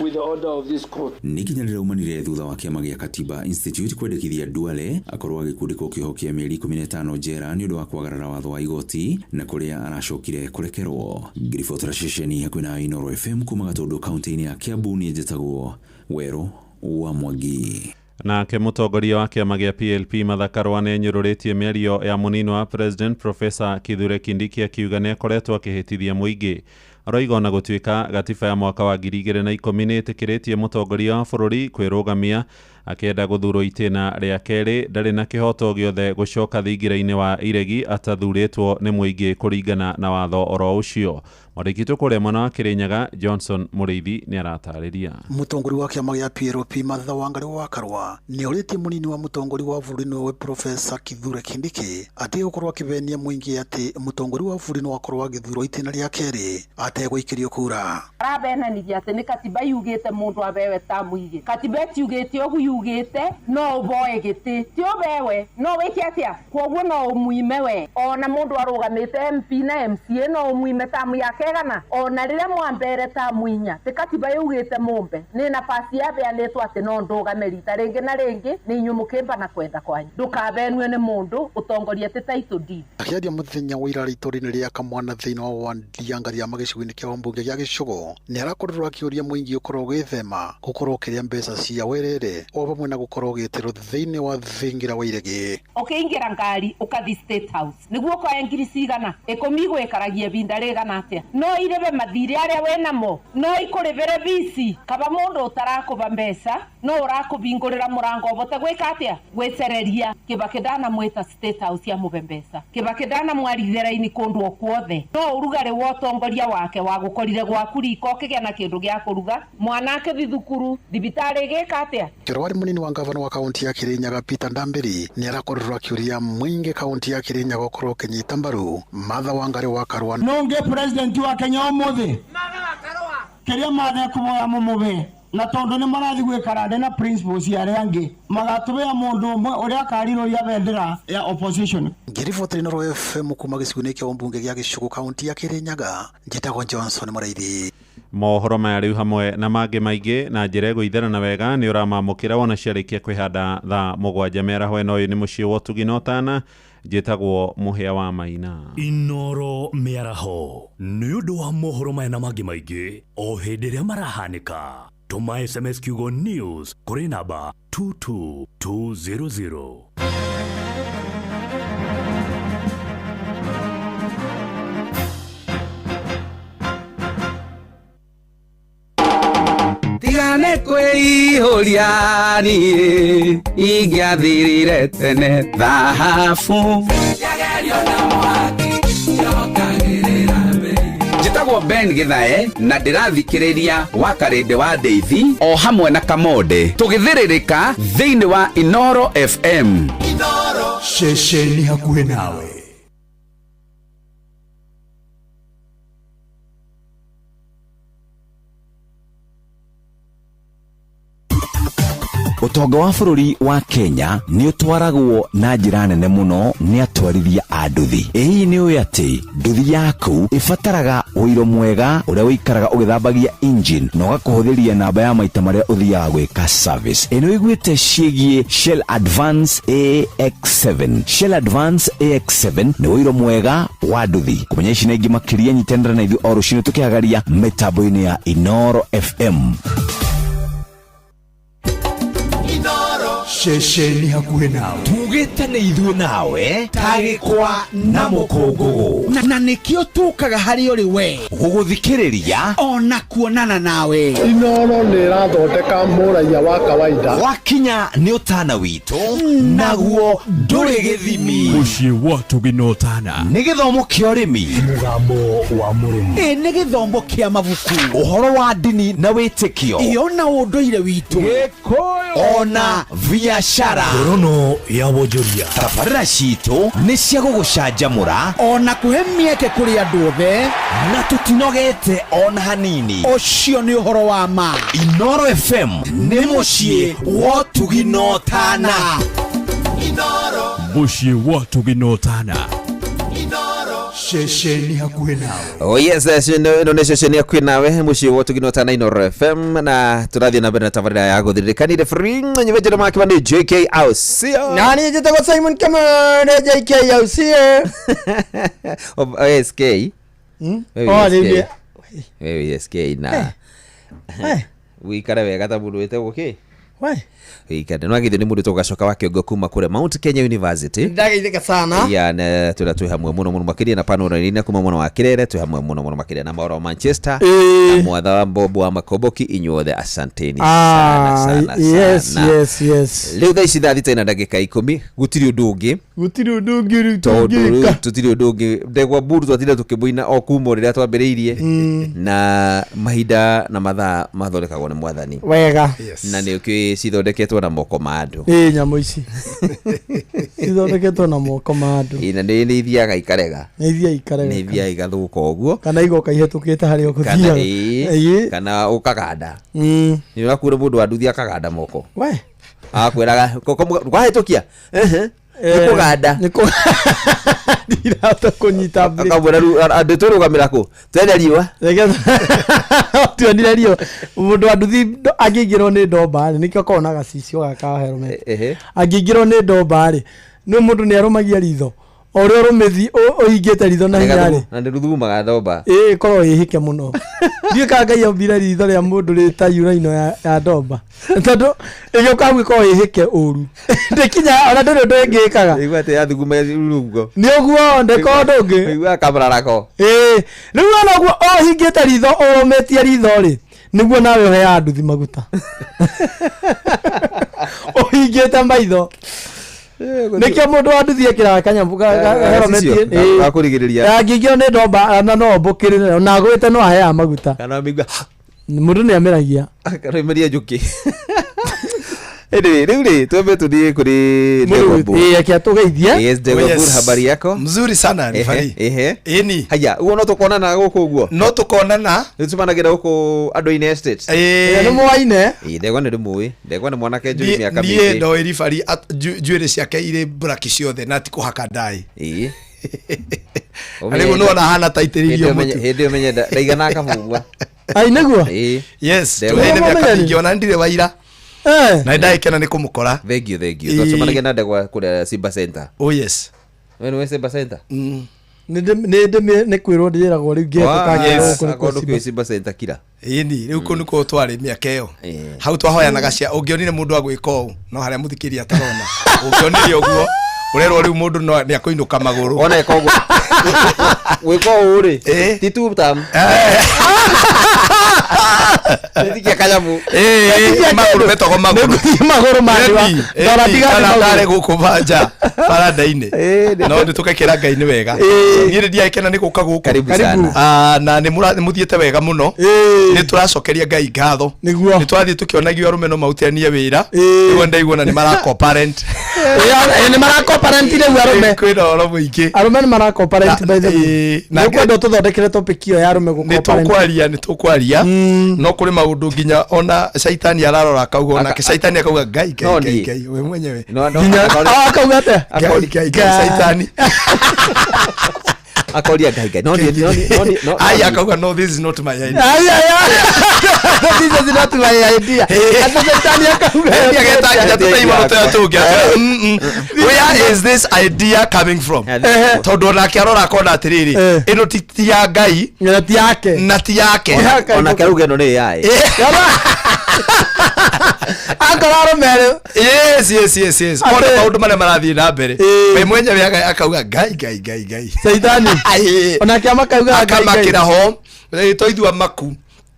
with the order of this court. Nikinya raumanire thutha wa kiama gia Katiba Institute kwendekithia Duale akorwo agikundikwo kiho kia mieri 15 njera ni undu wa kwagarara watho wa igoti na kuria aracokire kurekerwo. Ngiribotera ceceni hakwina Inoro FM kuma Gatundu kaunti-ini ya Kiambu ni njitagwo Wero wa Mwangi. Nake mutongoria wa kiama gia PLP Martha Karua nĩenyũrũrĩtie mĩario ya mũnini wa President Professor Kithure Kindiki akiuga nĩakoretwo akĩhĩtithia mũingĩ. Aroiga ona gũtuĩka gatiba ya mwaka wa 2010 nĩĩtĩkĩrĩtie mũtongoria wa bũrũri kwĩrũgamia akĩenda gũthurwo itĩna rĩa kerĩ ndarĩ na kĩhoto gĩothe gũcoka thingira-inĩ wa iregi atathurĩtwo nĩ mũingĩ kũringana na watho oro ũcio. Mwandĩki kũrĩa mwena wa Kĩrĩnyaga Johnson Mũrĩithi nĩaratarĩria. Mũtongoria wa kĩama gĩa PLP Martha Wangari wa Karua nĩorĩtie mũnini wa mũtongoria wa bũrũri nĩwe Professor Kithure Kindiki atĩ gũkorwo akĩbenia mũingĩ atĩ mũtongoria wa bũrũri no akorwo agĩthurwo itĩna rĩa kerĩ ategũikĩrio kura. Arabenanithia atĩ nĩ katiba yugĩte mũndũ abewe tamu igĩ. Katiba yugĩte ũguo yugĩte no ũboe gĩtĩ ti ũbewe no wĩke atĩa kwoguo no ũmuime we ona mũndũ arũgamĩte MP na MCA no ũmuime tamu yake gana ona rĩrĩa mwambere tamu inya ti katiba yugĩte mũmbe nĩ nafasi yabeanĩtwo atĩ no ndũgame rita rĩngĩ na rĩngĩ nĩ inyuĩ mũkĩmba na kwenda kwanyu ndũkabenue nĩ mũndũ ũtongoria ti title deed. Akĩaria mũthenya wa ira rĩtũri-inĩ rĩa Kamwana thĩinĩ wa wandi ya Ngariama gĩcigo-inĩ kĩa Wambunge gĩa Gĩcũgũ nĩarakorirwo akĩũria mũingĩ ũkorwo gwĩthema gũkorwo ũkĩrĩa mbeca cia werere o hamwe na gũkorwo ũgĩtĩrwo thĩinĩ wa thingira wa iregi. Ũkĩingĩra ngari ũkathi State House nĩguo ũkoya ngiri cigana ikũmi gwĩkaragia binda rĩgana atĩa no irebe mathirĩ arĩa wĩnamo no ikũrĩbĩre bici kaba mũndũ ũtarakũba mbeca no ũrakũbingũrĩra mũrango ũbote gwĩka atĩa gwĩcereria Kibaki ndanamwĩta State House ya mũbe mbeca Kibaki ndanamwarithĩra-inĩ kũndũ okuothe no ũrugarĩ wa ũtongoria wake wa gũkorire gwaku riko ũkĩgĩa na kĩndũ gĩa kũruga mwanake thi thukuru thibitarĩ gĩka atĩa. Kĩrwari mũnini wa gavana wa kaunti ya Kĩrĩnyaga Peter Ndambĩri nĩarakorirwo akĩũria mũingĩ kaunti ya Kĩrĩnyaga ũkorwo ũkĩnyita mbaru Martha Wangari wa Karua. Nonge president wa Kenya ũmũthĩ kĩrĩa mathe kũboya mũmũbe na tondũ nĩ marathi gwĩkara na principles ya arĩa angĩ magatũbĩa mũndũ ũmwe ũrĩa akarirũria bendera ya opposition. Ngiribotera Inoro FM kuma gĩcigo-inĩ kĩa Wambunge gĩa Gĩcũgũ kaunti ya Kĩrĩnyaga njĩtagwo Johnson Mũrĩithi. Mohoro maya rĩu hamwe na mangĩ maingĩ na njĩra gũitherana wega nĩ ũramamũkĩra wona ciarĩkia kwĩhanda thaa 7 mĩaraho ĩno ũyũ nĩ mũciĩ wa Ũtugi na Ũtana njĩtagwo Mũhĩa wa Maina. Inoro mĩaraho nĩ ũndũ wa mohoro maya na mangĩ maingĩ o hĩndĩ ĩrĩa marahanĩka tũma SMS kiugo news kũrĩ namba 22200. Tigane kwĩihũria niĩ ingĩathirire tene thahabu njĩtagwo Ben Gĩthae na ndĩrathikĩrĩria Wakarĩndĩ wa Ndeithi o hamwe na Kamonde tũgĩthĩrĩrĩka thĩinĩ wa Inoro FM. Inoro ceceni hakuhĩ nawe. Ũtonga wa bũrũri wa Kenya nĩ ũtwaragwo na njĩra nene mũno nĩ atwarithia a nduthi. Ĩĩ nĩ ũĩ atĩ nduthi yaku ĩbataraga ũiro mwega ũrĩa ũikaraga ũgĩthambagia engine na ũgakũhũthĩria namba ya maita marĩa ũthiaga gwĩka service. Ĩno ĩgwĩte ciĩgiĩ Shell Advance AX7. Shell Advance AX7 nĩ ũiro mwega wa nduthi. Kũmenya ici na ingĩ makĩria nyitanĩra na ithuĩ o rũciinĩ tũkĩhagaria mĩtambo-inĩ ya Inoro FM. Ceceni hakuhĩ nawe. Tugĩte nĩ ithuĩ nawe tagĩkwa na mũkũngũgũ na nĩkĩo tũkaga harĩ ũrĩ we gũgũthikĩrĩria ona kuonana nawe. Inoro nĩ ĩrathondeka mũraiya wa kawaida. Wakinya nĩ ũtana witũ naguo ndũrĩ gĩthimi. Mũciĩ wa Ũtugi na Ũtana nĩ gĩthomo kĩa ũrĩmi, mũgambo wa mũrĩmi, nĩ gĩthomo kĩa mabuku, ũhoro wa ndini na wĩtĩkio, ona ũndũire witũ, Gĩkũyũ ona biashara, ngorono ya wonjoria. Tabarĩra citũ nĩ cia gũgũcanjamũra ona kũhe mĩeke kũrĩ andũ othe na tũtinogete ona hanini. Ũcio nĩ ũhoro wa ma. Inoro FM nĩ mũciĩ wa Ũtugi na Ũtana. Mũciĩ wa Ũtugi na Ũtana. Inoro Shesheni hakuhe nawe. Oh yes, ino nä ceceni akuä nawe muciä wa tå ginota na Inooro FM na tå rathiä na mbere na tabarä ya gå thirä kanire nyå makä nä JK Aucio na niä njä tagwo Simon Kamau nä JK Aucio SK wewe SK na wikare wega ta mundu wete guki ikade no agithio ni mundu tugacoka wa kiongo kuma kure Mount Kenya University ndageithika sana ya na twi hamwe muno makiria na panoro ni kuma muno wa kirere twi hamwe muno makiria na Mauro Manchester na mwatha wa Bobo wa Makoboki inyuothe asanteni sana yes leo thaici thita na ndagika 10 gutiri undu ungi tutiri undu ungi ndegwa buru twatire tukibuina o kuma riria twambiriirie na mahinda na mathaa mathondekagwo ni mwathani wega na nä å cithondeketwo na moko ma andå nyamå ici cithondeketwo na moko ma andå na nä ithiaga ikarega nä ithiaga igathå ka å guo kana igoka ihetå kä te harä a å gå thiaga kana å kaganda nä å rakuä må ndå anduthi akaganda moko akwä raga kwahetå kia nä kå ganda ndirahota kå nyita akamwä andå tå rå gamä ra kå twene riåa tuonire riå må ndå anduthi angä ingä rwo nä ndomba nä kä okorwo na gacicio gaka herome angä ingä rwo nä ndomba rä nä må ndå nä arå ritho o rä o rå mä thi å hingä te ritho na hinya rä na nä rå thumaga ndomba korwo ä hä ke må no ndiä ka ngai ombire ritho rä a må ndå rä ta yuraino ya ndomba tondå ä gä å kagwä korwo ä hä ke å ru ndä kinya ona ndå rä ndå ngä kaga igua atä athuguma rungo nä å guo ndeko ndå ngä igua kamararako rä u ona guo o hingä te ritho å rå mä tie ritho rä nä guo nawe å heaga nduthi maguta å hingä te maitho nä kä må ndå wa nduthi ä kä raga kanyamå gaherometie angä ingä nä ndomba na no mbå kä rä na gwä te no aheaga maguta må ndå nä ameragia akaroimeria njå kä rä u rä twambe tå thiä kå rä eke tå geithie habari yako mzuri sana rifari eni haya uguo no tukonana gå kå guo no tukonana nä tumanagä ra gå kå andå ine estate nä mwaine ndegwa nä rä mwä ndegwa nä mwanake njå mä aka niä ndoä ribari njuä ciake irä mburaki ciothe na ti kå haka ndaä rä u nona hana taitä ririo hä ndä ä menye ndaigana akabugua ai nä guo tå mä akaingä ona ndirä waira na ndaikena nä kå må kora thengio twacemanagia na ndegwa kå rä Simba Center we nä we Simba Center nä kwä rwo ndä ragwo rä u Simba Center kira ĩni rĩu kũ nĩ kũ twarĩ mĩaka ĩyo hau twahoyanaga cia ũngĩonire mũndũ agwĩka ũũ no harĩa mũthikĩria atarona ũngĩonire ũguo ũrerwo rĩu mũndũ nĩ akũinũka magũrũ ona ĩka ũguo gwĩka ũũ rĩ ti tutam nĩtikia kanyamu magũrũ metagwo magũrũ kana ndarĩ gũkũ banja baranda-inĩ no nĩ tũgekĩra Ngai nĩ wega niĩ nĩ ndiakena nĩ gũka gũkũ na nĩ mũthiĩte wega mũno nĩ tũracokeria Ngai ngatho nĩ twathiĩ tũkĩonagio arũme no marutithanie wĩra nĩguo ndaiguana nĩ marakomparent nĩ marakomparent rĩu arũme kwĩna ũhoro mũingĩ arũme nĩ marakomparent by the way nĩ kwenda tũthondekere topic ĩyo ya arũme gũkomparent nĩ tũkwaria no kũrĩ maũndũ nginya ona caitani ararora akauga onake caitani akauga Ngai we mwenyewe akauga atĩa caitani akoria Ngai no ai akauga no this is not my idea this is not my idea atacetani akauga where is this idea coming from tondu onake arora akona atiriri ino ti ya Ngai na ti yake onake ruge no nĩ yaĩ akoraro mere yes ona maundu maria marathiĩ na mbere we mwenyewe akauga Ngai Saitani ona kia makauga akamakĩra ho toithua maku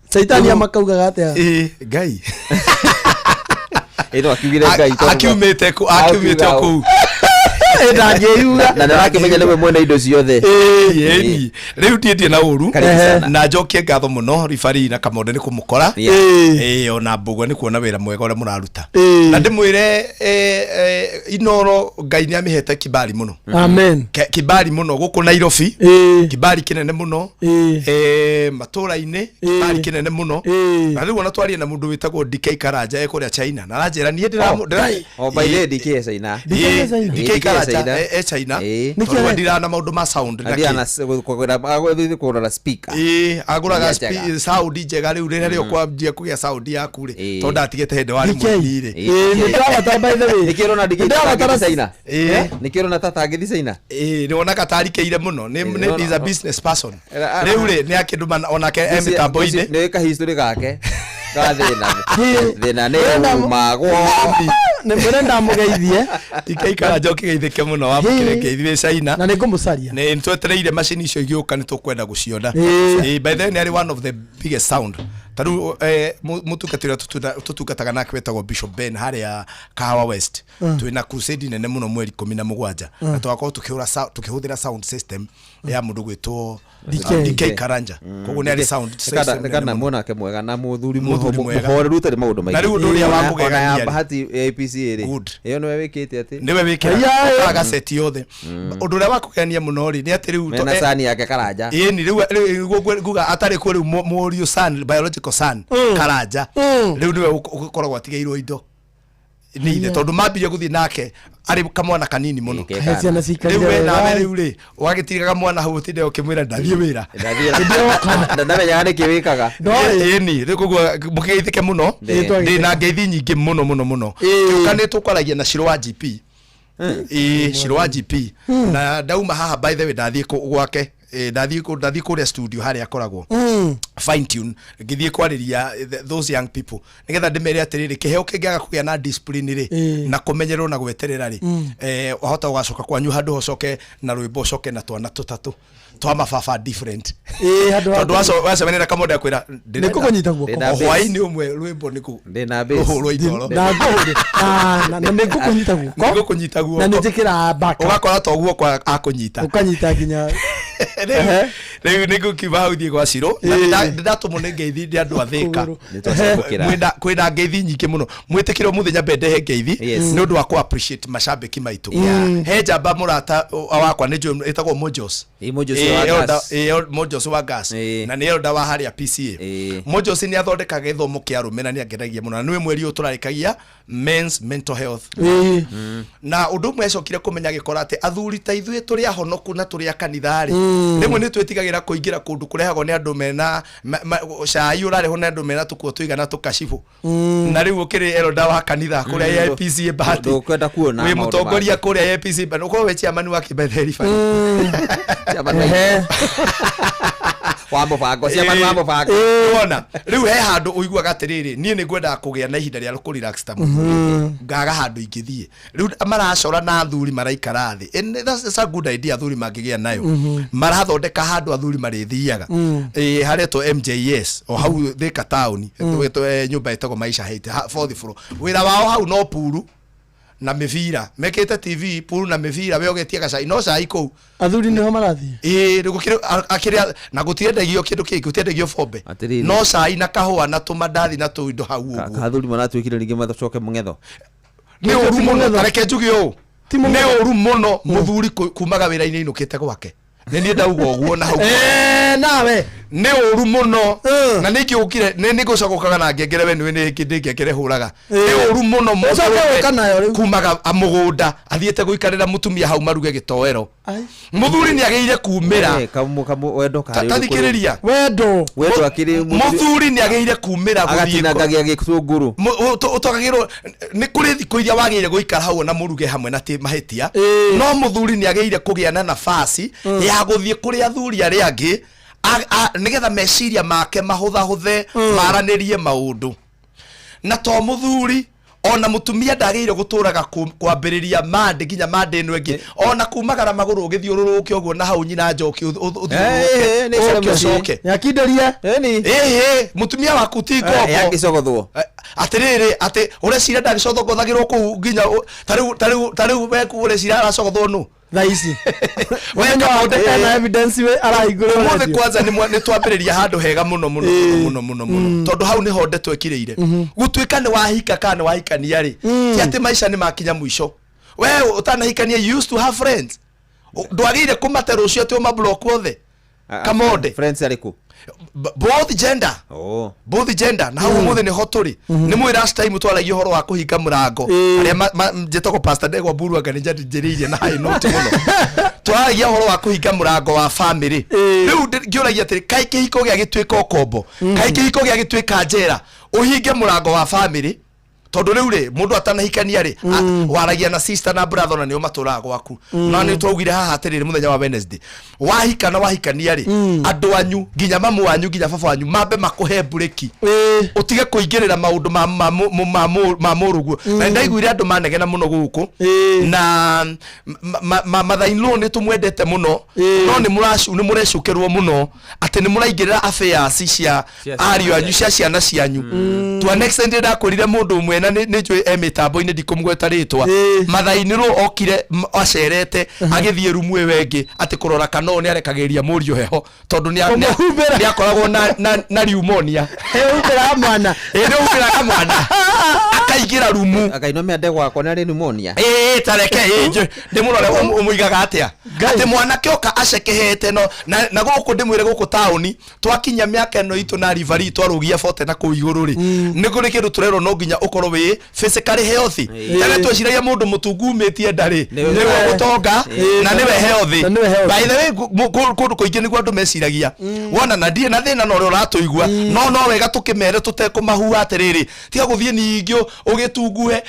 Saitani amakauga atĩa Ngai ĩno akiugire Ngai akiumĩte kũu ndangĩuga na ndarakĩmenya nĩwe mwene indo ciothe rĩu ndiĩtie na ũru na njokie ngatho mũno ribari na Kamonde nĩ kũmũkora ona Mbũgua nĩ kuona wĩra mwega ũrĩa mũraruta na ndĩmwĩre Inooro Ngai nĩ amĩhete kibali mũno amen kibali mũno gũkũ Nairobi kibali kĩnene mũno matũũra-inĩ kibali kĩnene mũno na rĩu ona twarie na mũndũ wĩtagwo DK Karanja kũrĩa China na aranjĩra niĩ ndĩra by the DK China DK Karanja China nĩkĩo ndira na maũndũ ma sound Adiana kugura speaker aguraga sound njega rĩu rĩrĩa kwambia kũgĩa sound yaku rĩ tondu atigĩte hĩndĩ warĩ mũthiri nĩndĩrabata by the way nĩkĩrona ndigĩtara China nĩkĩrona tata ngĩthi China nĩwona katarikeire mũno nĩ is a business person rĩu rĩ nĩ akĩnduma onake emitambo-inĩ nĩ ka history gake thĩna nĩ magwo nĩ mwene ndamugeithie ikaikara njoki geithĩke mũno wa mũkĩrekeithie China na nĩngũmũcaria nĩ twetereire macini icio igĩũka nĩtũkwenda gũciona by then are one of the biggest sound taru mutungatira tutungataga nake wetagwo Bishop Ben harĩa Kahawa West twina crusade nene mũno mweri 17 na twakorwo tukihũthĩra sound system ya mũndũ gwĩtwo DK Karanja koguo nĩ ari sound system kana muona ke mwega na muthuri muhoreru tari maundu maingĩ na rĩu ũndũ ũrĩa wamũgegania bahati APC ĩrĩ ĩyo nĩwe wĩkĩte atĩ nĩwe wĩkĩte agaseti yothe ũndũ ũrĩa wakũgegania mũno rĩ nĩ atĩ rĩu na sani yake Karanja ni rĩu guga atarĩ kũ rĩu mũriũ son biological son Karanja rĩu nĩwe ũkoragwo atigĩirwo indo nĩithe tondũ mambire gũthiĩ nake arĩ kamwana kanini mũno rĩu we nawe rĩu rĩ wagĩtigaga mwana hau ũtinde ũkĩmwĩra ndathiĩ wĩra ndamenyaga nĩkĩ wĩkaga ĩni koguo mũkĩgeithĩke mũno ndĩ na ngeithi nyingĩ mũno kĩũka nĩtũkwaragia na Shiro wa GP Shiro wa GP na ndauma haha by the way ndathiĩ gwake ndathiĩ kũrĩa studio harĩa akoragwo fine tune ngĩthiĩ kwarĩria those young people nĩgetha ndĩmere atĩrĩrĩ kĩheo kĩngĩaga kũgĩa na discipline rĩ na kũmenyererwo na gweterera rĩ wahota gũgacoka kwanyu handũ hocoke na rwĩmbo ũcoke na twana tũtatũ twa mababa different tondũ wacemania na Kamonde akwĩra nĩkũkũnyita guoko hwaĩ-inĩ ũmwe rwĩmbo ndĩhũrwo itoro na nĩkũkũnyita guoko na nĩnjĩkĩra baka ũgakora to guoko akũnyita ũkanyita nginya rĩu nĩgũkiuma hau thiĩ gwa Shiro na ndatũmwo nĩ ngeithi ndĩ andũ athĩka kwĩna ngeithi nyingĩ mũno mwĩtĩkĩrwo mũthenya mbendehe ngeithi nĩ ũndũ wa kũ appreciate macambĩki maitũ he njamba mũrata wakwa nĩ njũĩ ĩtagwo Mojos wa gas na nĩ elda wa harĩa PCA Mojos nĩ athondekaga gĩthomo kĩa arũme na nĩ angenagia mũno na nĩwe mweri ũyũ tũrarĩkagia men's mental health na ũndũ ũmwe acokire kũmenya gĩkora atĩ athuri ta ithuĩ tũrĩ ahonoku na tũrĩ akanitha rĩ rĩmwe nĩ twĩtigagĩra kũingĩra kũndũ kũrehagwo nĩ andũ mena cai ũrarehwo nĩ andũ mena tũkuo tũigana tũkacibũ na rĩu ũkĩrĩ elda wa kanitha kũrĩa PCA bahati wĩ mũtongoria kũrĩa PCA ũkorwo we chairman wa kĩbetheri wa mũbango ona rĩu he handũ ũiguaga atĩrĩrĩ niĩ nĩ ngwendaga kũgĩa na ihinda rĩa kũrelax ta mũndũ ngaga handũ ingĩthiĩ rĩu maracora na athuri maraikara thĩ that's a good idea athuri mangĩgĩa nayo marathondeka handũ athuri marĩthiaga harĩa to MJS o hau Thika town nyũmba ĩtagwo Maisha Heights 4th floor wĩra wao hau no puru na mĩbira mekĩte TV puru na mĩbira we ũgetie gacai no cai kũu athuri nĩho marathiĩ rĩgũkĩrĩ akĩrĩa na gũtiendagio kĩndũ kĩngĩ gũtiendagio bombe no cai na kahũa na tũmandathi na tũindo hau ũguo athuri maratwĩkire ningĩ mathocoke mũngetho nĩ ũru mũno reke njuge ũũ nĩ ũru mũno mũthuri kumaga wĩra-inĩ inũkĩte gwake nĩ niĩ ndauga ũguo na hau nawe nĩ ũru mũno na nĩkĩ ũkire nĩ gũcokokaga na ngengere we nĩ kĩndĩ ngengere hũraga nĩ ũru mũno mũndũ kumaga mũgũnda athiĩte gũikarĩra mũtumia hau maruge gĩtoero mũthuri nĩ agĩire kumĩra tathikĩrĩria wendo akĩrĩ mũthuri nĩ agĩire kumĩra agatinangagia gĩtũngũrũ ũtogagĩrwo nĩ kũrĩ thikũ iria wagĩire gũikara hau na mũruge hamwe na mahĩtia no mũthuri nĩ agĩire kũgĩa na nafasi ya gũthiĩ kũrĩ athuri arĩa angĩ nĩgetha meciria make mahũthahũthe maranĩrie maũndũ na to mũthuri ona mũtumia ndagĩire gũtũraga kwambĩrĩria mande nginya mande ĩno ĩngĩ ona kumagara magũrũ ũgĩthiũrũrũke ũguo na hau nyina njoki ũthiũrũrũke yakinderia mũtumia waku ti ngombo yangĩcogothwo atĩrĩrĩ atĩ ũrecira ndagĩcogothagĩrwo kũu nginya tarĩu weku ũrecira aracogothwo nũ thaisi wenga wandeka na evidence we araigũrwo mũthĩ kwanza nĩ twambĩrĩria handũ hega mũno tondũ hau nĩho ndeto ĩkĩrĩire gũtuĩka nĩ wahika kana nĩ wahikania rĩ ti atĩ maica nĩ makinya mũico we ũtanahikania you used to have friends ndwagĩire kũmate rũcio atĩ ũma block othe Kamonde friends arĩkũ both gender na hau muthe ni hoturi ni mwe last time twaragia horo wa kuhinga murango aria jetoko pastor Ndegwa Mburu anga ni njiriire na hai note muno twaragia horo wa kuhinga murango wa family riu ngiuragia atiri kai kihiko gia gitwika okombo kai kihiko gia gitwika njera uhinge murango wa family tondu riu ri mundu atanahikania ri waragia na sister na brother na nio maturaga gwaku na ni twaugire haha atiriri muthenya wa Wednesday wahika na wahikania ri andu anyu nginya mamu wanyu nginya baba wanyu mambe makuhe bureki utige kuingirira maundu ma muruguo na ndaiguire andu manegena muno guku na mathainlo ni tumwendete muno no ni murecukirwo muno ati ni muraingirira affairs cia ariu anyu cia ciana cianyu to next end ndakurire mundu umwe na ni njui mitambo-ini ndikumgweta ritwa mathainiro okire acerete agithie rumu wengi ati kurora kana ni arekagiria murio heho tondu ni akoragwo na pneumonia ubira mwana ubira mwana akaigira rumu akainomia Ndegwa akwa na pneumonia tareke ndi murore umuigaga atia ati mwana kioka acekehete no na guku ndimwire guku tauni twakinya miaka eno itu na rivari twarugia forte na ku iguru ri ni kuri kindu turero no nginya ukoro wi physically healthy tene tweciragia mundu mutungumitie ndari niwe gutonga na niwe healthy by the way kundu kuingi niguo andu meciragia wona na ndie na thina no ri uratuigua no wega tukimere tutekumahu atiriri tiga guthie ningio ugitunguhe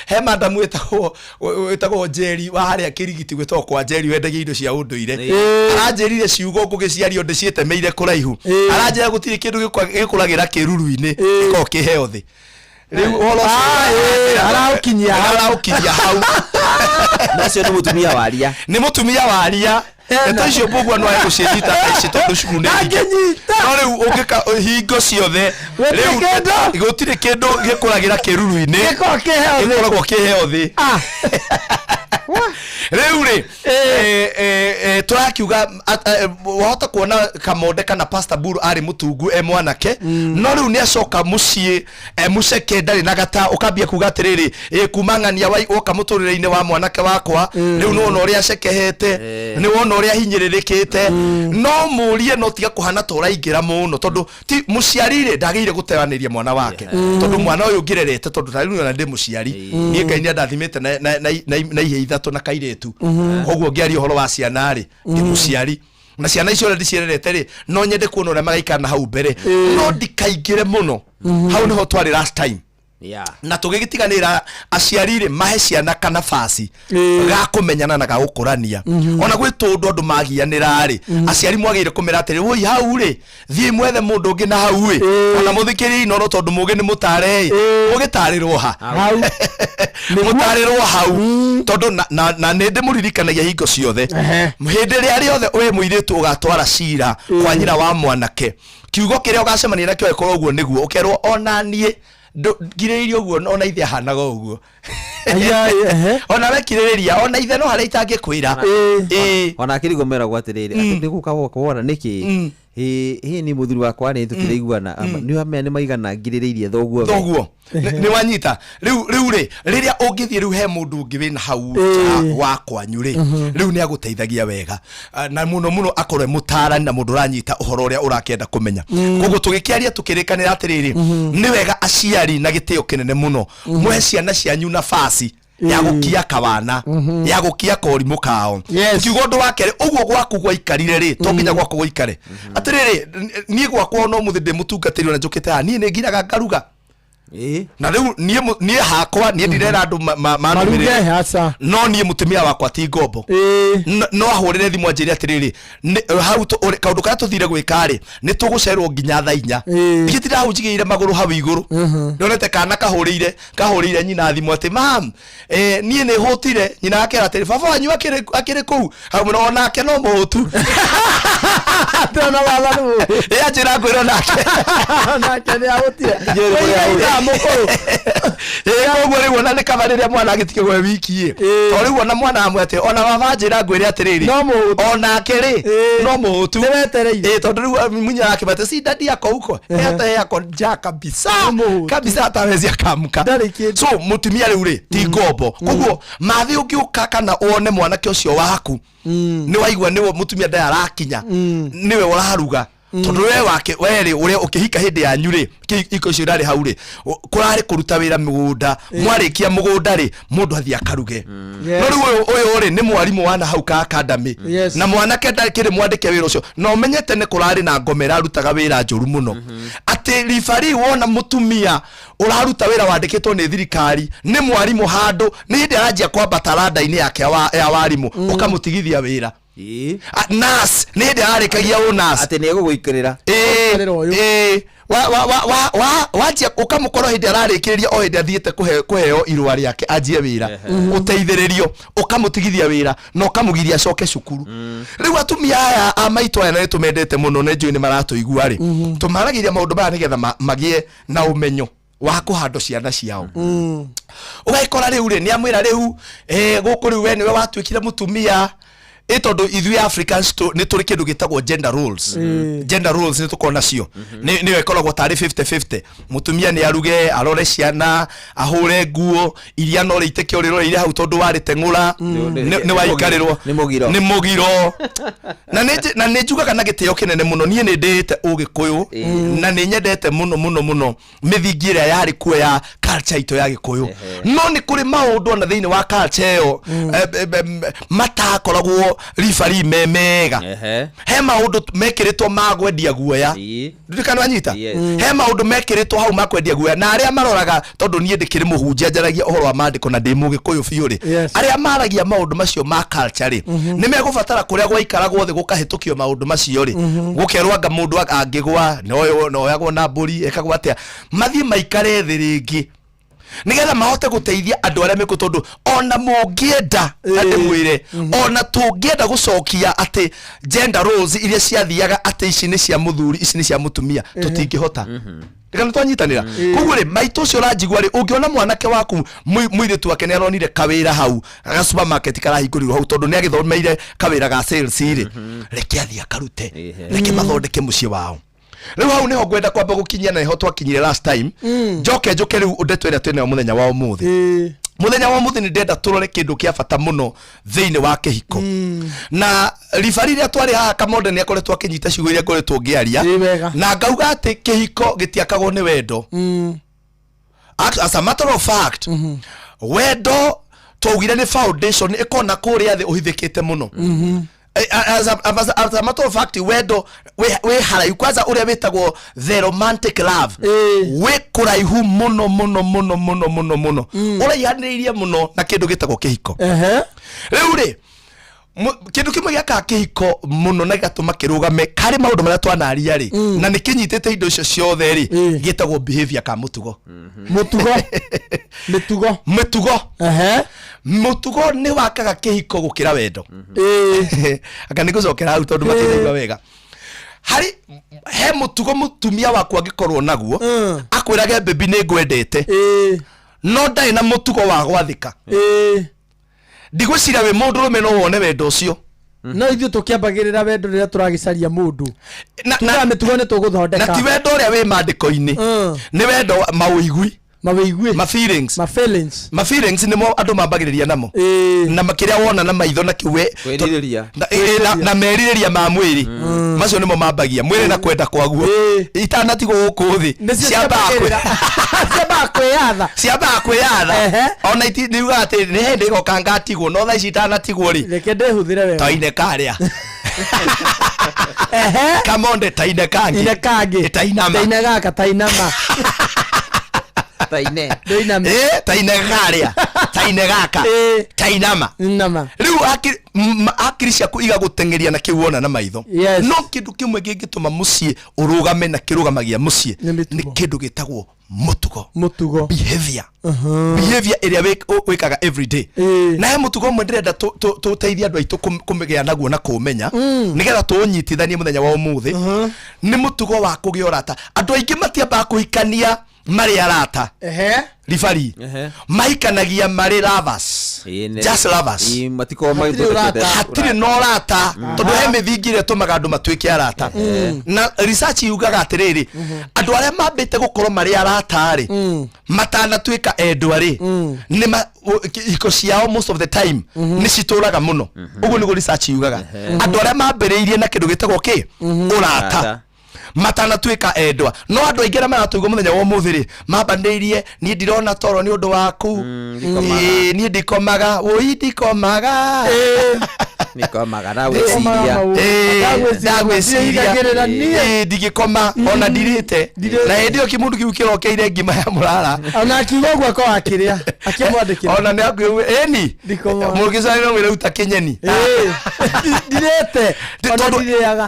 he madamu etagwo Njeri wa haria kirigiti gwetwo kwa Njeri wendagia indo cia unduire aranjerire ciugo ngugiciario ndicietemeire kuraihu aranjera gutiri kindu gikuragira kiruru-ini giko kiheothi riu holo araukinyia hau nacio ni mutumia waria eto icio bugwa no aigucita icito ducuru ne no riu ungika hingo ciothe riu gutire kindu gikuragira kiruru-ini gikoragwo kiheothi riu ri turakiuga wahota kuona Kamonde kana Pastor Mburu ari mutungu mwanake no riu ni acoka mucii muceke ndari na gata ukambia kuga atiriri kumang'ania woka muturire-ini wa mwanake wakwa riu no wona uria acekehete ni wona uria hinyiririkite no murie no tiga kuhana toraingira muno tondu ti muciari ndagire guteaniria mwana wake tondu mwana uyu ngirerete tondu riu na ndi muciari nie Ngai ni ndathimite na ihe ithatu na kairetu koguo ngiari horo wa ciana ri ndi muciari na ciana icio ndicirerete ri no nyende kuona uria magaikana hau mbere no ndikaingire muno hau niho twari last time na tugigitiganira aciari mahe ciana kana fasi ga kumenyana na ga gukurania ona gwi tundu andu magianira ri aciari mwagire kumera atiri woi hau ri thie mwethe mundu ungi na hau ri ona muthikiri no tondu mugi ni mutare ugitarirwo hau mutarirwo hau tondu na ninde muririkanagia hingo ciothe hindi ria riothe we muiritu ugatwara cira kwa nyina wa mwanake kiugo kiria ugacemania nakio ikorwo uguo niguo ukerwo ona nie ngirĩirie ũguo ona ithe ahanaga ũguo ona wekirĩrĩria ona ithe no harĩa itangĩkwĩra ona akĩrigomera gwa atĩrĩrĩ ndĩgũka wona nĩkĩ ni muthuri wakwa ni tukiraiguana ni amene maigana ngirĩrĩirie thoguo ni wanyita riu riria ungithie riu he mundu ungi wina hau wa kwanyu ri riu ni aguteithagia wega na muno akorwe mutarani na mundu ranyita uhoro uria urakenda kumenya koguo tugikiaria tukirikanira atiriri ni wega aciari na gitio kinene muno mwe ciana cianyu nafasi ya gukia kawana ya gukia korimu kao kiugo ndu wakere uguo gwaku gwaikarire ri to nginya gwaku gwaikare atiriri nie gwakwa no muthinde mutungatiri na njukite ha nie ni ngiraga ngaruga na riu nie hakwa nie ndirera andu maruge no nie mutumia wakwa ti ngombo no ahurire thimu anjiri atiriri hau kaundu kana tuthire gwikari ni tugucerwo nginya thaa 4 igitira hau njigire maguru hau iguru nonete kana kahurire nyina thimu ati mam nie ni hutire nyina akera atiri baba wanyu akire kuu hau no nake no muhutu tena wathanu ajira ngwira nake ni ahutire mukuru koguo riu ona ni kabariria mwana agitike gwe wiki to riu ona mwana amwete ona baba njira ngwire atiriri ona akiri no muhutu niwetereire tondu riu munya yake bate si dadi yako huko hata yako ja kabisa atawezi akamka so mutumia riu ri ti ngombo koguo mathi ukiuka kana one mwanake ucio waku ni waigua ni mutumia ndaya arakinya niwe uraruga tondu we wake weri uri ukihika hindi ya nyuri iko cirari hauri kurari kuruta wira mugunda mwarikia mugunda ri mundu athia karuge no riu uyu uri ni mwarimu wana hau ka academy na mwanake ndakiri mwandike wira ucio no menyete ni kurari na ngomera rutaga wira njuru muno ati rifari wona mutumia uraruta wira wandikitwo ni thirikari ni mwarimu handu ni hindi aranjia kwamba taranda-ini yake ya warimu ukamutigithia wira nas ni hindi arikagia unas ati ni eguguikirira wajia ukamukoro hindi ararikiriria o hindi athiete kuheo irua riake anjie wira uteithiririo ukamutigithia wira no ukamugiria coke cukuru riu atumia aya amaitu aya ni tumendete muno ne njui ni maratuigua ri tumaragiria maundu maya nigetha magie na umenyo wa kuhando ciana ciao ugaikora riu ri ni amwira riu guku riu we niwe watuikire mutumia itondo ithui Africans ni turi kindu gitagwo gender roles ni tukona cio ni wekoragwo tari 50-50 mutumia ni aruge arore ciana ahure nguo iria no reite ke uriro ire hau tondu wari tengura ni waikarirwo ni mugiro na ni njugaga na gitio kinene muno nie ni ndite ugikuyu na ni nyendete muno mithingi ria yari kuo ya culture ito ya gikuyu no ni kuri maundu na thiini wa culture yo matakoragwo rifari memega he maundu mekiritwo magwendia guoya ndikana anyita he maundu mekiritwo hau makwendia guoya na aria maroraga tondu nie ndikiri muhunjia njaragia uhoro wa mandiko na ndi mugikuyu biuri aria maragia maundu macio ma culture ri ni megubatara kuria gwaikaragwo thi gukahitukio maundu macio ri gukerwa mundu angigwa no yagwo na mburi ekagwa atia mathi maikare thi ringi nigetha mahote guteithia andu aria meku tondu ona mungienda ati mwire ona tungienda gucokia ati gender roles iria ciathiaga ati ici ni cia muthuri ici ni cia mutumia tutingihota ndikana twanyitanira koguo ri maitu cio ranjigwa ri ungiona mwanake waku mwiritu wake ni aronire kawira hau aga supermarket karahingũrirwo hau tondu ni agithomeire kawira ga sales ri reke athia karute reke mathondeke mucie wao riu hau niho ngwenda kwamba gukinyia na iho twakinyire last time njoke riu undetu ira twene muthenya wa umuthi muthenya wa umuthi ni ndenda turore kindu kia bata muno thiini wa kihiko na rifari ria twari haha Kamonde ni akoretwo akinyita ciugo iria ngoretwo ngiaria na ngauga ati kihiko gitiakagwo ni wendo as a matter of fact wendo twaugire ni foundation ikona kuria thi uhithikite muno as a matter of fact wendo we haraihu kwanza uria witagwo the romantic love we kuraihu muno uraihaniririe muno na kindu gitagwo kihiko riu ri kindu kimwe giaka kihiko muno na gatuma kirugame kari maundu maria twanaria ri na nikinyitete indo icio ciothe ri gitagwo behavior ka mutugo mutugo ni wakaga kihiko gukira wendo aka nigucokera hau tondu matiraigua wega hari he mutugo mutumia waku angikorwo naguo akwirage baby ni ngwendete no ndai na mutugo wa gwathika ndigwicira we mundu rume no wone wendo ucio no ithu tukiambagirira wendo riria turagicaria mundu na mitugo ni tuguthondeka na ti wendo uria wi mandiko-ini ni wendo mauigui ma feelings nimo andu mambagiriria namo na makiria wona na maitho na kiwe na meririria ma mwiri macio nimo mambagia mwiri na kwenda kwaguo itanatigwo guku thi ciamba kwiyatha ona iti niuga ati ni hindi goka ngatigwo no tha ici itanatigwo ri reke ndehuthire wega taine karia Kamonde taine kangi taine gaka tainama taine taine garia taine gaka tainama riu akiri ciaku igagutengeria na kiwona na maitho no kindu kimwe gingituma mucie urugame na kirugamagia mucie ni kindu gitagwo mutugo behavior iria wikaga every day na he mutugo mwe ndirenda tuteithia andu aitu kumegea naguo na kumenya nigetha tunyitithanie muthenya wa umuthi ni mutugo wa kugia urata andu aingi matiamba kuhikania mari arata rifari mahikanagia mari lovers just lovers matiko hatire no rata tondu he mithingire tumaga andu matwike arata na research yugaga atiriri andu aria mambite gukorwo mari arata ri matana twika endwa ri ni iko ciao most of the time ni cituraga muno uguo ni research yugaga andu aria mambiriirie na kindu gitagwo ki urata matanatuĩka endwa no andũ aingĩ na maratũigua mũthenya wa ũmũthĩ rĩ mambanĩirie niĩ ndirona toro nĩ ũndũ waku niĩ ndikomaga wũi ndikomaga nikomaga ndagwĩciria ndigĩkoma ona ndirĩte na hĩndĩ ĩyo kĩmundu kĩu kĩrokeire ngima ya mũrara ona akiuga ũguo ko akĩrĩa akĩmwandĩkĩra ona nĩ akuo eni mũgĩcani no wĩra uta kĩnyeni ndirĩte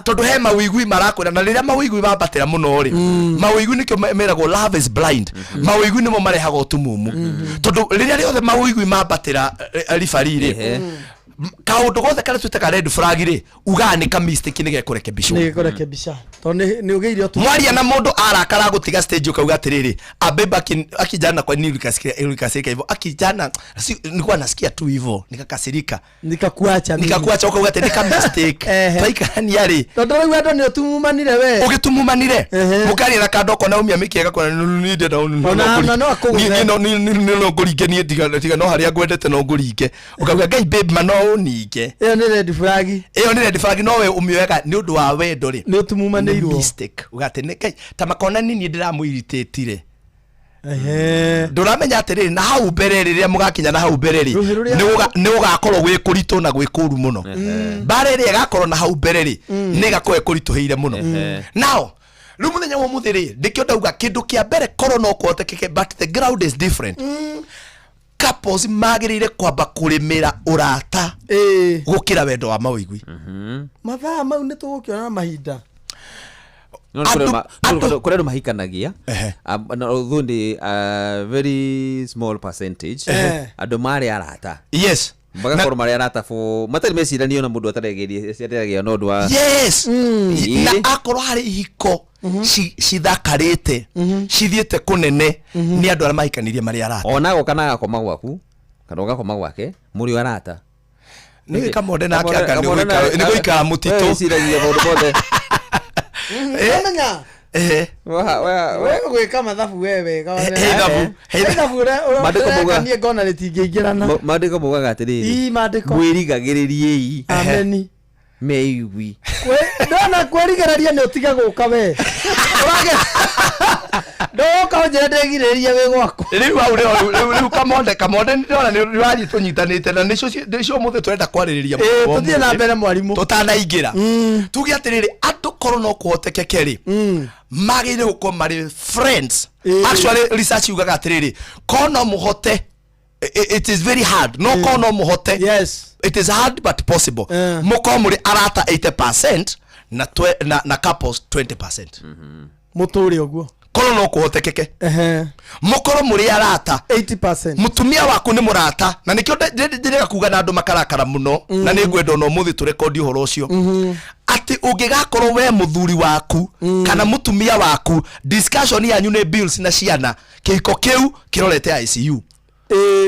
tondũ he mawĩigui marakwĩra na rĩrĩa mawĩigui mambatĩra mũno rĩ mawĩigui nĩkĩo meragwo love is blind mawĩigui nĩmo marehaga ũtumumu tondũ rĩrĩa rĩothe mawĩigui mambatĩra ribari rĩ kaundu gothe kare twitaga red flag ri uga ni ka mistake ni gekurekebishwo ni gekurekebisha to ni ugeire otu mwaria na mundu arakara gutiga stage ukauga atiriri abeba akijana kwa nini ukasirika hivyo akijana nilikuwa nasikia tu hivyo nikakasirika nikakuacha ukauga ati ni ka mistake twaikani yari to ndio wewe ndio tumumanire we ugitumumanire mukari na kandoko na umia mikiega kwa ni ndenda no nguringe ni tiga no haria ngwendete no nguringe ukauga ngai babe mano nige iyo ni red flag no we umioega ni undu wa wendo ri ni utumumanirwo mistake ugate ne kai ta makona nini ndiramuiritetire nduramenya atiriri na hau mbere riria mugakinya na hau mbere ri ni ugakorwo gwi kuritu na gwi kuru muno bare ri agakorwo na hau mbere ri ni gakoe kurituheire muno now riu muthenya wa muthiri ndikio ndauga kindu kia mbere korwo no kuhotekeke but the ground is different couples magirire kwamba kurimira urata gukira wendo wa mawigwi mathaa mau ni tugukiona mahinda kore ndo mahikanagia thundi very small percentage andu mari arata yes bagakorwo mari arata fo matari meciranio na mundu ataregerie ciategagia no ndwa yes na akorwo hari ihiko cithakarite cithiete kunene ni andu ara mahikanirie mari arata onago kana gakoma gwaku kana ugakoma gwake muri arata ni kamode nake ni guikara mutito ciragia mundu bothe menya wewe gwika mathabu wewe mathabu mandiko muga ni ngona ritingĩingĩrana mandiko muga atiriri mwirigagĩrĩriei ameni meigwi ndona kwĩrigĩrĩria nĩ ũtiga gũka we ndoka njendegirĩria we gwako riu kamonde ndona ni wari tunyitanite na nicio muthe twenda kwarĩrĩria tuthie na mbere mwarimu tutanaingira tuge atiriri andu korwo no kuhotekeke ri magire guko mari friends actually research yugaga atiriri kono muhote it is very hard no kono muhote yes it is hard but possible muko muri arata 80% na couples 20% muturi oguo kono no kuhotekeke mukoro muri arata 80% mutumia waku ni murata na nikio ndirega kuga na andu makarakara muno na ni ngwenda no muthi tu record uhoro ucio ati ungigakorwo we muthuri waku kana mutumia waku discussion yanyu ni bills na ciana kihiko kiu kirorete ICU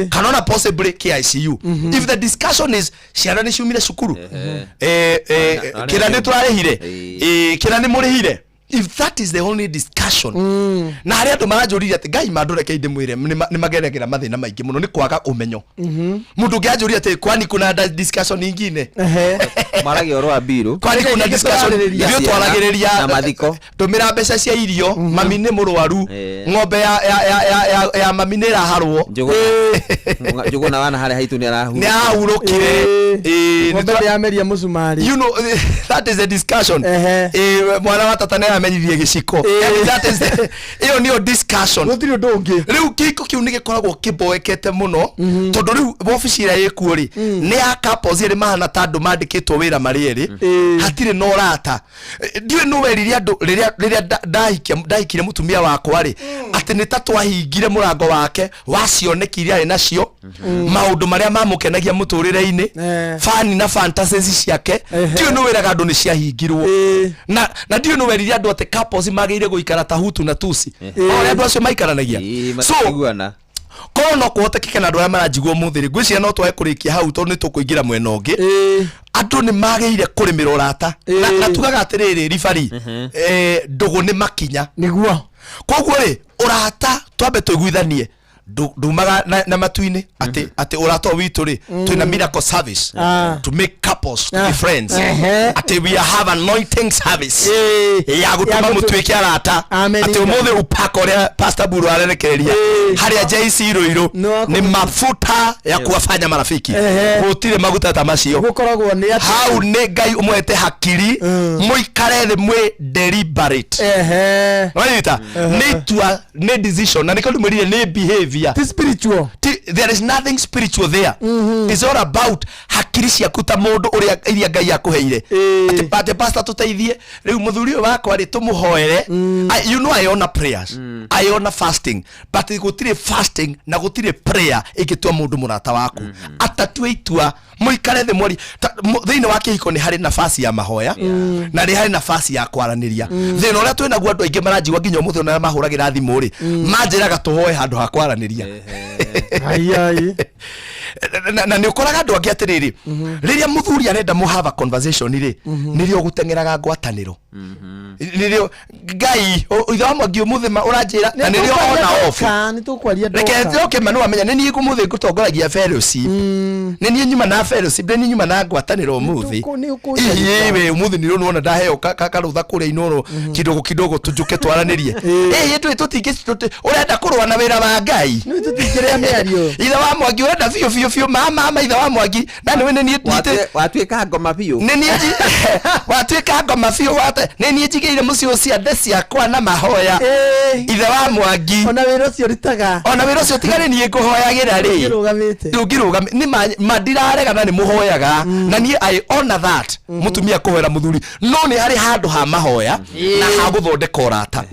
kanona possibly KICU if the discussion is ciana ni ciumire cukuru kira ni turarehire kira ni murehire if that is the only discussion na hari andu maranjuriria ati ngai mandureke inde mwire ni mageregera mathina maingi muno ni kwaga umenyo mundu ngianjuriria ati kwani kuna discussion nyingine maragio ro abiru kwani kuna discussion ndio twaragiriria na mathiko tumira mbeca cia irio mami ni murwaru ng'ombe ya mami ni raharwo njugo na wana hare haitu ni arahu ni ahurukire ng'ombe ya meria musumari you know that is a discussion mwana wa tata amenyirie giciko that is iyo niyo discussion gutiri ndungi riu kiko kiu ni gikoragwo kiboekete muno tondu riu office ira yekuo ri ni couples iri mahana tandu mandikitwo wira mari eri hatire no rata ndiwe no weriria andu riria ndahikire mutumia wakwa ri ati ni tatwahingire murango wake wacionekire ari nacio maundu maria mamukenagia muturire-ini fani na fantasies ciake ndiwe no weraga andu ni ciahingirwo na ndiwe no weriria andu ati couples magire guikara tahutu na tusi ore andu acio maikaranagia so kono no kuhotekeke na andu aria maranjigwo muthiri ngwiciria no twae kurikia hau tondu ni tukuingira mwena ungi andu ni magire kurimira urata na tugaga atiriri ribari ndugu ni makinya niguo koguo ri urata twambe tuiguithanie ndumaga na matuini ati urato witu ri twina miracle service to make couples to be friends ati we have anointing service ya gutuma mutwike arata ati umuthi upako ria pastor Buru arerekereria haria JC Iroiro ni mafuta ya kuwafanya marafiki gutire maguta ta macio gukoragwo ni ati hau ni Ngai umwete hakiri muikare thi mwe deliberate wanyita ni decision na nikalumurire ni behavior spiritual there is nothing spiritual there it's all about hakiri cia kuta mundu uria iria Ngai akuheire ati pastor tuteithie riu muthuri wakwa ri tumuhoere you know I honor prayers I honor fasting but gutire fasting na gutire prayer igitua mundu murata waku atatue itua muikare the mori thini wa kihiko ni hari nafasi ya mahoya na ri hari nafasi ya kwaraniria thina uria twina guo andu aingi maranjiwa nginya muthi na mahuragira thimu ri manjiraga tuhoe handu ha kwaraniria ai na ni ukoraga andu angi atiriri riria muthuri arenda mu have a conversation ri nirio gutengeraga ngwataniro nirio Ngai ithe wa mwangi umuthi uranjira na nirio ona off ni tukwaria ndoka reke oke manu amenya ni ni kumuthi gutongoragia fellowship ni ni nyuma na fellowship ni nyuma na ngwataniro umuthi iwe umuthi ni ruona ndaheo karutha kuria inoro kidogo tujuke twaranirie yetu tutingi urenda kurwa na wira wa Ngai ni tutingiria miario ithe wa mwangi urenda fio mama ithe wa mwangi na ni ni watwika ngoma fio ni ni watwika ngoma fio wate ni ni jigeire mucio cia ndeci akwa na mahoya ithe wa mwangi ona wira cio ritaga ona wira cio tigari ni nguhoyagira ri ndungirugame ni mandirarega na ni muhoyaga na ni I honor that mutumia kuhera muthuri no ni hari handu ha mahoya na ha guthondeka urata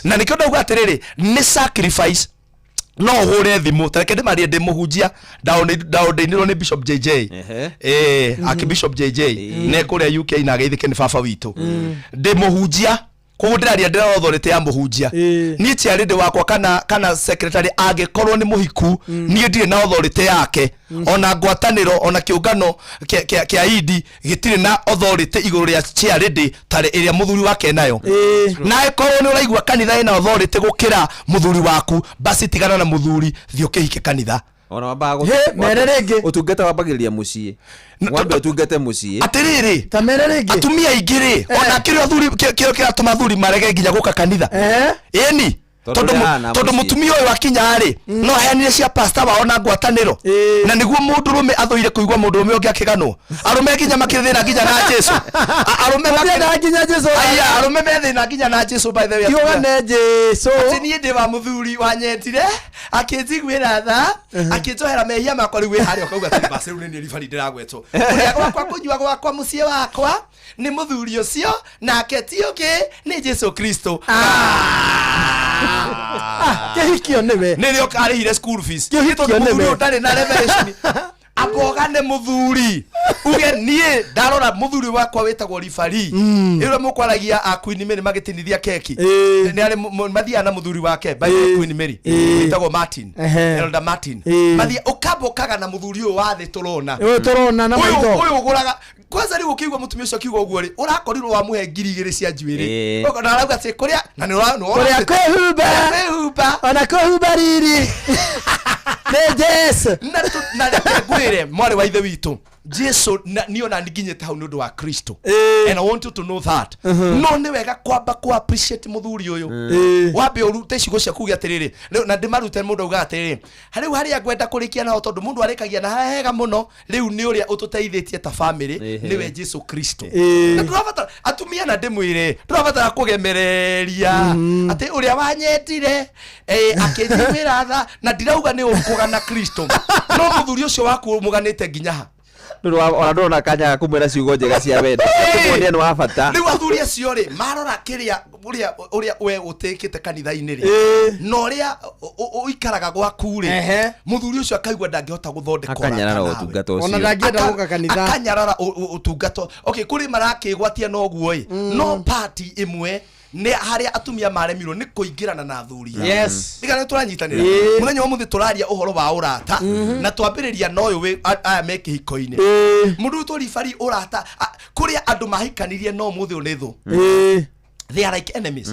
na nikio ndauga atiriri ni sacrifice no hore thimu tareke ndimarie ndimuhunjia ndaondeirwo ni Bishop JJ aki Bishop JJ ne kuria UK na geithike ni baba witu ndimuhunjia kugundiraria ndirathorete ya muhunjia ni chiarinde wakwa kana secretary agekorwo ni muhiku ni ndire na authority yake ona ngwataniro ona kiungano kia idi gitire na authority iguru ria chiarinde tare iria muthuri wake nayo na ekorwo ni uraigwa kanitha ina authority gukira muthuri waku basi tigana na muthuri thio kihike kanitha ona wabago mererenge utungeta wabagiria mucii wambe utungete mucii atiriri ta mererenge atumia igiri ona kiri athuri kira tumathuri marege nginya guka kanitha eni tondu mutumia uyu wakinya ari no heanire cia pastor wao na ngwataniro na niguo mundurume athoire kuigwa mundurume ungi akiganwo arume nginya makithina nginya na Jesu arume makithina nginya Jesu aya arume methina nginya na Jesu by the way yogane Jesu ati ni ndi wa muthuri wanyetire akinjiguira tha akinjohera mehia makwa riu hari okauga ati basi riu ni ribari ndiragwetwo kuria gwakwa kunyua gwakwa mucie wakwa ni muthuri ucio na aketioke ni Jesu Kristo kehikio nebe nirio karihire school fees kehikio nebe utari na revelation abogane muthuri uge nie ndarora muthuri wakwa wetagwo rifari iro mukwaragia Queen Mary magitinithia keki ni ari mathia na muthuri wake by Queen Mary wetagwo Martin Elder Martin mathia ukabokaga na muthuri uyu wa thi turona na maitho uyu guraga kwanza riu ukigwa mutumia ucio kiugo uguo ri urakorirwo wa muhe ngiri igiri cia njuiri na arauga ati kuria na ni kuria kwehuba ona kwehuba riri Jesu na ngwire mwari wa ithe witu Jesu niyo na nginyete hau nundu wa Kristo and I want you to know that no ni wega kwamba ku appreciate muthuri uyu wambe urute cigo cia kugia atiriri na ndimarute mundu uga atiriri hari agwenda kurikia na tondu mundu arikagia na hega muno riu ni uria ututeithitie ta family niwe Jesu Kristo na turabatara atumia na ndimwire turabatara kugemereria ati uria wanyetire akinjiguira tha na ndirauga ni ukugana Kristo no muthuri ucio waku muganite nginya ona ndona kanya kumwira ciugo njega cia wendo tumuonia ni wa bata ni wathuri acio ri marora kiria uria we utekite kanitha-ini ri no uria uikaraga gwaku ri muthuri ucio akaigwa ndangihota guthondeka akanyarara utungata ucio ona ndangenda guka kanitha akanyarara utungata okay kuri marakigwatia no guo no party imwe ne haria atumia maremirwo ni kuingirana na athuri yes igana turanyitanira muthenya wa muthi turaria uhoro wa urata na twambiriria no uyu aya meke hiko-ini mundu tu ribari urata kuria andu mahikanirie no muthi unithu they are like enemies.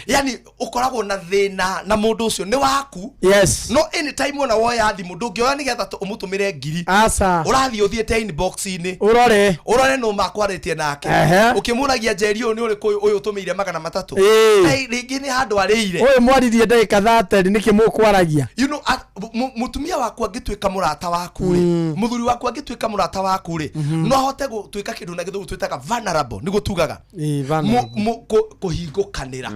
Yani ukoragwo na thina na mundu ucio ni waku. Yes. No anytime ona woya thimu ndungioya nigetha umutumire ngiri. Asa. Urathi uthiete inbox ini. Urore no makwaritie nake. Ukimuragia njeri uyu ni uriku uyu utumire 300. Hey ringi ni handu arire. Uyu mwaririe ndagika 30 niki mukwaragia. You know mutumia waku angitwika murata waku ri. Muthuri waku angitwika murata waku ri. No ahote gutwika kindu na githu twitaga vulnerable ni gutugaga. Kuhingukanira.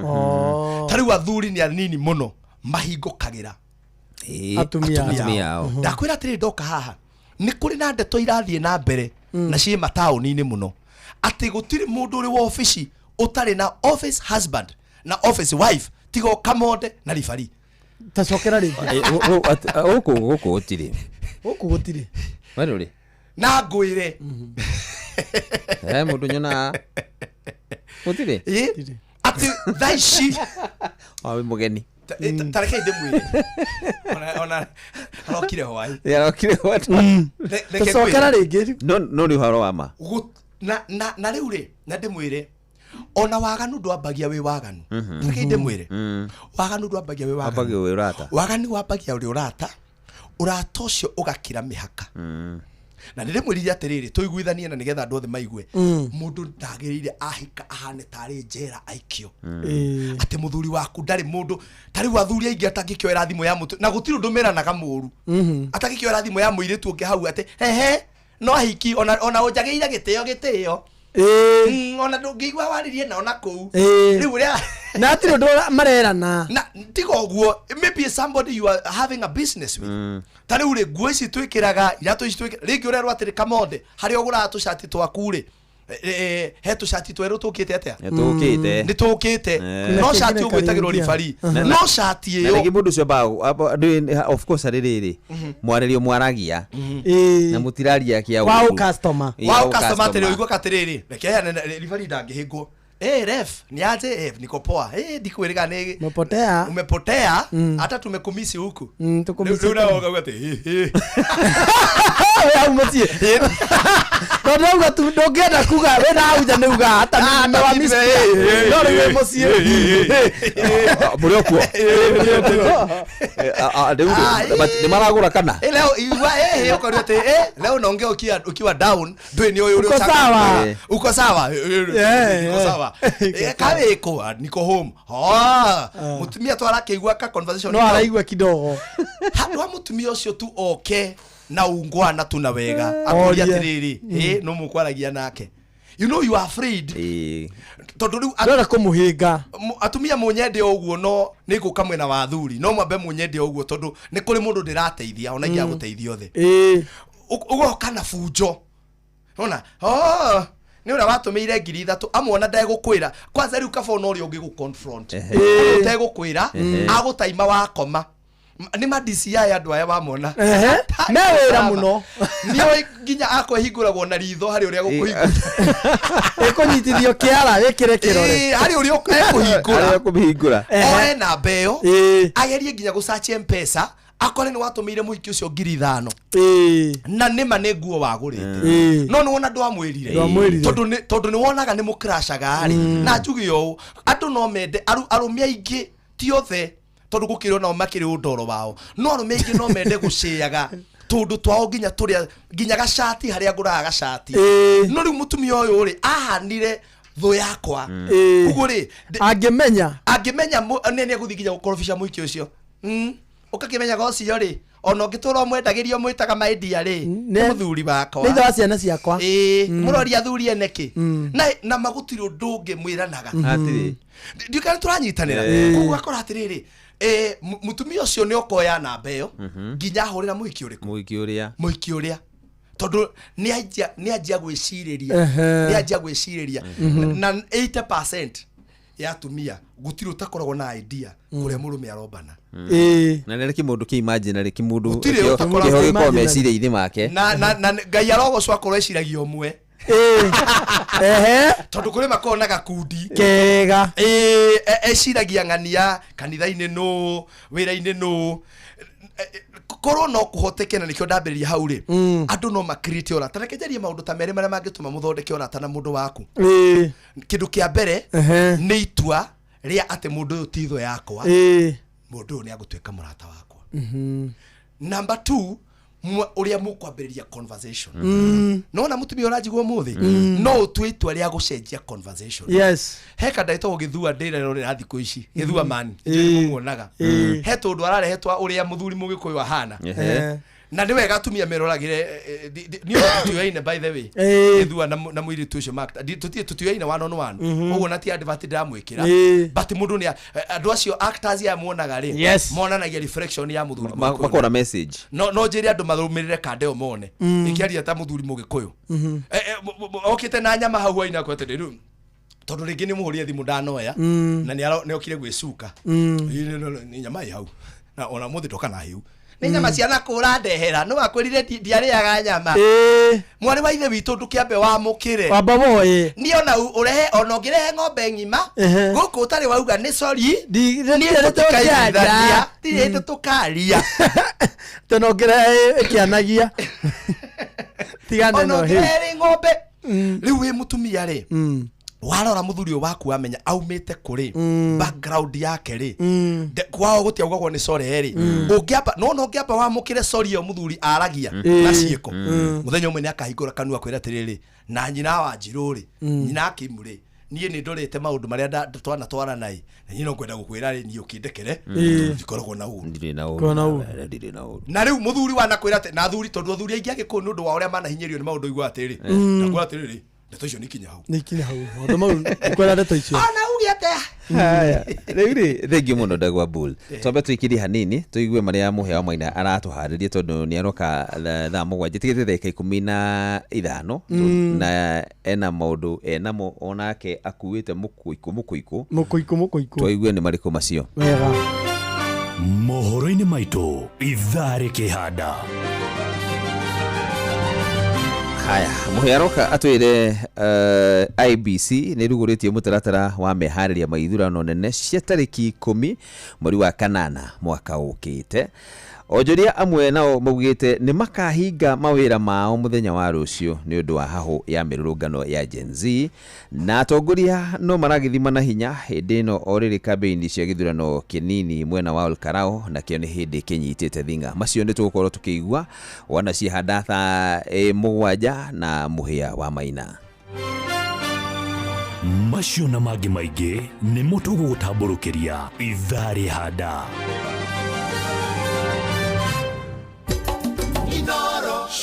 Tariu athuri ni anini muno mahingukagira. Atumia. Ndakwira atiri ndoka haha. Ni kuri na ndeto irathie na mbere na cie mataoni-ini muno. Ati gutiri mundu uri wa office utari na office husband na office wife tigo Kamonde na Rifari. Tacokera ringi. Guku gutiri. Waruri. Na ngwire. Mundu nyona. Gutiri. Ati thaici. Awe mugeni. Tareke ndimwire. Ona arokire hwai. Arokire watu. Tacokera ringi. No ri haro wama. Na riu ri na ndimwire. Ona waganu ndwambagia wi waganu. Tareke ndimwire. Waganu ndwambagia wi waganu. Wambagia wi urata. Waganu wambagia wi urata. Urata ucio ugakira mihaka. Na ndimwirire atiriri tuiguithanie na nigetha andu othe maigue mundu ndagirire ahika ahane tari njera aikio ati muthuri waku ndari mundu tari wathuri aingi atangikioera thimu ya mutu na gutiru ndumiranaga muru atangikioera thimu ya muiritu ungi hau ati no ahiki ona unjagiire gitio ona ndungigwa waririe na ona kuu riu ria na atiro ndo marerana na tigoguo maybe somebody you are having a business with tari uri nguo ici twikiraga iratu ici twikira ringi urerwa atiri Kamonde hari ogura tu shati twaku ri he tu shati tweru tukite atia ni tukite no shati ugwitagirwo Rifari no shati iyo na mundu cio ba of course riri mwarerio mwaragia na mutiraria kia wow customer tiri uigwa katiriri reke Rifari ndangihingwo ref niaje niko poa ndikwiriga ni umepotea hata tumekumisi huku tukumisi unaoga ati wewe umetie ndio tu ndogenda kuga we na auja niuga hata ni wa misi ndio wewe mosie muri okuo ni maragura kana leo iwa uko ati leo naongea ukiwa down ndwe ni uyu uko sawa uko sawa kaweko niko home mutumia twara keigwa ka conversation no araigwa kidogo handwa mutumia ucio tu oke na ungwana tu na wega akuria atiriri no mukwaragia nake you know you are afraid tondu riu ndora kumuhinga atumia munyende oguo no niguka mwena wa thuri no mwambe munyende oguo tondu ni kuri mundu ndirateithia ona ingia guteithia othe ugoka na fujo ona ni ura watumeire ngiri 3 amwona ndegũkwĩra kwanza riu kabona uri ungi guconfront ndegũkwĩra agutaima wakoma ni madisi andu aya wamona mewira muno niwe nginya akwehinguragwo na ritho hari uria gukuhingura ekunyitithio kiara wikire kirore hari uria ekuhingura oe na mbeo agerie nginya gusearch M-Pesa akore ni watumeire muhiki ucio ngiri 5 na nima ni nguo wagurite no wona ndwamwirire tondu ni wonaga ni mukrashaga ari na njugi yo andu no mende arumi aingi ti othe tondu gukire ona makire undoro wao no arumi aingi no mende guciaga tundu twao nginya turia nginya gacati haria nguraga gacati no riu mutumia uyu ri ahanire thu yakwa uguo ri angimenya nene aguthi nginya gukorofisha muhiki ucio ukakimenya gocio ri ona ngitura mwendagirio mwitaga maidia ri ni muthuri wakwa ni tha ciana ciakwa murori athuri eneki na magutiro ndungi mwiranaga atiri ndikana turanyitanira ugakora atiriri mutumia ucio ni okoya na mbeo nginya hurira muhiki uriku muhiki uria tondu ni ajia gwiciriria na 80% ya tumia gutiro takoragwo na idea kuria murume arobana na nere kimundu ki imagine nere kimundu kihoge meciria ithi make na ngai arogo cwa korwo eciragia umwe tondu kuri makona gakundi kega eciragia ng'ania kanitha-ini no wira-ini no korwo no kuhoteke na nikio ndambiriria hau ri andu no ma create ora tarekejeria maundu ta mere maria mangituma muthondeke ora ta na mundu waku kindu kia mbere ni itua ria ate mundu uyu titho yakwa mundu ni agutweka murata wakwa number 2 uria mukwambiriria conversation no na mutumia urajigwo muthi no utwe itua ria gucenjia conversation heka ndaito ugithua ndira rore rathi ku ici githua mani muonaga he tundu ararehetwa uria muthuri mugikuyu ahana na niwe gatumia meroragire ni tutuyaine by the way githua na mwiri tucio mark tutuyaine one on one uguo na ti advert ndamwikira but mundu ni andu acio actors ya muonaga ri monanagia reflection ya muthuri makora message no njiri andu mathumirire kandeo mone ikiaria ta muthuri mugikuyu okite na nyama hau aina kwete riu tondu ringi ni muhuria thimu ndanoya na ni okire gwicuka ni nyama hau na ona muthi ndokana hiu ni nyama ciana kura ndehera no akwirire ndiariaga nyama mwari wa ithe witu ndukiambe wa mukire wamba boy ni ona urehe ona ngirehe ng'ombe ngima guku utari wauga ni sorry ni tukaria tonogere kianagia tigane no he ng'ombe riu wi mutumia ri warora muthuri waku amenya aumite kuri background yake ri kwao gutiaugagwo ni sorry ri ungiamba no ungiamba wa mukire sorry yo muthuri aragia na cieko muthenya umwe ni akahingura kanua kwira tiriri na nyina wa njiruri nyina akimuri nie ni ndorete maundu maria twana twara nai na nyino kwenda gukwira ri ni ukindekere ndikoragwo na uru ndire na uru na riu muthuri wana kwira na thuri tondu athuri aingi agiko ni undu wa uria manahinyirio ni maundu igwa atiri ndakwa atiri ndeto icio nikinya hau maundu mau kwira ndeto icio ana ugi atea haya riri thengi muno ndagwa bull tombe twikiri hanini tuigue maria muhea Maina aratuharirie tondu ni aroka thaa mugwanja tigite theka 15 na ena maundu enamo onake akuite mukuiku tuigue ni mariko macio wega mohoro-ini maitu ithare kihanda. Haya muhearoka atwire IBC ni ruguritie mutaratara wa mehariria maithurano nene cia tariki 10 mweri wa kanana mwaka ukite. Ojoria amwe nao mugite ni makahinga mawira mao muthenya wa rucio ni undu wa hahu ya mirurungano ya Gen Z na atongoria no maragithima na hinya hindi no oriri campaign cia githurano kinini mwena wa Olkarao na kio ni hindi kinyitite thinga macio ni tugukorwo tukiigua wana ci hadatha mugwanja na muhia wa Maina macio na magi maige ni mutugu gutamburukiria ithari hada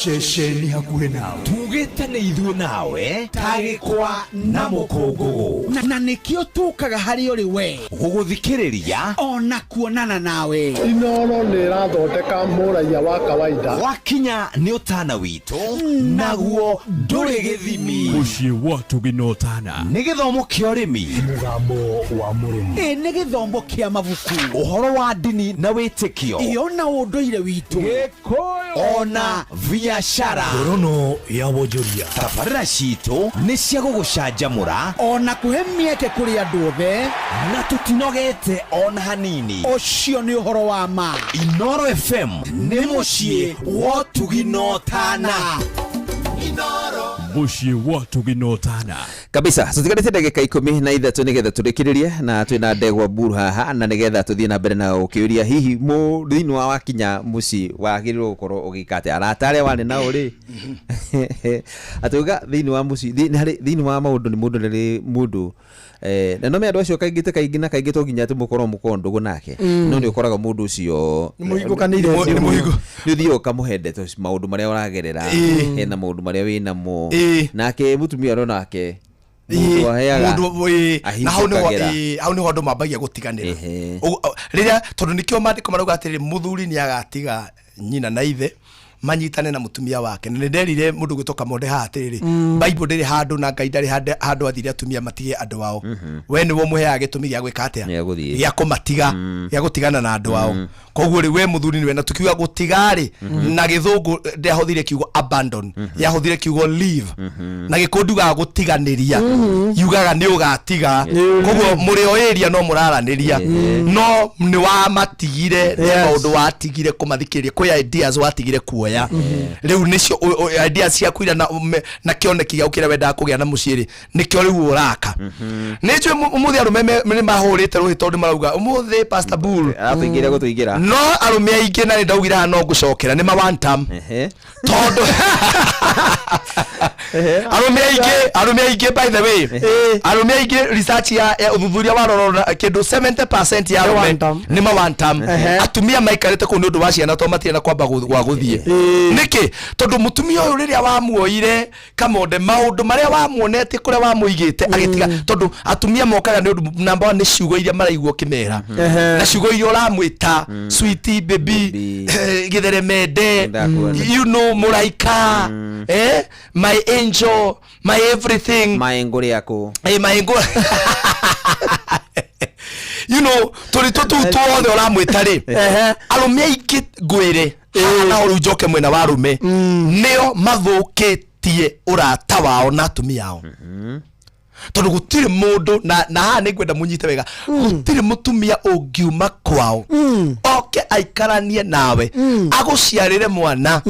shesheni hakuhe nawe tugite ni ithuĩ nawe tagĩkwa na mũkũngũgũ na nĩkĩo tũkaga harĩ ũrĩ we gũgũthikĩrĩria ona kuonana nawe. Inooro nĩ ĩrathondeka mũraia wa kawaida wakinya nĩ ũtana witũ naguo ndũrĩ gĩthimi mũciĩ wa tũgina ũtana nĩ gĩthomo kĩa ũrĩmi mũgambo wa mũrĩmi nĩ gĩthomo kĩa mabuku ũhoro wa ndini na wĩtĩkio ona ũndũire witũ gĩkũyũ ona biashara ngorono ya wonjoria tabarĩra citũ nĩ cia gũgũcanjamũra ona kũhe mĩeke kũrĩ andũ othe na tũtinogete ona hanini ũcio nĩ ũhoro wa ma. Inooro FM nĩ mũciĩ wa tũgina ũtana mũciĩ wa tũgina ũtana kabisa. Tutigarite ndagika 13 nigetha turikiririe na twina Ndegwa Bull haha na nigetha tuthie na mbere na ukiuria hihi thini wa wakinya muci wagirirwo gukorwo ugikate aratare wane na uri atuga thini wa muci thini wa maundu ni mundu ni mundu na no me andu acio kaingĩ na kaingĩ to nginya tumukorwo mukondogo nake no ni ukoraga mundu ucio ni muhigokanire ni muhigo ni thio kamuhende to maundu maria uragerera na maundu maria wina mo nake mutumia ro nake mundu na hau ni andu mambagia gutiganira riria tondu nikio mandiko marauga atiri muthuri ni agatiga nyina na ithe manyitane na mutumia wake. Nĩ nderire mũndũ gwĩtoka monde haha atĩrĩrĩ, Bible ndĩrĩ handũ na Ngai ndarĩ handũ athire atumia matige andũ ao. We nĩwe mũheaga gĩtũmi gĩa gwĩka atĩa, gĩa kũmatiga, gĩa gũtigana na andũ ao. Koguo rĩ we mũthuri nĩwe, na tukiuga gũtiga-rĩ, na gĩthũngũ ndĩahũthire kiugo abandon, yahũthire kiugo leave, na gĩkũndu ga gũtiganĩria yugaga nĩ ũgatiga. Koguo mũrĩ o area no mũraranĩria, no nĩ wamatigire, nĩ maũndũ watigire kũmathikĩrĩria, kwĩ ideas watigire kuoya. Rĩu nĩcio ideas ciaku ira na kĩoneki gĩa ũkĩra wendaga kũgĩa na mũciĩ-rĩ, nĩkĩo rĩu ũraka. Nĩnjũĩ ũmũthĩ arũme nĩ mahũrĩte rũhĩ tondũ marauga ũmũthĩ Pastor Bull atũingĩre gũtũingĩra. No arũme aingĩ na nĩndaugire haha no ngũcokera nĩ ma one time tondũ arũme aingĩ by the way, arũme aingĩ research ya ũthuthuria warorora kĩndũ 70% ya arũme nĩ ma one time. Atumia maikarĩte kũu nĩ ũndũ wa ciana to matirĩ na kwamba gũthiĩ. Nĩkĩ? Tondũ mũtumia ũyũ rĩrĩa wamuoire Kamonde, maũndũ marĩa wamuonetie kũrĩa wamũigĩte agĩtiga, tondũ atumia mokaga nĩ ũndũ number 1 nĩ ciugo iria maraigua kĩmera, na ciugo iria ũramwĩta sweetie baby, gĩtheremende, you know, mũraika, my angel, my everything, maengo yako, maengo you know, tũritũ tũu tuothe ũramwĩta-rĩ, arũme aingĩ ngwĩre na ũrũ njoke mwena wa arũme nĩo mathũkĩtie ũrata wao na atumia ao. Tondũ gũtirĩ mũndũ na haha nĩ ngwenda mũnyite wega, gũtirĩ mũtumia ũngiuma kwao oke aikaranie nawe agũciarĩre mwana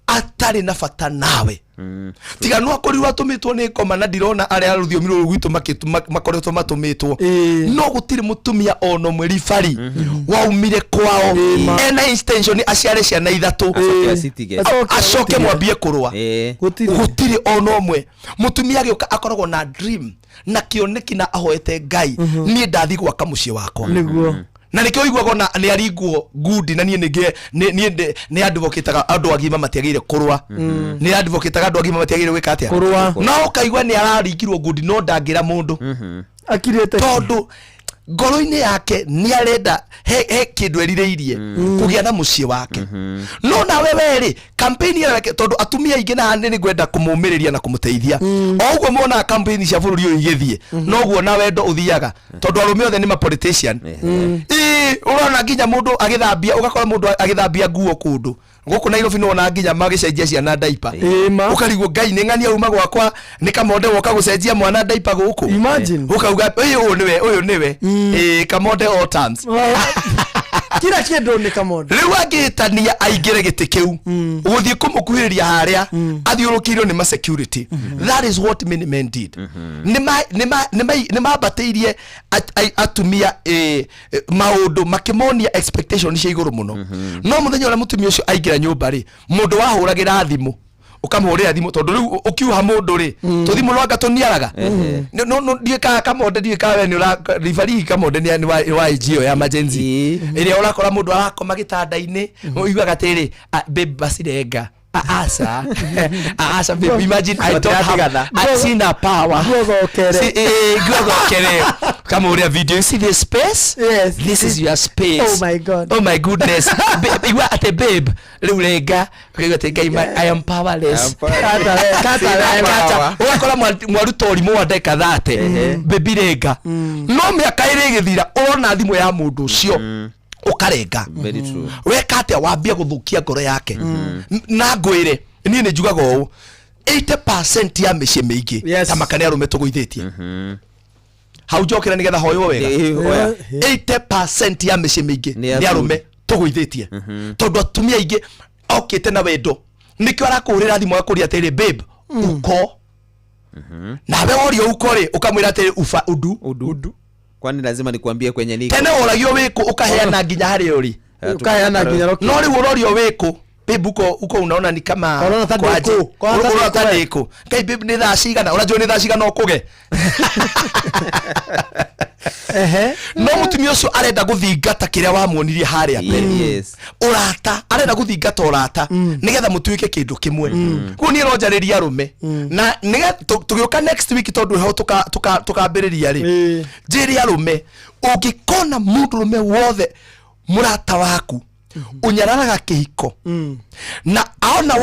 atarĩ na bata nawe. Tiga no akorirwo atũmĩtwo nĩ ngoma na ndirona arĩa rũthiomi rũrũ gwitũ makoretwo matũmĩtwo. No gũtirĩ mũtumia ono mwe ribari waumire kwao ena intention aciare ciana ithatũ acoke mwambie kũrũa. Gũtirĩ ono mwe mũtumia agĩũka akoragwo na dream na kĩoneki na ahoete Ngai, niĩ ndathi gwaka mũciĩ wakwa. Nĩguo na nikio igwago na ni aringwo good na ni advocate-aga andũ agima matiagĩrĩire kũrũa, ni advocate-aga andũ agima matiagĩrĩire gwĩka atĩa kũrũa. No ukaigua ni araringirwo good no ndangĩra mũndũ akirĩte, tondũ ngoro-inĩ yake ni arenda he kĩndũ erirĩirie kũgĩa na mũciĩ wake. No nawe we-rĩ campaign yake, tondũ atumia aingĩ na nĩ ngwenda kũmũmĩrĩria na kũmũteithia, o ũguo mona campaign cia bũrũri ũyũ igĩthiĩ, no guo na wendo ũthiaga, tondũ arũme othe nĩ ma politician. Ũrona nginya mũndũ agĩthambia, ũgakora mũndũ agĩthambia nguo kũndũ gũkũ Nairobi, no na nginya magĩcenjia ciana diaper. Ũkarigwo Ngai nĩ ng'ania uma gwakwa nĩ Kamonde woka gũcenjia mwana diaper gũkũ. Imagine ũkauga ũyũ nĩwe Kamonde all terms. Kira kĩndũ nĩ Kamonde. Rĩu angĩtania aingĩre gĩtĩ kĩu gũthiĩ kũmũkuhĩrĩria harĩa athiũrũkĩirio nĩ ma security. That is what many men did. Nĩ mambatĩirie atumia maũndũ makĩmonia expectation cia igũrũ mũno. No mũthenya ũrĩa mũtumia ũcio aingĩra nyũmba-rĩ, mũndũ wahũragĩra thimũ ukamhũrĩra thimũ, tondũ rĩu ũkiuha mũndũ-rĩ tũthimũ no anga tũniaraga. No ndiĩkaga Kamonde, ndiĩkaga we nĩ referee Kamonde nĩ wa NGO ya emergency ĩrĩa ũrakora mũndũ arakoma gĩtanda-inĩ uigaga atĩrĩ babe basirenga Asa baby, imagine I don't have I seen a power. Go kere. Come over a video. You see this space? Yes. This is your space. Oh my God. Oh my goodness. You are at a babe. Lulega. I am powerless. Kata. Wakora mwarutori mwandeka thate. Baby rega. No miaka ĩrĩ gĩthira ona thimũ ya mũndũ ũcio ukarenga. Very true. Weka atĩa wambia gũthũkia ngoro yake. Na ngwĩre niĩ nĩ njugaga ũũ, 80% ya mĩciĩ mĩingĩ ta makania arũme tũgũithĩtie. Hau njokera nĩgetha hoyo wega. 80% ya mĩciĩ mĩingĩ nĩ arũme tũgũithĩtie. Tondũ atumia aingĩ okĩte na wendo nĩkĩo arakũhũrĩra thimũ akũria atĩrĩ babe uko. Nawe worio uko-rĩ ukamwĩra atĩrĩ ufa udu. Kwani lazima nikwambie kwenye niko. Tena ũragio wĩkũ ukaheana nginya harĩa ũrĩ. Ukaheana nginya roki. No rĩu ũrorio wĩkũ babe uko unaona ni kama kwaje. Unaona tandiko. Kai babe ni thaa cigana? Unajua ni thaa cigana ũkũge. No mũtumia ũcio arenda gũthingata kĩrĩa wamuonirie harĩa mbere. Ũrata arenda gũthingata ũrata nĩgetha mũtuĩke kĩndũ kĩmwe. Kuo niĩ ronjarĩria arũme na nĩgetha tũgĩũka next week tondũ ho tukambĩrĩria-rĩ, njĩre arũme ũngĩkona mũndũrũme wothe mũrata waku unyararaga kihiko na aona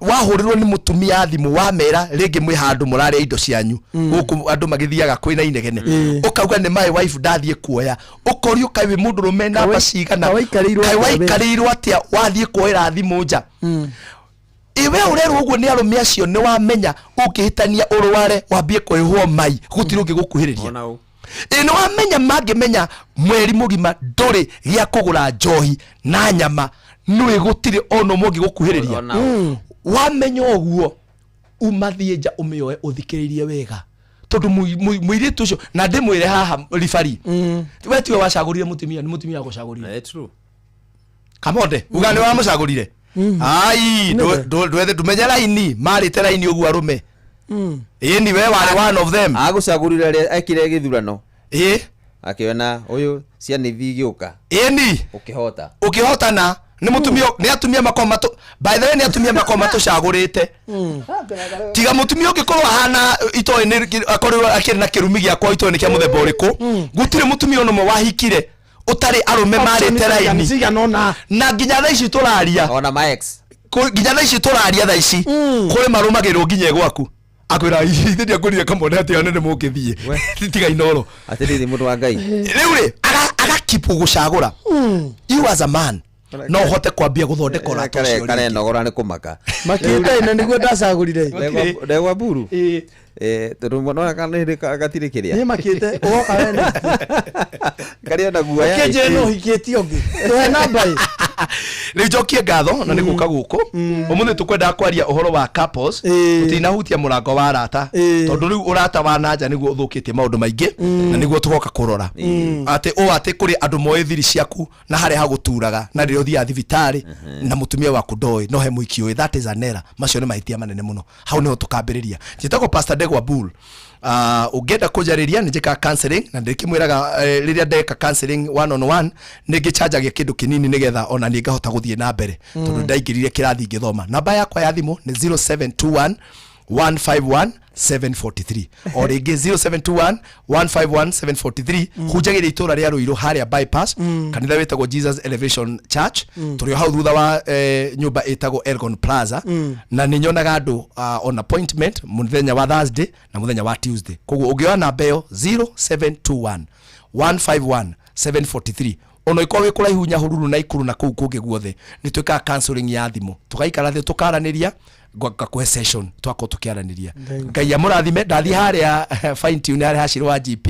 wahurirwo ni mutumia thimu wa mera ringi mwi handu murare indo cianyu guku andu magithiaga kwina inegene ukauga ni my wife ndathie kuoya ukorio kai mundu rumena bacigana waikarirwo atia wathie kuoira thimu nja iwe urero uguo ni arume acio ni wamenya ukihitania urware wambie kwihwo mai gutiri ungigukuhiriria ni wamenya mangimenya mweri mugima nduri gia kugura njohi na nyama nui gutiri ono mungi gukuhiriria wamenya uguo umathie nja umioe uthikiririe wega tondu muiritu ucio na ndimwire haha rifari we tiwe wacagurire mutumia ni mutumia gucagurire true kamonde ugane wa mucagurire ai ndwethe tumenya laini marite laini uguo arume ni we wari one of them agucagurire akire githurano akiona uyu ciana ithigiuka ni ukihotana ni mutumia ni atumia makomato by the way ni atumia makomato cagurite tiga mutumia ugikorwa hana itoe ni akorwo akiri na kirumi gya kwa itoe ni kia muthemba uriku gutire mutumia ono mo wahikire utari arume marite laini na nginya tha ici turaria ona ma ex nginya tha ici turaria tha ici kuri marumagirwo nginya gwaku akwira ithe ndia kuri kamone ati anene mukithie tiga inoro ati ndi mundu wa ngai riu ri aga kipu gucagura you as a man no hote kwambia guthondeka ora kare nogora ni kumaka makita ina niguo ndacagurire ndegwa buru turumo no kanire gatire kiria ni makite ugoka wena kari na guaya keje no hiketi ongi we namba ni jokie ngatho na niguka guku umuthi tukwenda kwaria uhoro wa couples tutinahutia murango wa rata tondu riu urata wa nanja niguo uthukitie maundu maingi na niguo tugoka kurora ati kuri andu moe thiri ciaku na hare haguturaga na rio thia thibitari na mutumia waku ndoi no he muiki oi that is an error macio ni mahitia manene muno hau niho tukambiriria njitako Pastor Degwa Bull ugenda kujariria njika counseling na ndikimwiraga riria ndeka counseling one on one ningichajagia kindu kinini nigetha ona ni ngahota guthie na mbere tondu ndaingirire kirathi ngithoma namba yakwa ya thimu ni 0721 151 743 or ringi 0721 151 743 hujagira itura ria Ruiru haria bypass kanitha wetagwo Jesus Elevation Church turio hau thutha wa nyumba etagwo Elgon Plaza na ni nyonaga andu on appointment muthenya wa Thursday na muthenya wa Tuesday koguo ungioya namba yo 0721 151 743 ono iko we kula ihunya hururu na ikuru na kuu kungi guothe ni twika counseling ya thimu tugaikara thi tukaraniria ngakwe session twako tukiaraniria ngai amurathime ndathi haria fine tune haria hacirwo wa GP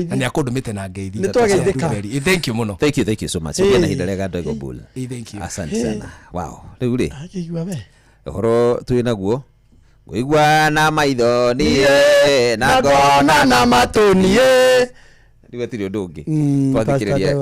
na ni akundumite na ngeithi ni twageithika thank you muno thank you so much yana hindare ga Degwa Bull thank you asante sana wow riu ri akigwa we horo twina guo guigwa na maitho ni na ngona na matuni ndiwe tiri undu ungi twathikiriria